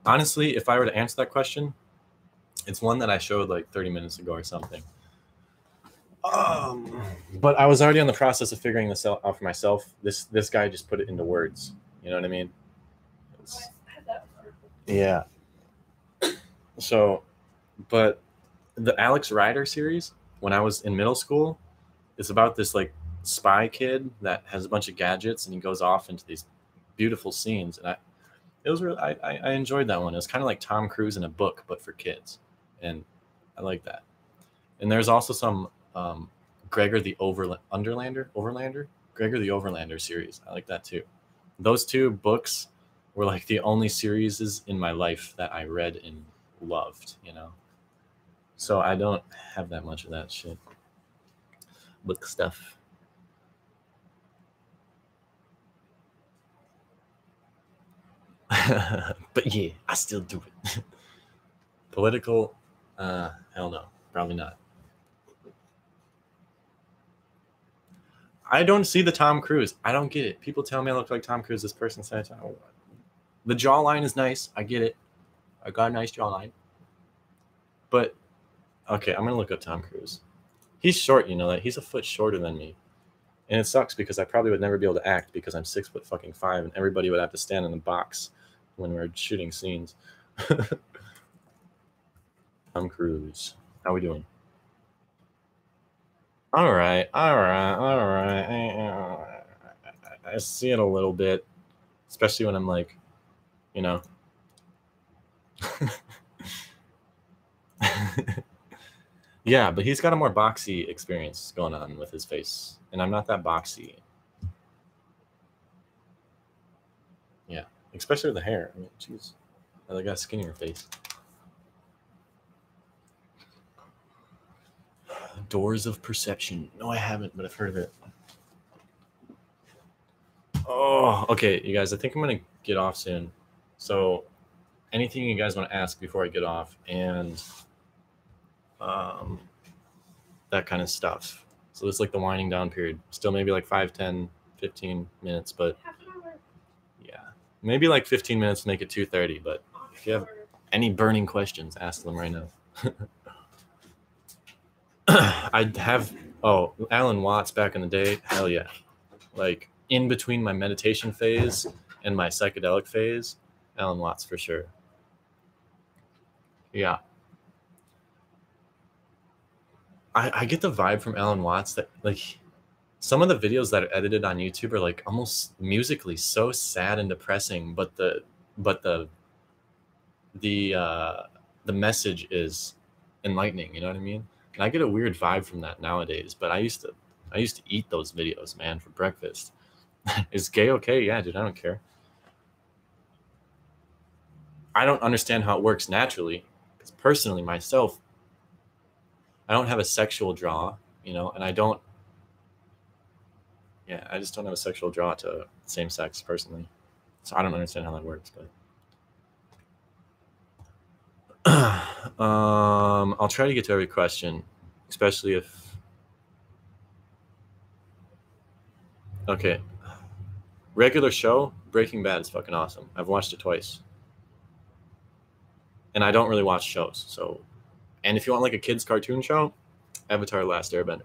Honestly, if I were to answer that question, it's one that I showed like 30 minutes ago or something. But I was already on the process of figuring this out for myself. This guy just put it into words. You know what I mean? Yeah. So, but the Alex Rider series, when I was in middle school, it's about this like spy kid that has a bunch of gadgets, and he goes off into these beautiful scenes. And I enjoyed that one. It was kind of like Tom Cruise in a book, but for kids, and I like that. And there's also some Gregor the Overlander, Gregor the Overlander series. I like that too. Those two books were like the only series in my life that I read and loved, you know. So I don't have that much of that shit. Book stuff. But yeah, I still do it. Political, hell no, probably not. I don't see the Tom Cruise. I don't get it. People tell me I look like Tom Cruise. This person said, oh, the jawline is nice. I get it. I got a nice jawline. But, okay, I'm going to look up Tom Cruise. He's short, you know that. He's a foot shorter than me. And it sucks because I probably would never be able to act because I'm 6'5", and everybody would have to stand in the box when we're shooting scenes. Tom Cruise. How we doing? All right. I see it a little bit, especially when I'm like, you know. Yeah, but he's got a more boxy experience going on with his face, and I'm not that boxy. Yeah, especially with the hair. I mean, jeez, I got skin in your face. Doors of Perception. No, I haven't, but I've heard of it. Oh, okay, you guys, I think I'm going to get off soon. So anything you guys want to ask before I get off, and that kind of stuff. So it's like the winding down period. Still maybe like 5, 10, 15 minutes, but yeah, maybe like 15 minutes to make it 2:30. But if you have any burning questions, ask them right now. I'd have, Alan Watts back in the day. Hell yeah. Like in between my meditation phase and my psychedelic phase, Alan Watts for sure. Yeah. I get the vibe from Alan Watts that like some of the videos that are edited on YouTube are like almost musically so sad and depressing, but the message is enlightening, you know what I mean? And I get a weird vibe from that nowadays, but I used to eat those videos, man, for breakfast. Is gay okay? Yeah, dude, I don't care. I don't understand how it works naturally, because personally myself, I don't have a sexual draw, you know, and I just don't have a sexual draw to same sex personally. So I don't understand how that works, but I'll try to get to every question, especially if, okay. Regular show, Breaking Bad is fucking awesome. I've watched it twice. And I don't really watch shows, so, and if you want like a kid's cartoon show, Avatar: Last Airbender.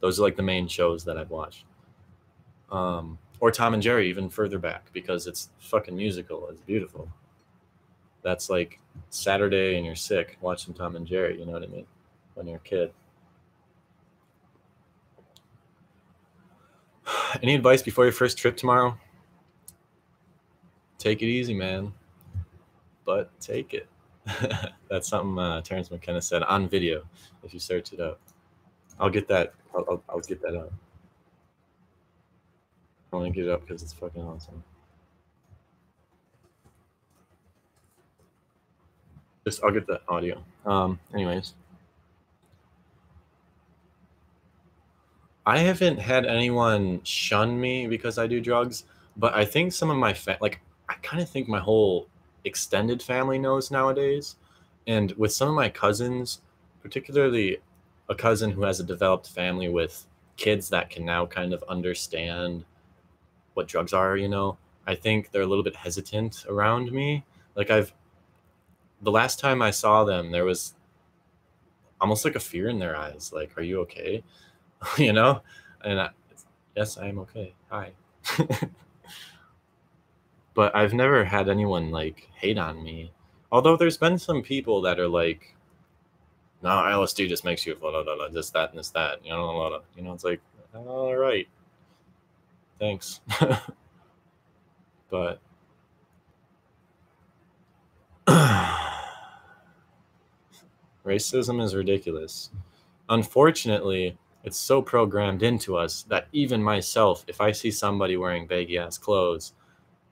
Those are like the main shows that I've watched. Or Tom and Jerry, even further back, because it's fucking musical. It's beautiful. That's like Saturday and you're sick, watch some Tom and Jerry, you know what I mean? When you're a kid. Any advice before your first trip tomorrow? Take it easy, man. But take it. That's something Terrence McKenna said on video. If you search it up, I'll get that. I'll get that up. I want to get it up because it's fucking awesome. I'll get the audio. Anyways, I haven't had anyone shun me because I do drugs, but I think some of my I kind of think my whole extended family knows nowadays. And with some of my cousins, particularly a cousin who has a developed family with kids that can now kind of understand what drugs are, you know, I think they're a little bit hesitant around me. Like the last time I saw them, there was almost like a fear in their eyes. Like, are you okay? You know? And yes, I am okay. Hi. But I've never had anyone like hate on me. Although there's been some people that are like, no, LSD just makes you blah, blah, blah, this, that, and this, that. You know, blah, blah. You know, it's like, all right, thanks. But racism is ridiculous. Unfortunately, it's so programmed into us that even myself, if I see somebody wearing baggy ass clothes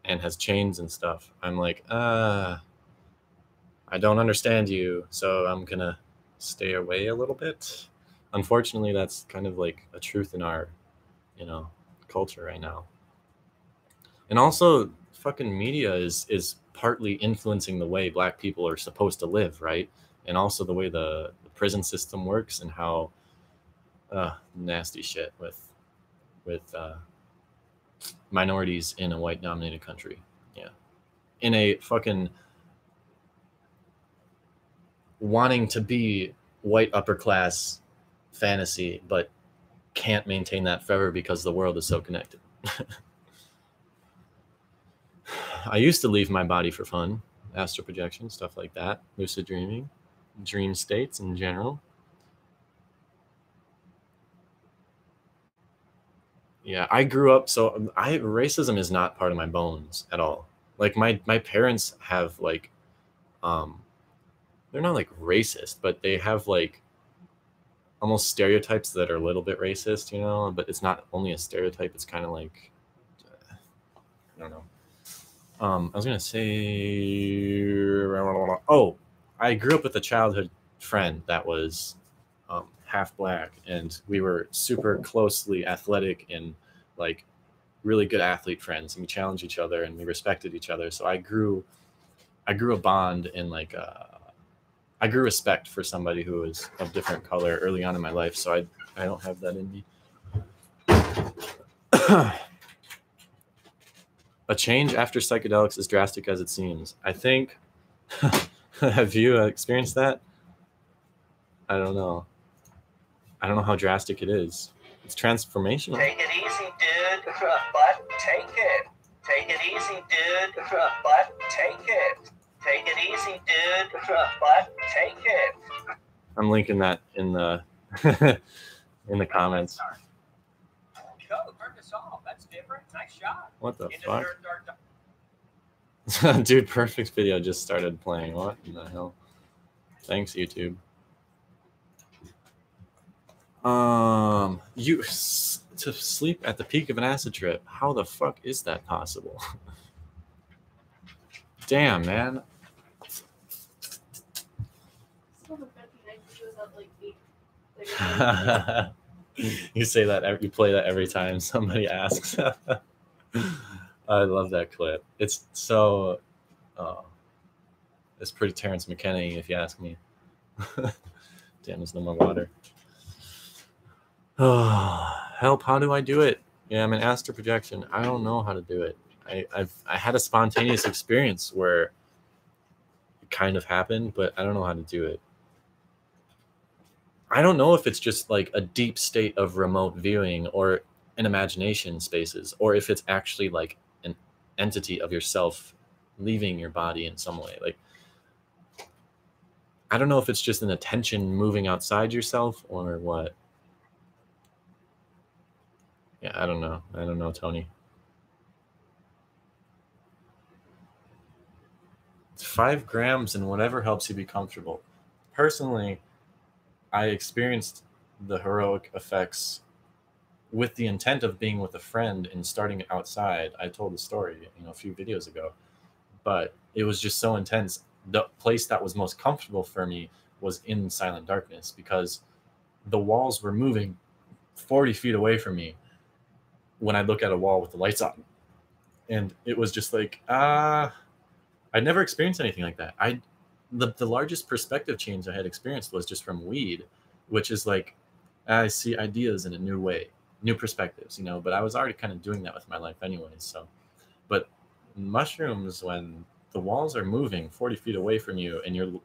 and has chains and stuff, I'm like, I don't understand you, so I'm gonna stay away a little bit. Unfortunately, that's kind of like a truth in our, you know, culture right now. And also, fucking media is partly influencing the way Black people are supposed to live, right? And also the way the prison system works and how nasty shit with minorities in a white dominated country. Yeah, in a fucking wanting to be white upper class fantasy, but can't maintain that forever because the world is so connected. I used to leave my body for fun, astral projection, stuff like that, lucid dreaming, dream states in general. Yeah, I grew up, so racism is not part of my bones at all. Like my parents have like, they're not like racist, but they have like almost stereotypes that are a little bit racist, you know. But it's not only a stereotype; it's kind of like, I don't know. I was gonna say, oh, I grew up with a childhood friend that was half black, and we were super closely athletic and like really good athlete friends, and we challenged each other and we respected each other. So I grew a bond and like I grew respect for somebody who was of different color early on in my life. So I don't have that in me. A change after psychedelics is drastic as it seems. I think. Have you experienced that? I don't know. I don't know how drastic it is. It's transformational. Take it easy, dude. But take it. Take it easy, dude. But take it. Take it easy, dude. But take it. I'm linking that in the in the comments. That's different. Nice shot. What the fuck? Dude, perfect video just started playing. What in the hell? Thanks, YouTube. To sleep at the peak of an acid trip. How the fuck is that possible? Damn, man. You say that, you play that every time somebody asks. I love that clip. It's so, it's pretty Terrence McKenna, if you ask me. Damn, there's no more water. Help, how do I do it? Yeah, I'm an astral projection. I don't know how to do it. I had a spontaneous experience where it kind of happened, but I don't know how to do it. I don't know if it's just like a deep state of remote viewing or an imagination spaces, or if it's actually like an entity of yourself leaving your body in some way. Like, I don't know if it's just an attention moving outside yourself or what. Yeah, I don't know. I don't know, Tony. It's 5 grams and whatever helps you be comfortable. Personally, I experienced the heroic effects with the intent of being with a friend and starting outside. I told the story, a few videos ago, but it was just so intense. The place that was most comfortable for me was in silent darkness because the walls were moving 40 feet away from me when I look at a wall with the lights on. And it was just like, I'd never experienced anything like that. The largest perspective change I had experienced was just from weed, which is like, I see ideas in a new way, new perspectives, but I was already kind of doing that with my life anyways. So, but mushrooms, when the walls are moving 40 feet away from you and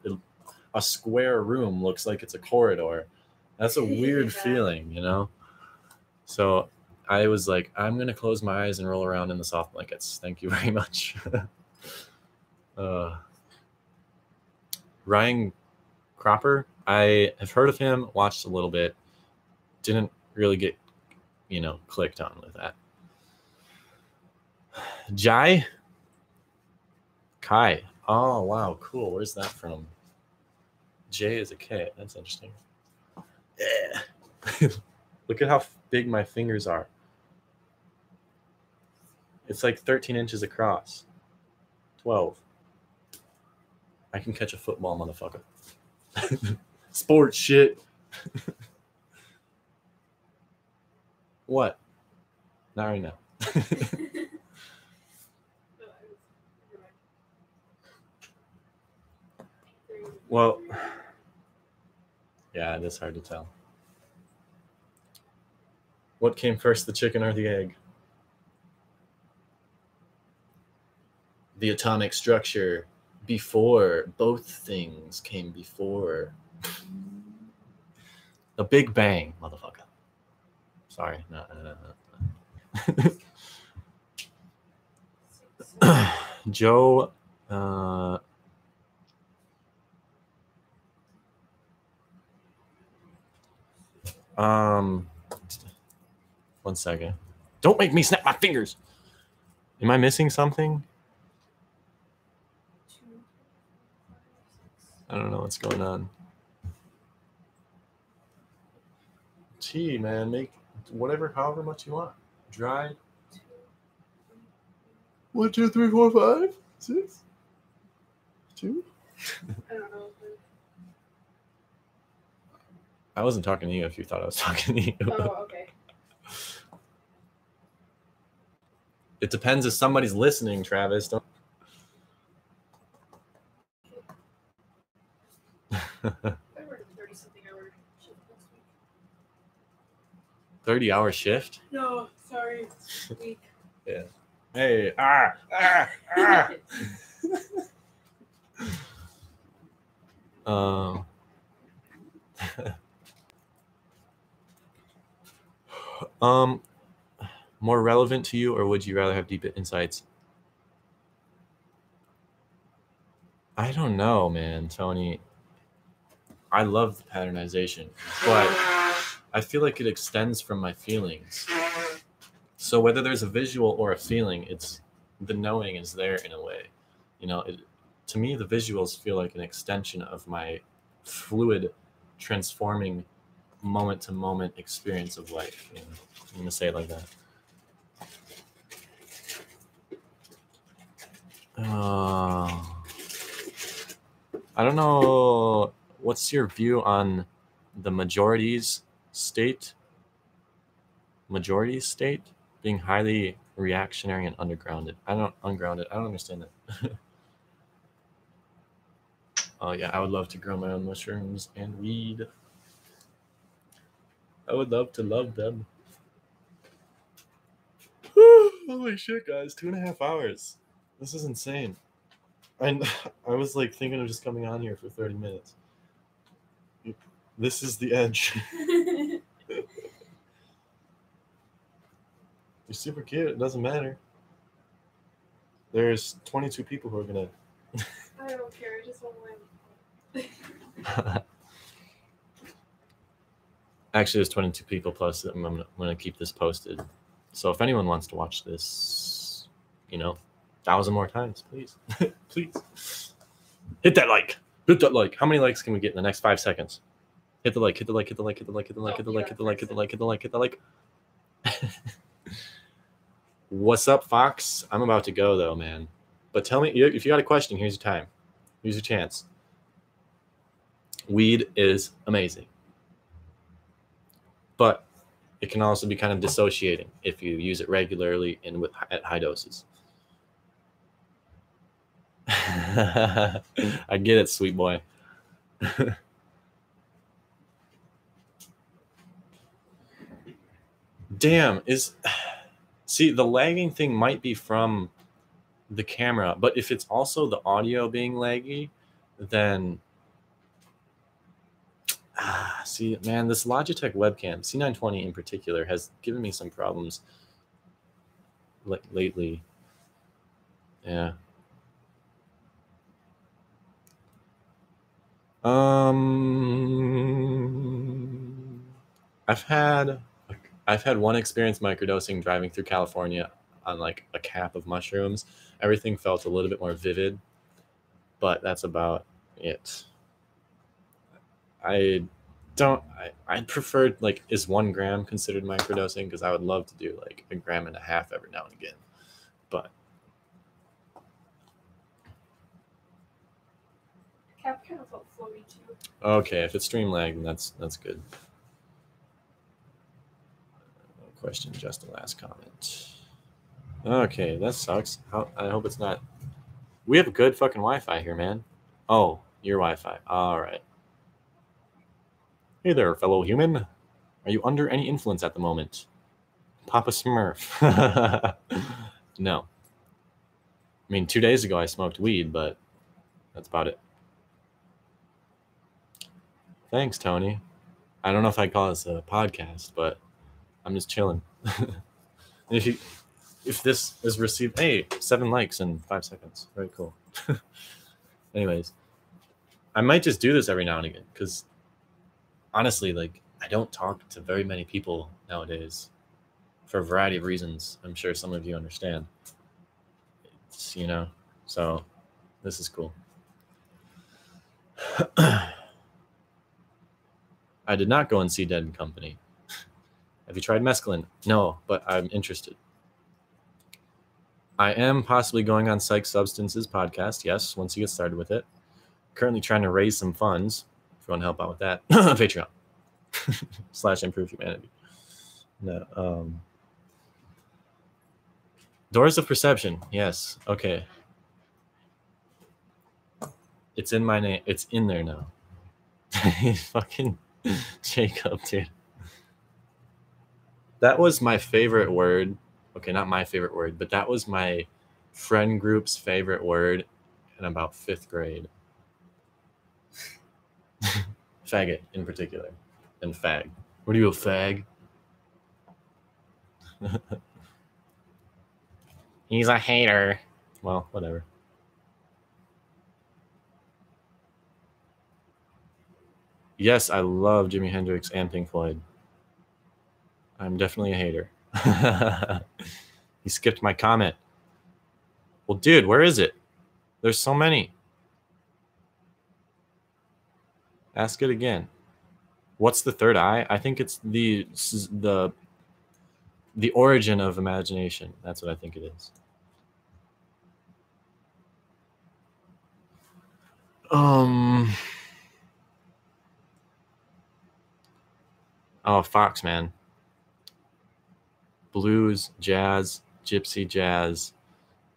a square room looks like it's a corridor, that's a weird feeling, So I was like, I'm going to close my eyes and roll around in the soft blankets. Thank you very much. Ryan Cropper, I have heard of him, watched a little bit, didn't really get, clicked on with that. Jai Kai. Oh, wow, cool. Where's that from? J is a K. That's interesting. Yeah. Look at how big my fingers are. It's like 13 inches across. 12. I can catch a football, motherfucker. Sports shit. What? Not right now. Well, yeah, it is hard to tell. What came first, the chicken or the egg? The atomic structure before. Both things came before. The Big Bang, motherfucker. Sorry. No. Joe. 1 second. Don't make me snap my fingers. Am I missing something? I don't know what's going on. Tea, man. Make whatever, however much you want. Dry. 1, 2, 3, 4, 5, 6, 2. I don't know. I wasn't talking to you if you thought I was talking to you. Oh, okay. It depends if somebody's listening, Travis. Don't... I work a 30-something hour shift next week. 30-hour shift? No, sorry. Week. Yeah. Hey, ah. More relevant to you, or would you rather have deep insights? I don't know, man, Tony. I love the patternization, but I feel like it extends from my feelings. So whether there's a visual or a feeling, it's the knowing is there in a way. You know, to me, the visuals feel like an extension of my fluid, transforming, moment-to-moment experience of life. You know? I'm going to say it like that. I don't know. What's your view on the majority state being highly reactionary and ungrounded? I don't understand that. Oh yeah, I would love to grow my own mushrooms and weed. I would love to love them. Holy shit, guys, 2.5 hours. This is insane. I was like thinking of just coming on here for 30 minutes. This is the edge. You're super cute. It doesn't matter. There's 22 people who are gonna. I don't care. I just want to win. Actually, there's 22 people plus. I'm gonna keep this posted. So if anyone wants to watch this, 1,000 more times, please, please hit that like. Hit that like. How many likes can we get in the next 5 seconds? Hit the like. Hit the like. Hit the like. Hit the like. Hit the like. Hit the like. Hit the like. Hit the like. Hit the like. Hit the like. What's up, Fox? I'm about to go though, man. But tell me if you got a question. Here's your time. Here's your chance. Weed is amazing, but it can also be kind of dissociating if you use it regularly and at high doses. I get it, sweet boy. Damn, see, the lagging thing might be from the camera, but if it's also the audio being laggy, then see, man, this Logitech webcam, C920 in particular, has given me some problems lately. Yeah. I've had one experience microdosing driving through California on like a cap of mushrooms. Everything felt a little bit more vivid, but that's about it. I preferred, like, is 1 gram considered microdosing? Because I would love to do like 1.5 grams every now and again, but Cap kind of felt floaty too. Okay, if it's stream lag, then that's good. No question, just the last comment. Okay, that sucks. I hope it's not. We have good fucking Wi-Fi here, man. Oh, your Wi-Fi. All right. Hey there, fellow human. Are you under any influence at the moment? Papa Smurf. No. I mean, 2 days ago I smoked weed, but that's about it. Thanks, Tony. I don't know if I'd call this a podcast, but I'm just chilling. And if this is received, hey, 7 likes in 5 seconds. Very cool. Anyways, I might just do this every now and again because honestly, like, I don't talk to very many people nowadays for a variety of reasons. I'm sure some of you understand. It's, so this is cool. I did not go and see Dead & Company. Have you tried mescaline? No, but I'm interested. I am possibly going on Psych Substances podcast, yes, once you get started with it. Currently trying to raise some funds, if you want to help out with that. Patreon. / improve humanity. No. Doors of Perception. Yes. Okay. It's in my name. It's in there now. Fucking Jacob, dude. That was my favorite word. Okay, not my favorite word, but that was my friend group's favorite word in about 5th grade. Faggot in particular. And fag. What are you, a fag? He's a hater. Well, whatever. Yes, I love Jimi Hendrix and Pink Floyd. I'm definitely a hater. He skipped my comment. Well, dude, where is it? There's so many. Ask it again. What's the third eye? I think it's the origin of imagination. That's what I think it is. Oh, Fox, man. Blues, jazz, gypsy jazz,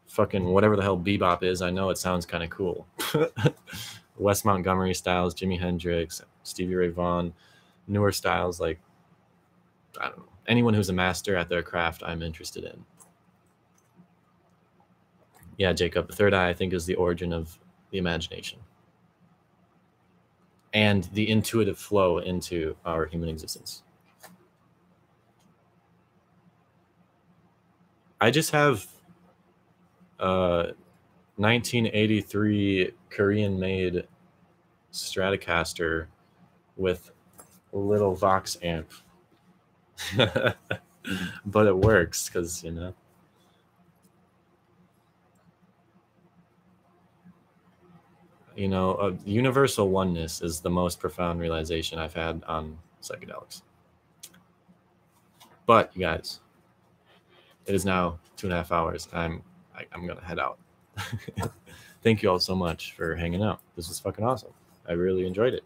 fucking whatever the hell bebop is. I know it sounds kind of cool. Wes Montgomery styles, Jimi Hendrix, Stevie Ray Vaughan, newer styles like, I don't know, anyone who's a master at their craft, I'm interested in. Yeah, Jacob, the third eye, I think, is the origin of the imagination and the intuitive flow into our human existence. I just have 1983 Korean-made Stratocaster with a little Vox amp. But it works because, you know. You know, universal oneness is the most profound realization I've had on psychedelics. But, you guys, it is now 2.5 hours. I'm going to head out. Thank you all so much for hanging out. This was fucking awesome. I really enjoyed it.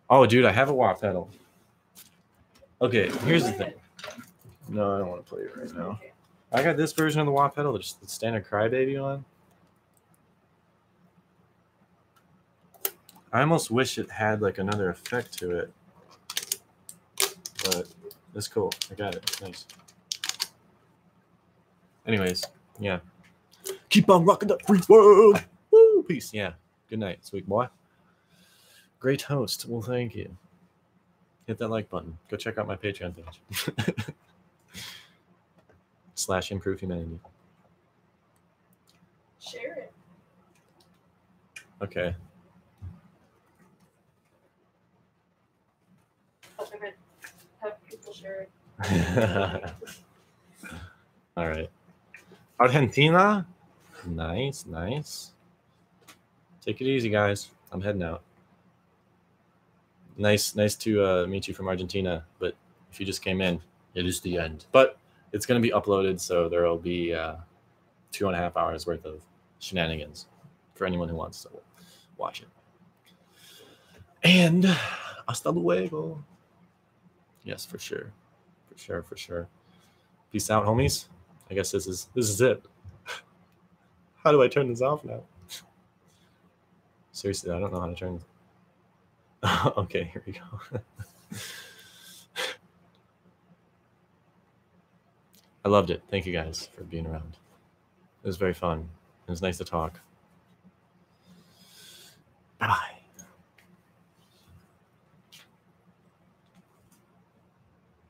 Oh, dude, I have a wah pedal. Okay, here's the thing. No, I don't want to play it right now. I got this version of the wah pedal, just the standard Crybaby one. I almost wish it had like another effect to it, but it's cool. I got it. It's nice. Anyways, yeah. Keep on rocking the free world. Woo! Peace. Yeah. Good night, sweet boy. Great host. Well, thank you. Hit that like button. Go check out my Patreon page. / improve humanity. Share it. Okay. Have people share it. All right. Argentina? Nice, nice. Take it easy, guys. I'm heading out. Nice to meet you from Argentina. But if you just came in, it is the end. But it's going to be uploaded, so there will be 2.5 hours worth of shenanigans for anyone who wants to watch it. And hasta luego. Yes, for sure. For sure. Peace out, homies. I guess this is it. How do I turn this off now? Seriously, I don't know how to turn this. Okay, here we go. I loved it. Thank you guys for being around. It was very fun. It was nice to talk. Bye-bye.